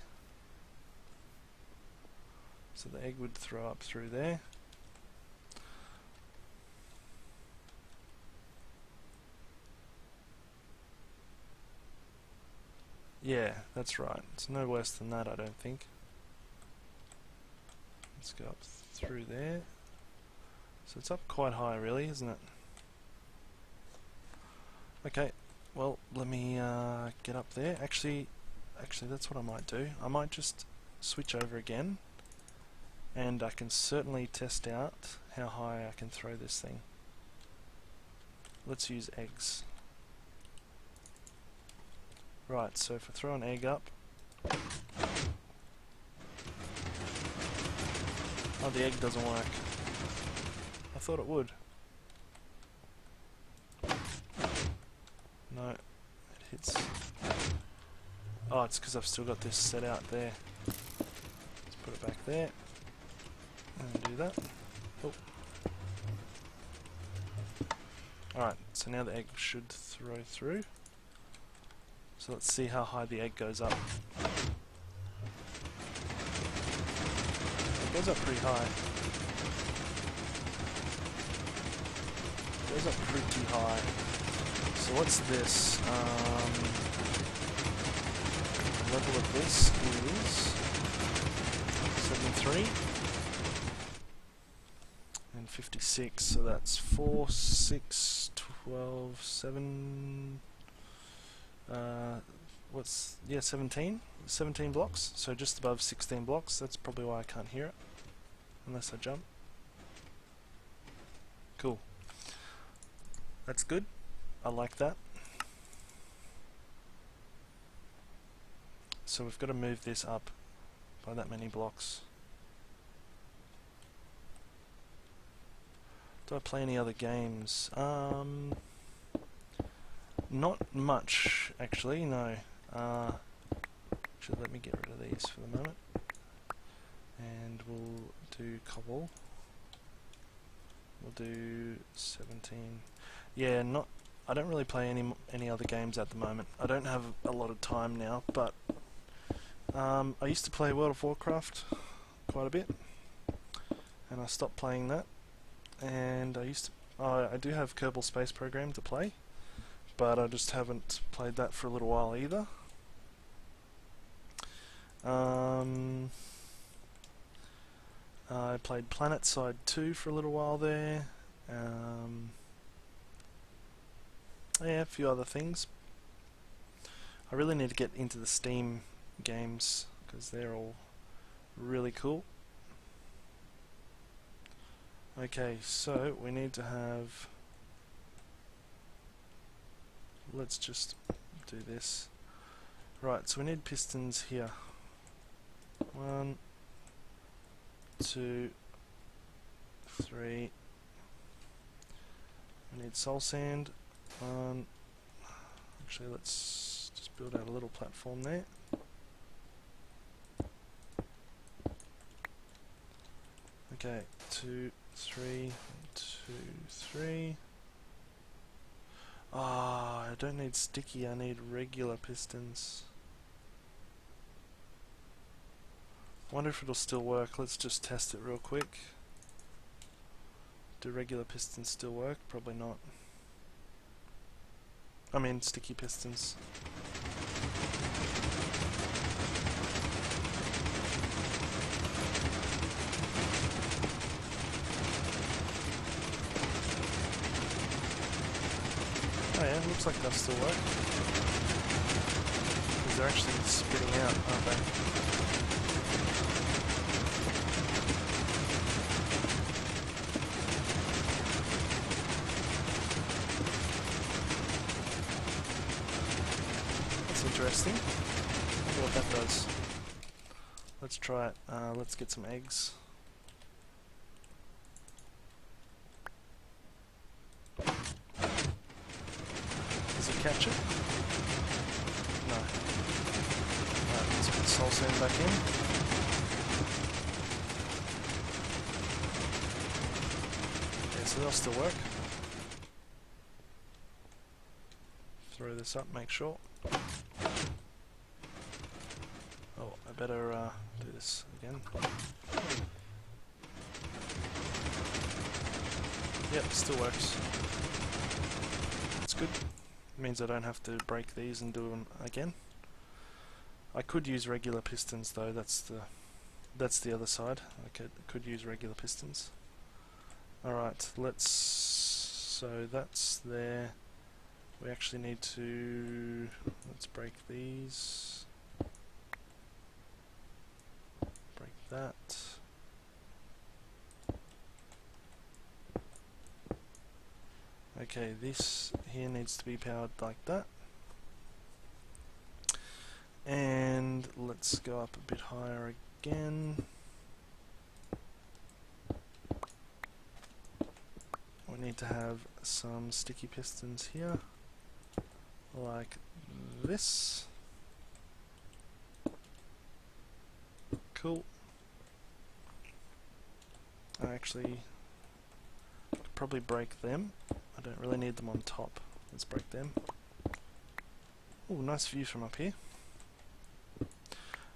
So the egg would throw up through there. Yeah, that's right. It's no worse than that, I don't think. Let's go up through there. So it's up quite high, really, isn't it? Okay, well, let me get up there. Actually, that's what I might do. I might just switch over again, and I can certainly test out how high I can throw this thing. Let's use eggs. Right, so if I throw an egg up... Oh, the egg doesn't work. I thought it would. No, it hits it's because I've still got this set out there. Let's put it back there and do that. Oh. Alright, so now the egg should throw through. So let's see how high the egg goes up. It goes up pretty high. It goes up pretty high. So what's this? The level of this is 73 and 56, so that's 4, 6, 12, 7, what's, yeah, 17 blocks, so just above 16 blocks. That's probably why I can't hear it, unless I jump. Cool. That's good. I like that. So we've got to move this up by that many blocks. Do I play any other games? Not much, actually, no. Should let me get rid of these for the moment. And we'll do cobble. We'll do 17. Yeah, I don't really play any other games at the moment. I don't have a lot of time now, but I used to play World of Warcraft quite a bit, and I stopped playing that. And I do have Kerbal Space Program to play, but I just haven't played that for a little while either. I played PlanetSide 2 for a little while there. Yeah, a few other things. I really need to get into the Steam games because they're all really cool. Okay, so we need to have, let's just do this. Right, so we need pistons here. 1, 2, 3. We need soul sand. Actually, let's just build out a little platform there. Okay, 2, 3, 2, 3. Ah, I don't need sticky, I need regular pistons. I wonder if it'll still work. Let's just test it real quick. Do regular pistons still work? Probably not. I mean sticky pistons. Oh yeah, looks like they'll still work. Because they're actually spitting out, aren't they? That's interesting. I wonder what that does. Let's try it. Let's get some eggs. Does it catch it? No. Alright, let's put soul sand back in. Okay, so they'll still work. Throw this up, make sure. Oh, I better do this again. Yep, still works. That's good. Means I don't have to break these and do them again. I could use regular pistons though. That's the other side. I could use regular pistons. Alright, so that's there. We actually need to, let's break these. Break that. Okay, this here needs to be powered like that. And let's go up a bit higher again. We need to have some sticky pistons here, like this. cool. I actually could probably break them. I don't really need them on top. Let's break them. Ooh, nice view from up here.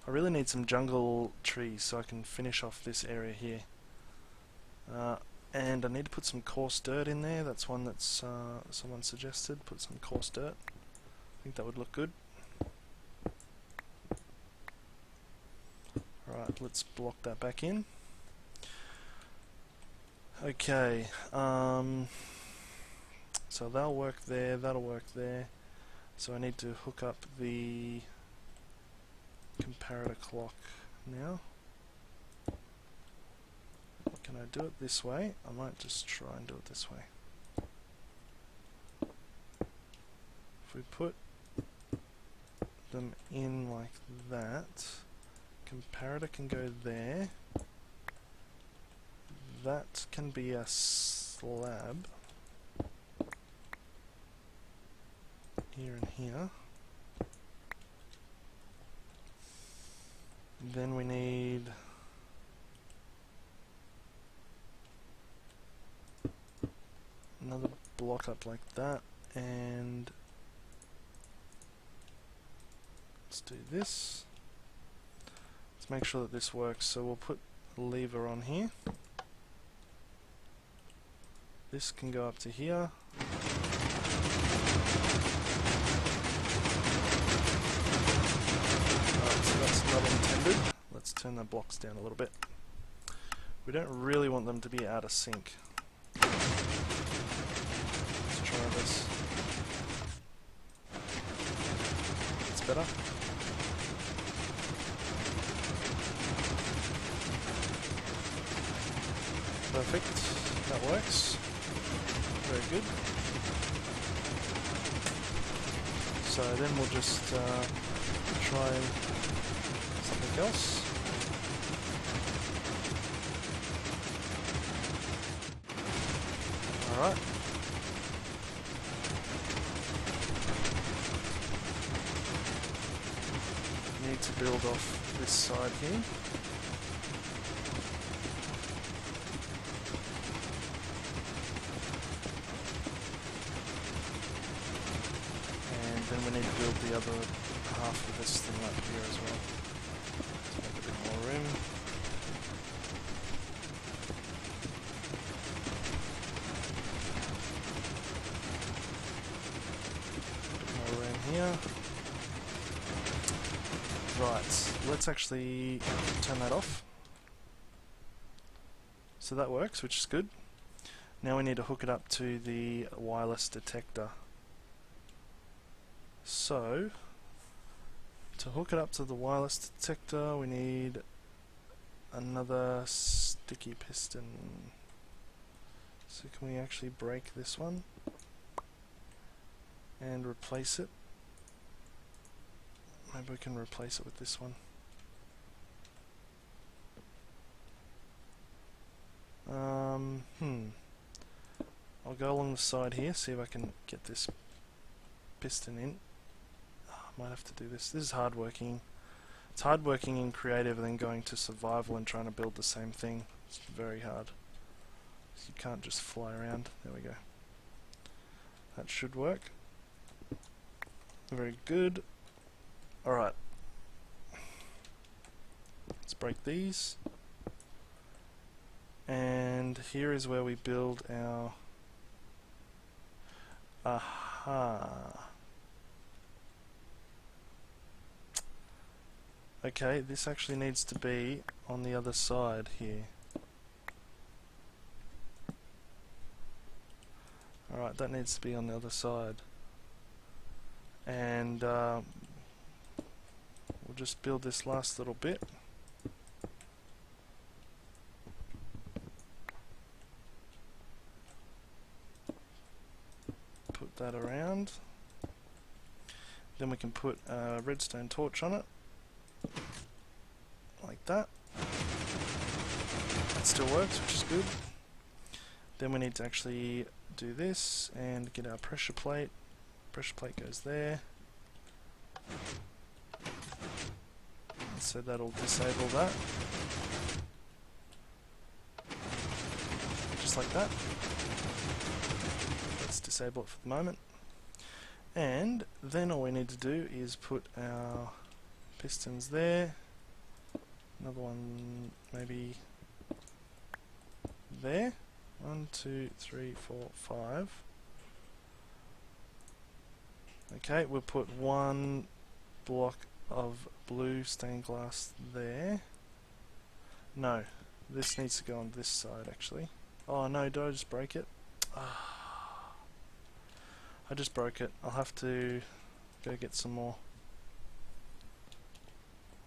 I really need some jungle trees so I can finish off this area here. And I need to put some coarse dirt in there. That's one that's someone suggested. Put some coarse dirt. I think that would look good. Alright, let's block that back in. Okay, so that'll work there, that'll work there. So I need to hook up the comparator clock now. Can I do it this way? I might just try and do it this way. If we put them in like that, comparator can go there. That can be a slab here and here. Then we need another block up like that, and let's do this. Let's make sure that this works. So we'll put a lever on here. This can go up to here. So that's not intended. Let's turn the blocks down a little bit. We don't really want them to be out of sync. Let's try this. It's better. Perfect. That works. Very good. So then we'll just try something else. Alright. Need to build off this side here. Then we need to build the other half of this thing up here as well. Let's make a bit more room. A bit more room here. Right, let's actually turn that off. So that works, which is good. Now we need to hook it up to the wireless detector. So, to hook it up to the wireless detector, we need another sticky piston. So can we actually break this one and replace it? Maybe we can replace it with this one. I'll go along the side here, see if I can get this piston in. Might have to do this. This is hard working. It's hard working in creative and then going to survival and trying to build the same thing. It's very hard. You can't just fly around. There we go. That should work. Very good. Alright. Let's break these. And here is where we build our... Aha. Okay, this actually needs to be on the other side here. Alright, that needs to be on the other side. And we'll just build this last little bit. Put that around. Then we can put a redstone torch on it. Like that. That still works, which is good. Then we need to actually do this and get our pressure plate. Pressure plate goes there. so that'll disable that. Just like that. Let's disable it for the moment. And then all we need to do is put our pistons there. Another one maybe there. 1, 2, 3, 4, 5. Okay, we'll put one block of blue stained glass there. No, this needs to go on this side actually. Oh no, did I just break it? I just broke it. I'll have to go get some more.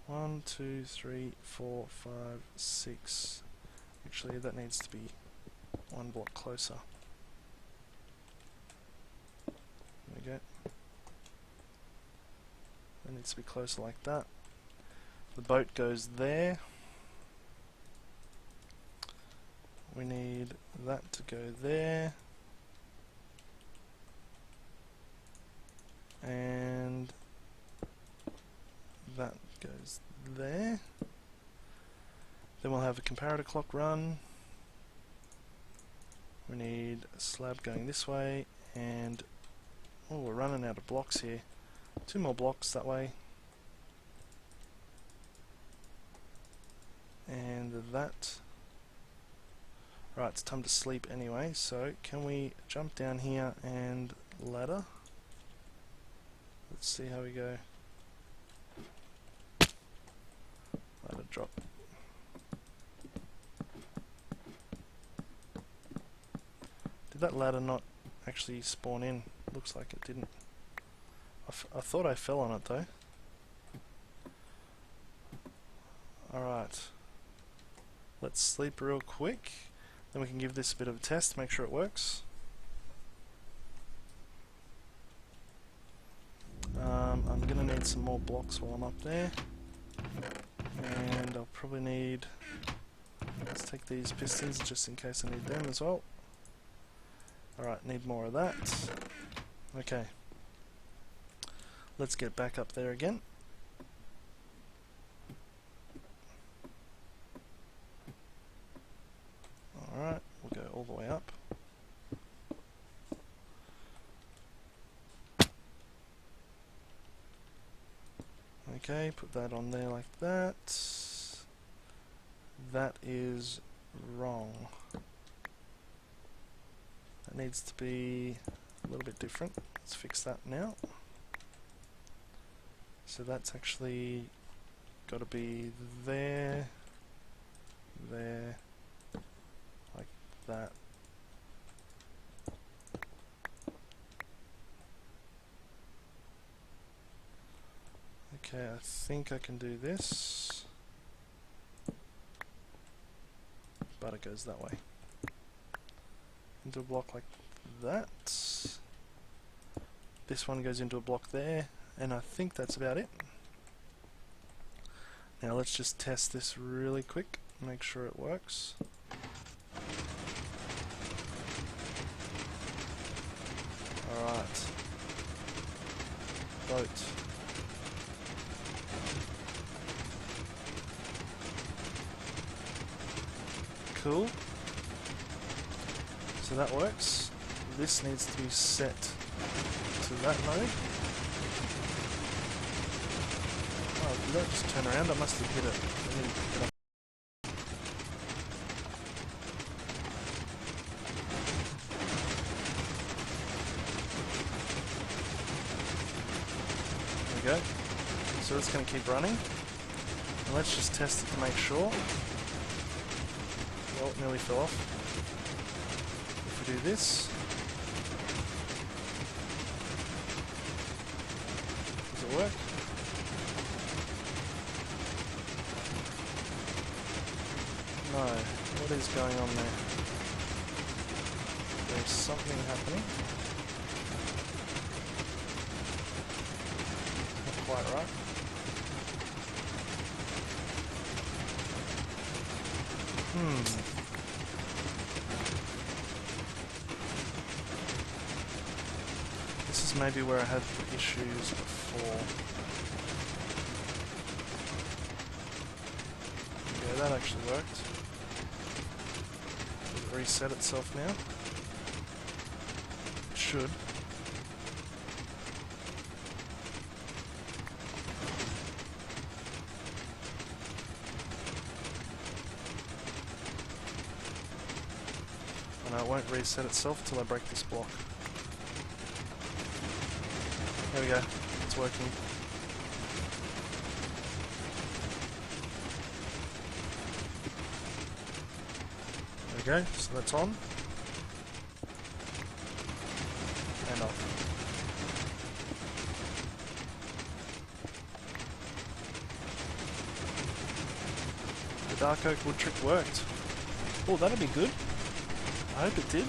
1, 2, 3, 4, 5, 6. Actually, that needs to be one block closer. There we go. That needs to be closer like that. The boat goes there. We need that to go there. And that goes there. Then we'll have a comparator clock run. We need a slab going this way, and oh, we're running out of blocks here. 2 more blocks that way. And that. Right, it's time to sleep anyway, so can we jump down here and ladder? Let's see how we go. Ladder drop. Did that ladder not actually spawn in? Looks like it didn't. I thought I fell on it though. Alright. Let's sleep real quick. Then we can give this a bit of a test, make sure it works. I'm gonna need some more blocks while I'm up there. And I'll probably need... Let's take these pistons just in case I need them as well. Alright, need more of that. Okay. Let's get back up there again. Alright, we'll go all the way up. Okay, put that on there like that. That is wrong. That needs to be a little bit different. Let's fix that now. So that's actually got to be there, there, like that. Okay, I think I can do this, but it goes that way. Into a block like that. This one goes into a block there, and I think that's about it. Now let's just test this really quick, make sure it works. Alright. Boat. Cool. So that works. This needs to be set to that mode. Oh, did that just turn around? I must have hit it. I didn't pick it up. There we go. So it's going to keep running. And let's just test it to make sure. Well, it nearly fell off. If we do this, does it work? No. What is going on there? There's something happening. Not quite right. This is maybe where I had the issues before. that actually worked. Did it reset itself now? It should. Oh no, it won't reset itself till I break this block. There we go. It's working. There we go, so that's on. And off. The dark oak wood trick worked. Oh, that'd be good. I hope it did.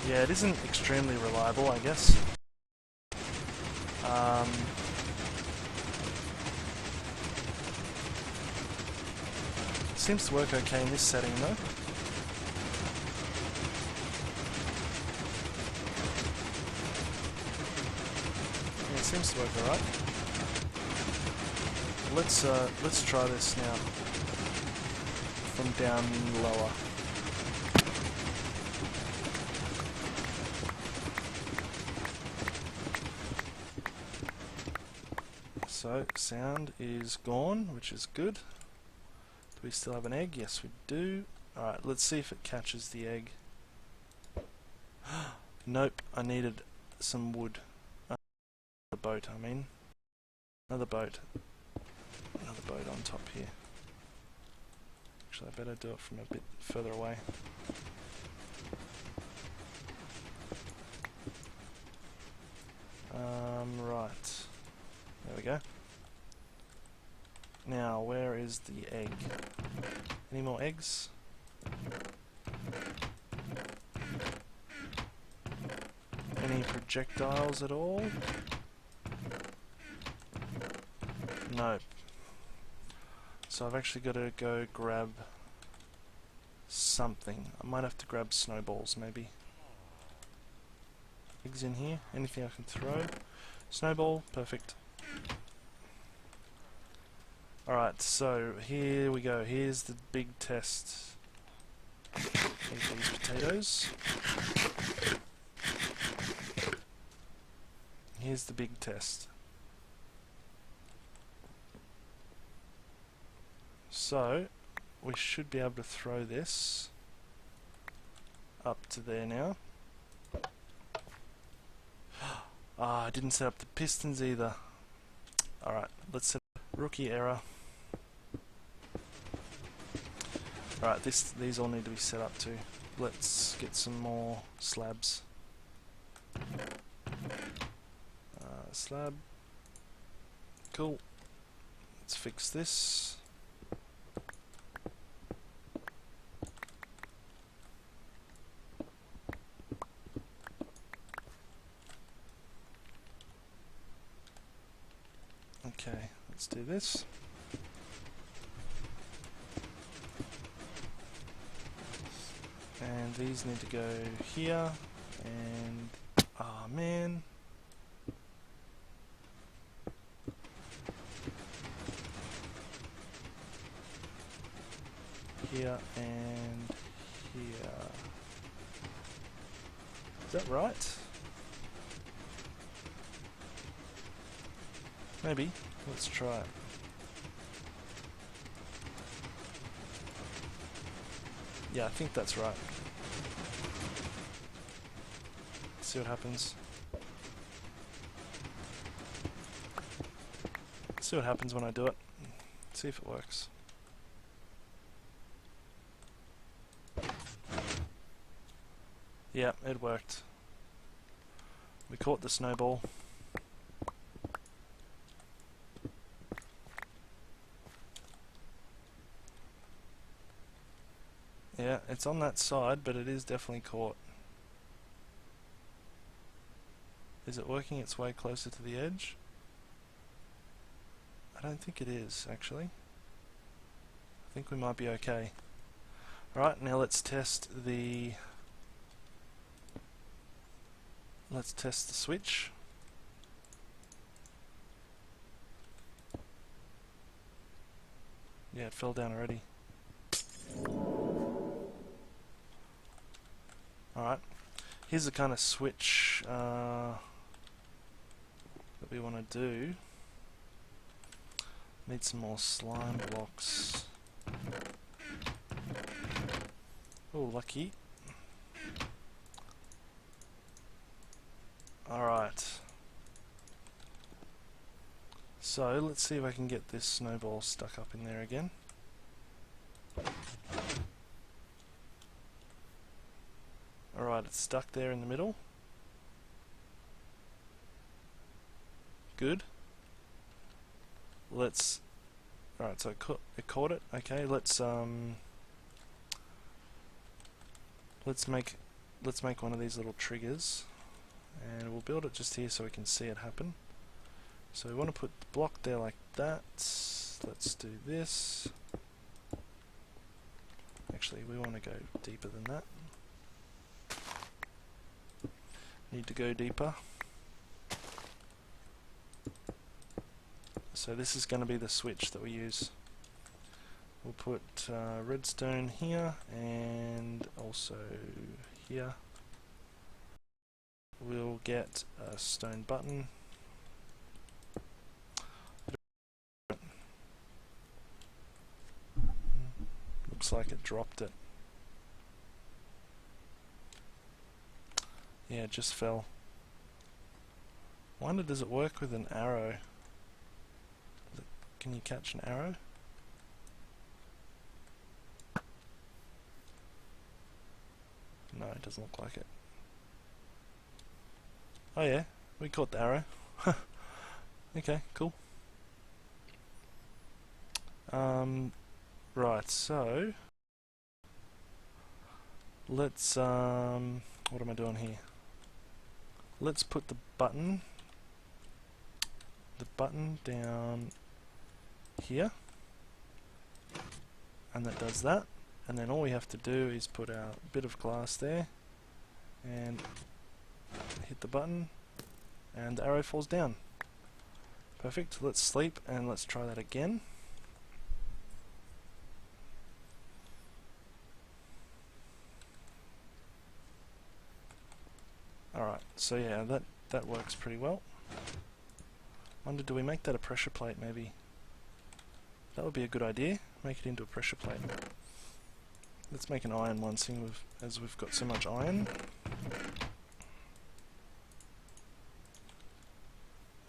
Yeah, it isn't extremely reliable, I guess. Seems to work okay in this setting though. Yeah, it seems to work alright. Let's try this now from down lower. So, sound is gone, which is good. Do we still have an egg? Yes, we do. Alright, let's see if it catches the egg. Nope, I needed some wood. Another boat, I mean. Another boat. Another boat on top here. Actually, I better do it from a bit further away. Right. There we go. Now, where is the egg? Any more eggs? Any projectiles at all? No. So I've actually got to go grab something. I might have to grab snowballs, maybe. Eggs in here? Anything I can throw? Snowball, perfect. Alright, so here we go. Here's the big test. Here's these potatoes. Here's the big test. So, we should be able to throw this up to there now. Ah, I didn't set up the pistons either. Alright, let's set up rookie error. Alright, these all need to be set up too. Let's get some more slabs. Slab. Cool. Let's fix this. Okay, let's do this. And these need to go here, and ah man. Here and here. Is that right? Maybe. Let's try it. Yeah, I think that's right. Let's see what happens. Let's see what happens when I do it. See if it works. Yeah, it worked. We caught the snowball. Yeah, it's on that side, but it is definitely caught. Is it working its way closer to the edge? I don't think it is, actually. I think we might be okay. Alright, now let's test the let's test the switch. Yeah, it fell down already. Alright, here's the kind of switch that we want to do. Need some more slime blocks. Oh, lucky. Alright. So, let's see if I can get this snowball stuck up in there again. Alright, it's stuck there in the middle. Good. Let's... Alright, so it caught it. Okay, let's make one of these little triggers. And we'll build it just here so we can see it happen. So we want to put the block there like that. Let's do this. Actually, we want to go deeper than that. Need to go deeper. So this is going to be the switch that we use. We'll put redstone here and also here. We'll get a stone button. Looks like it dropped it. Yeah, it just fell. Wonder, does it work with an arrow? Can you catch an arrow? No, it doesn't look like it. Oh yeah, we caught the arrow. Okay, cool. Right, so let's what am I doing here? Let's put the button down here, and that does that, and then all we have to do is put our bit of glass there and hit the button and the arrow falls down. Perfect. Let's sleep and let's try that again. Alright, so yeah, that works pretty well. Wonder, do we make that a pressure plate maybe? That would be a good idea. Make it into a pressure plate. Let's make an iron one, seeing as we've got so much iron.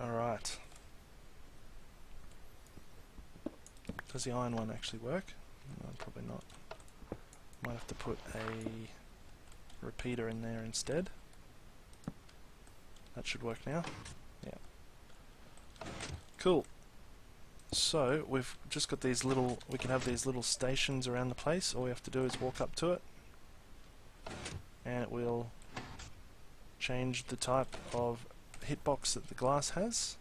Alright. Does the iron one actually work? No, probably not. Might have to put a repeater in there instead. That should work now. Yeah. Cool. So we've just got these little, we can have these little stations around the place. All we have to do is walk up to it and it will change the type of hitbox that the glass has.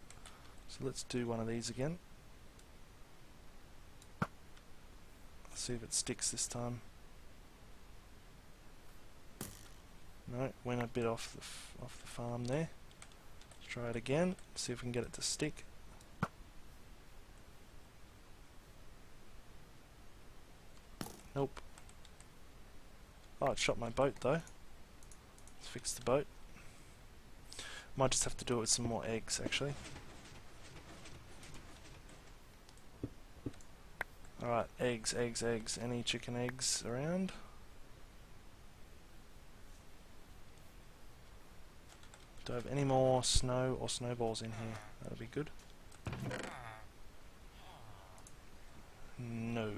So let's do one of these again. Let's see if it sticks this time. No, went a bit off the farm there. Let's try it again, see if we can get it to stick. Nope. Oh, it shot my boat though. Let's fix the boat. Might just have to do it with some more eggs actually. Alright, eggs, eggs, eggs. Any chicken eggs around? Do I have any more snow or snowballs in here? That would be good. No.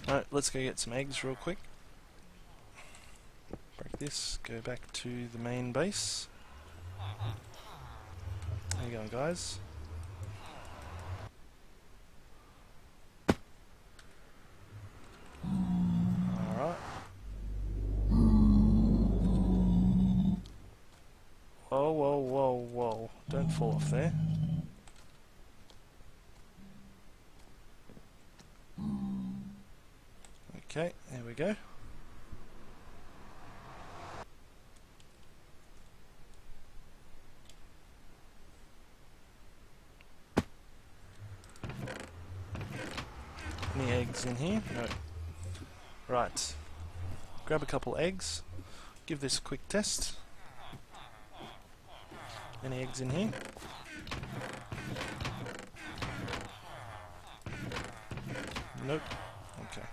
Alright, let's go get some eggs real quick. Break this, go back to the main base. How you going, guys? Alright. Whoa, whoa, whoa, whoa. Don't fall off there. Okay, there we go. eggs in here? No. Right. Grab a couple eggs. Give this a quick test. Any eggs in here? Nope. Okay.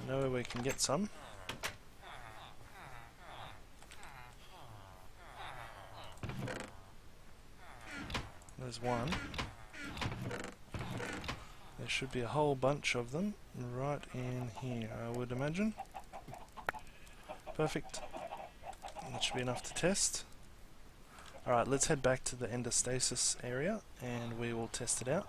Know we can get some. There's one. There should be a whole bunch of them right in here, I would imagine. Perfect. That should be enough to test. Alright, let's head back to the Ender Stasis area and we will test it out.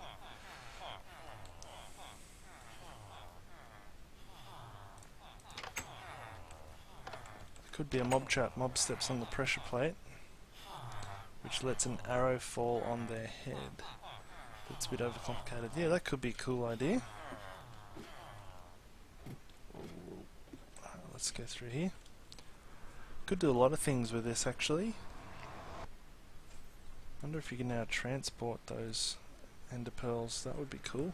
Could be a mob trap. Mob steps on the pressure plate, which lets an arrow fall on their head. It's a bit overcomplicated. Yeah, that could be a cool idea. Let's go through here. Could do a lot of things with this actually. Wonder if you can now transport those ender pearls. That would be cool.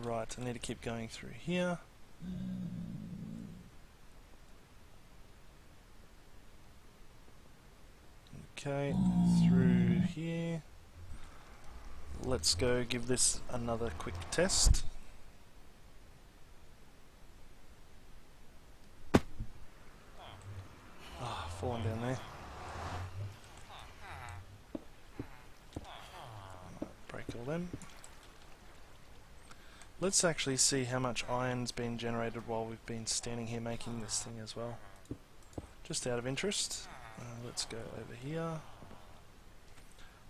Right, I need to keep going through here. Okay, through here. Let's go give this another quick test. Ah, fallen down there. Break all them. Let's actually see how much iron's been generated while we've been standing here making this thing as well. Just out of interest. Let's go over here.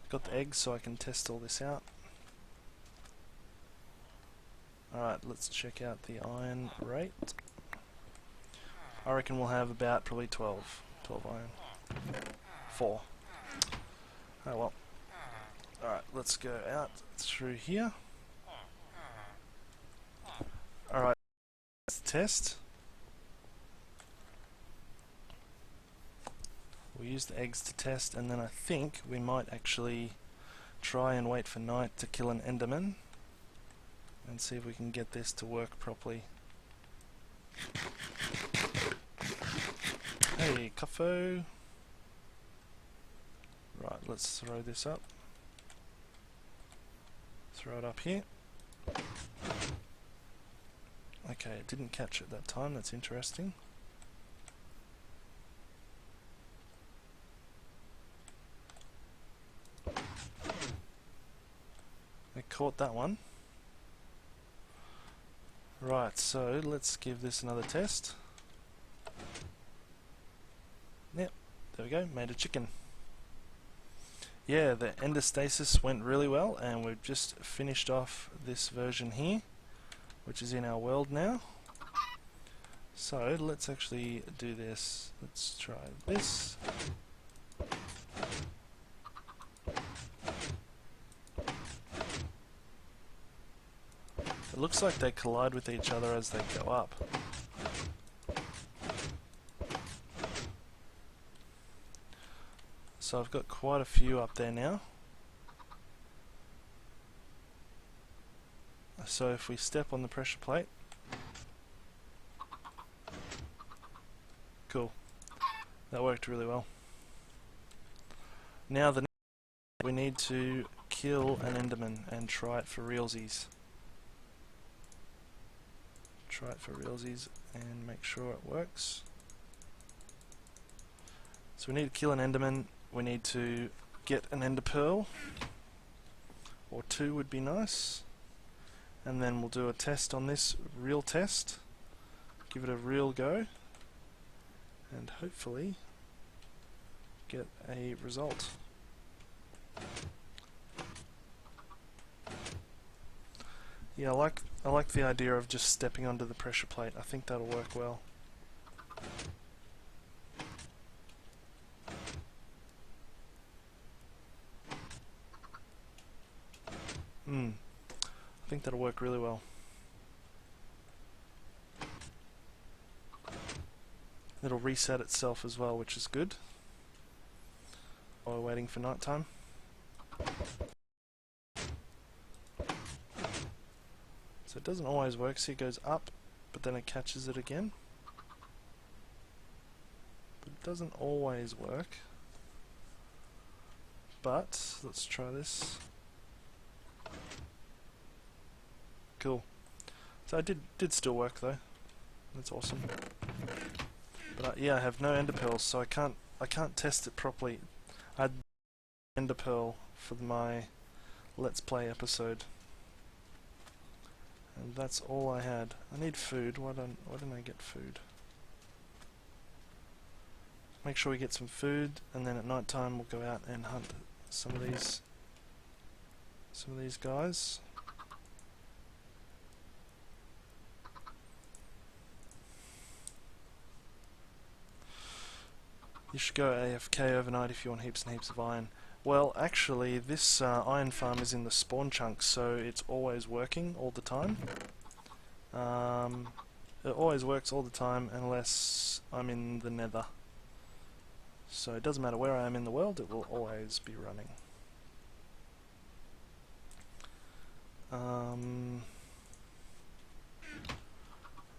Got the eggs so I can test all this out. Alright, let's check out the iron rate. I reckon we'll have about probably 12 iron. 4. Oh well. Alright, let's go out through here. Alright, let's test. We'll use the eggs to test, and then I think we might actually try and wait for night to kill an enderman and see if we can get this to work properly. Hey, Cuffo! Right, let's throw this up. Throw it up here. Okay, it didn't catch it that time, that's interesting. I caught that one. Right, so let's give this another test. Yep, there we go, made a chicken. Yeah, the Ender Stasis went really well, and we've just finished off this version here, which is in our world now. So let's actually do this. Let's try this. It looks like they collide with each other as they go up. So I've got quite a few up there now. So if we step on the pressure plate, cool, that worked really well. Now the next we need to kill an enderman and try it for realsies. Try it for realsies and make sure it works. So we need to kill an enderman, we need to get an ender pearl, or 2 would be nice. And then we'll do a test on this, real test, give it a real go, and hopefully get a result. Yeah, I like the idea of just stepping onto the pressure plate. I think that'll work well. I think that'll work really well. It'll reset itself as well, which is good while we're waiting for night time. doesn't always work. See, it goes up, but then it catches it again. But it doesn't always work. But let's try this. Cool. So it did still work though. That's awesome. But yeah, I have no ender pearls, so I can't test it properly. I had ender pearl for my Let's Play episode, and that's all I had. I need food. Why didn't I get food? Make sure we get some food, and then at night time we'll go out and hunt some of these guys. You should go AFK overnight if you want heaps and heaps of iron. Well, actually, this iron farm is in the spawn chunk, so it's always working all the time. It always works all the time unless I'm in the nether. So it doesn't matter where I am in the world, it will always be running.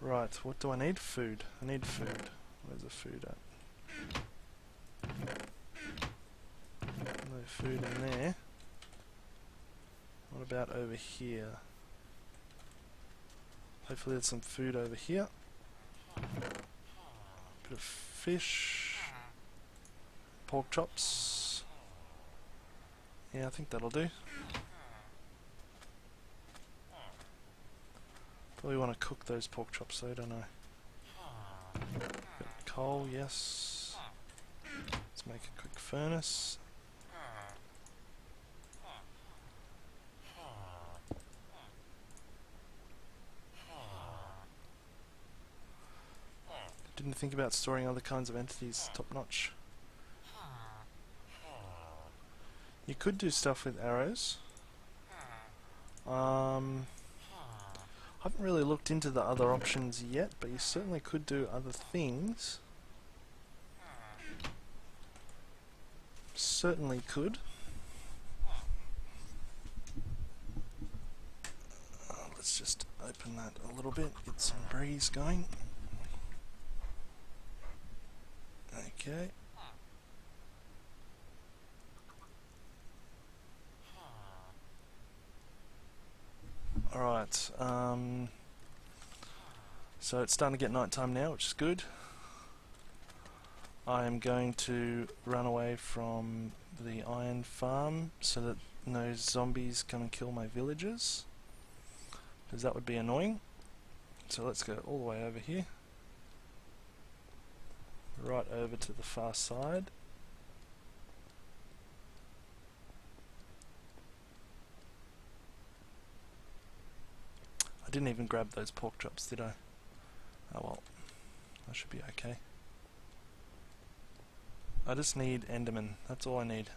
Right, what do I need? Food. I need food. Where's the food at? No food in there. What about over here? Hopefully there's some food over here. Bit of fish. Pork chops. Yeah, I think that'll do. Probably want to cook those pork chops though, don't I? Coal, yes. Let's make a quick furnace. Didn't think about storing other kinds of entities, top notch. You could do stuff with arrows. I haven't really looked into the other options yet, but you certainly could do other things. Certainly could. Let's just open that a little bit, get some breeze going. Okay. Alright, so it's starting to get night time now, which is good. I am going to run away from the iron farm so that no zombies come and kill my villagers, because that would be annoying. So let's go all the way over here, right over to the far side. I didn't even grab those pork chops, did I? Oh well, I should be okay. I just need Enderman, that's all I need.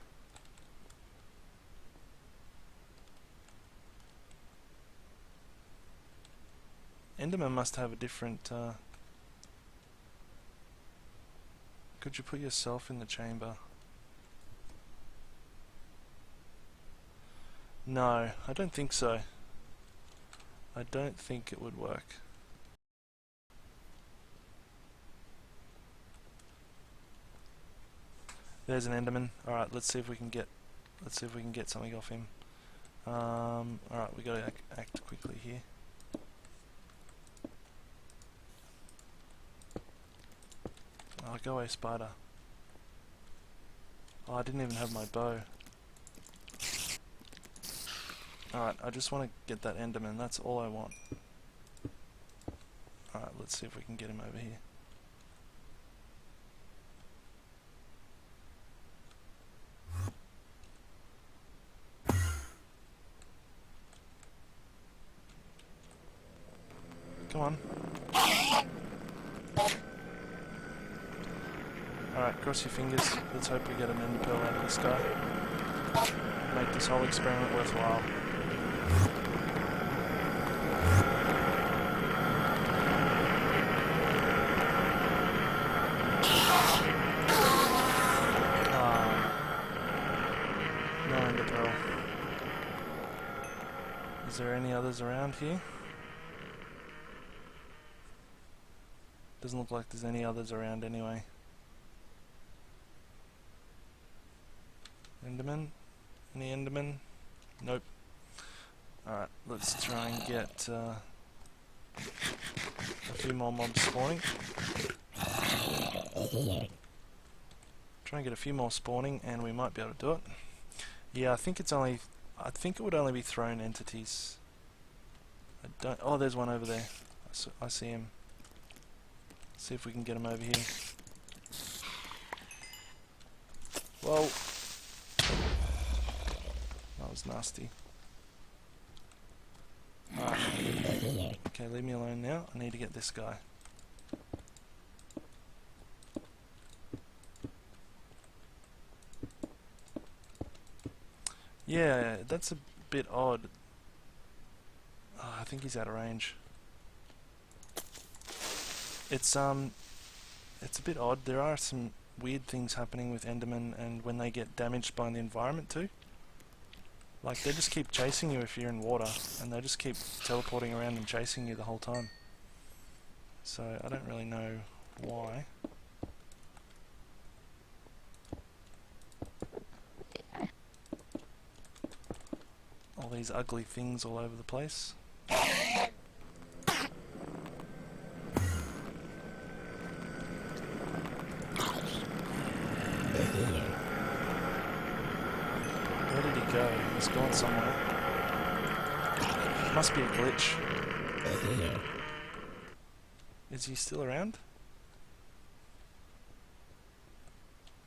Enderman must have a different... Could you put yourself in the chamber? No, I don't think so. I don't think it would work. There's an Enderman. Alright, let's see if we can get something off him. Alright, we gotta act quickly here. Oh, go away, spider. Oh, I didn't even have my bow. Alright, I just want to get that Enderman, that's all I want. Alright, let's see if we can get him over here. Come on. Alright, cross your fingers. Let's hope we get an ender pearl out of this guy. Make this whole experiment worthwhile. No ender pearl. Is there any others around here? Doesn't look like there's any others around anyway. Enderman? Any Enderman? Nope. Alright, let's try and get a few more mobs spawning. Try and get a few more spawning and we might be able to do it. Yeah, I think it would only be thrown entities. Oh, there's one over there. I see him. Let's see if we can get him over here. Whoa. That was nasty. Alright. Okay, leave me alone now. I need to get this guy. Yeah, that's a bit odd. Oh, I think he's out of range. It's a bit odd. There are some weird things happening with Endermen and when they get damaged by the environment too. Like, they just keep chasing you if you're in water, and they just keep teleporting around and chasing you the whole time. So, I don't really know why. All these ugly things all over the place. Where did he go? He's gone somewhere. Must be a glitch. Is he still around?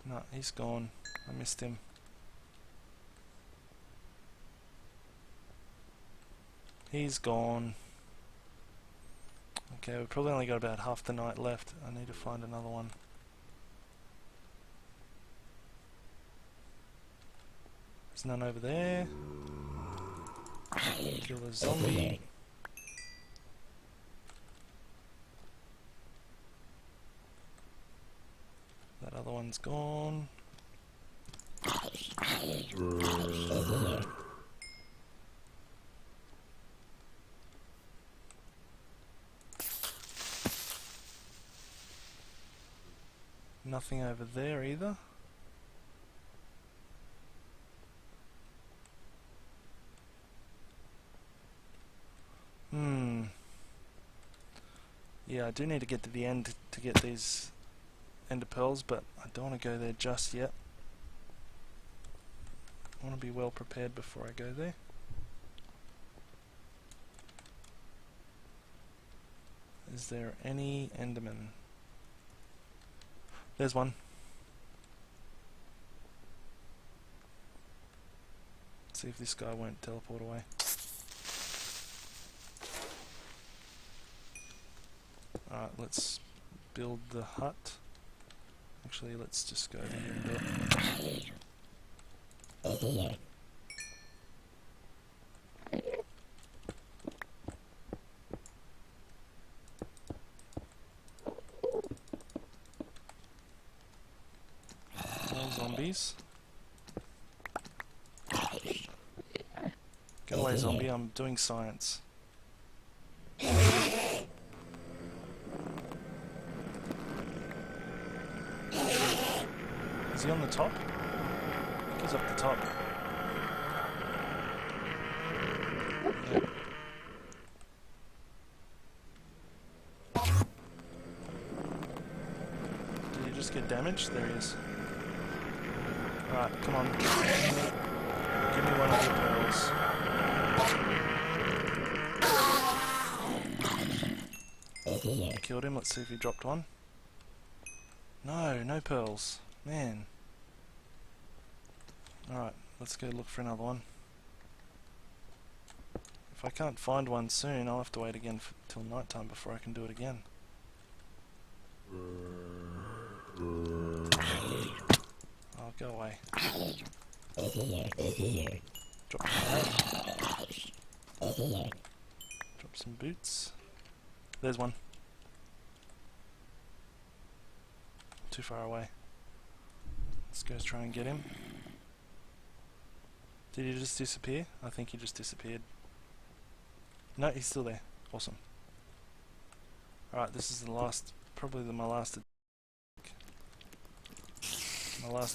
No, he's gone. I missed him. He's gone. Okay, we've probably only got about half the night left. I need to find another one. There's none over there. Kill a zombie. That other one's gone. Nothing over there either. Yeah, I do need to get to the end to get these ender pearls, but I don't want to go there just yet. I want to be well prepared before I go there. Is there any enderman? There's one. Let's see if this guy won't teleport away. Alright, let's build the hut. Actually, let's just go over here and do it. More zombies. Go away, zombie, I'm doing science. Is he on the top? I think he's up the top. Yeah. Did he just get damaged? There he is. Alright, come on. Give me one of your pearls. I killed him, let's see if he dropped one. No, no pearls. Man. Alright, let's go look for another one. If I can't find one soon, I'll have to wait again till night time before I can do it again. Oh, go away. Drop my hat. Drop some boots. There's one. Too far away. Let's go try and get him. Did he just disappear? I think he just disappeared. No, he's still there. Awesome. Alright, this is the last probably my last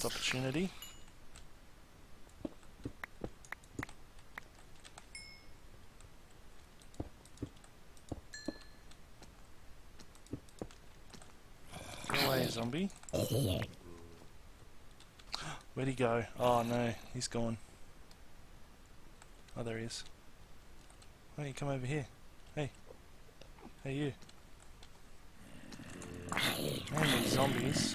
opportunity. Go away, zombie. Where'd he go? Oh no, he's gone. Oh, there he is. Why don't you come over here? Hey. Hey, you. Man, these zombies.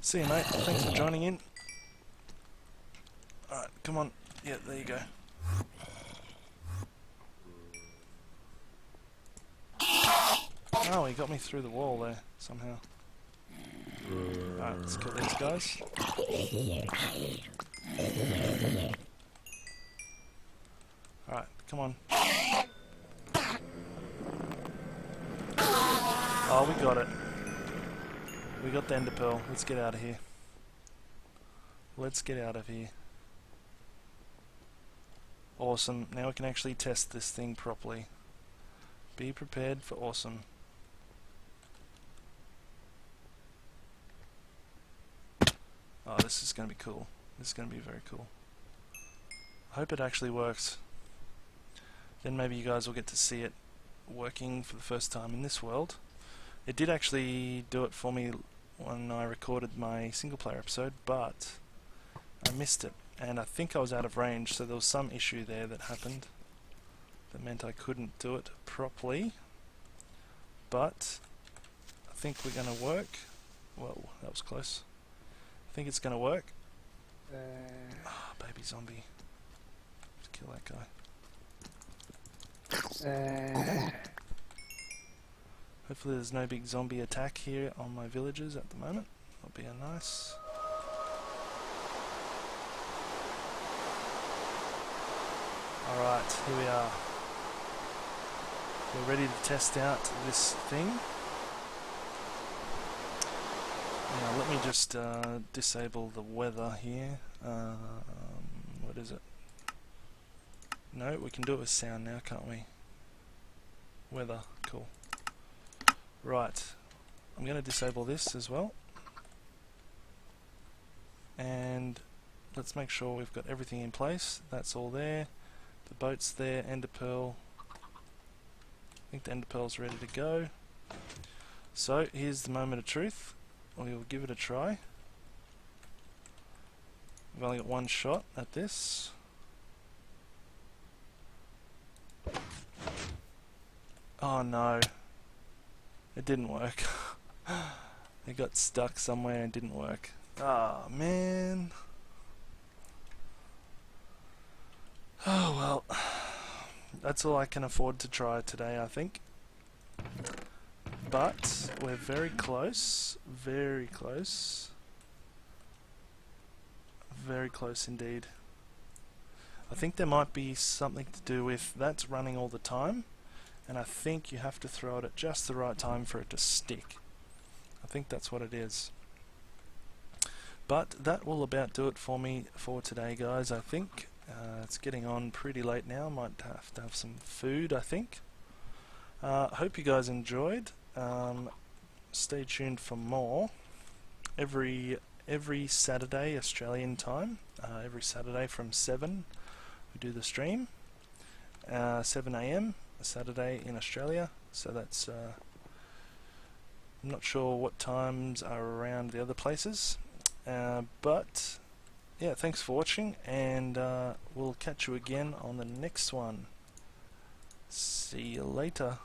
See you, mate. Thanks for joining in. Alright, come on. Yeah, there you go. Oh, he got me through the wall there, somehow. Alright, let's kill these guys. Alright, come on. Oh, we got it. We got the ender pearl. Let's get out of here. Let's get out of here. Awesome. Now we can actually test this thing properly. Be prepared for awesome. Oh, this is going to be cool. This is going to be very cool. I hope it actually works. Then maybe you guys will get to see it working for the first time in this world. It did actually do it for me when I recorded my single player episode, but I missed it, and I think I was out of range, so there was some issue there that happened that meant I couldn't do it properly. But I think we're going to work. Whoa, that was close. I think it's going to work. Ah, baby zombie. Let's kill that guy. Hopefully there's no big zombie attack here on my villagers at the moment. That'll be a nice... Alright, here we are. We're ready to test out this thing. Now let me just disable the weather here. What is it? No, we can do it with sound now, can't we? Weather, cool. Right, I'm going to disable this as well. And let's make sure we've got everything in place. That's all there. The boat's there, ender pearl. I think the ender pearl's ready to go. So here's the moment of truth. We'll give it a try. We've only got one shot at this. Oh no. It didn't work. It got stuck somewhere and didn't work. Ah, oh, man. Oh well. That's all I can afford to try today, I think. But we're very close. Very close. Very close indeed. I think there might be something to do with that's running all the time. And I think you have to throw it at just the right time for it to stick. I think that's what it is. But that will about do it for me for today, guys, I think. It's getting on pretty late now. Might have to have some food, I think. Hope you guys enjoyed. Stay tuned for more. Every Saturday, Australian time. Every Saturday from 7, we do the stream. 7 AM. A Saturday in Australia, so that's I'm not sure what times are around the other places, but yeah, thanks for watching, and we'll catch you again on the next one. See you later.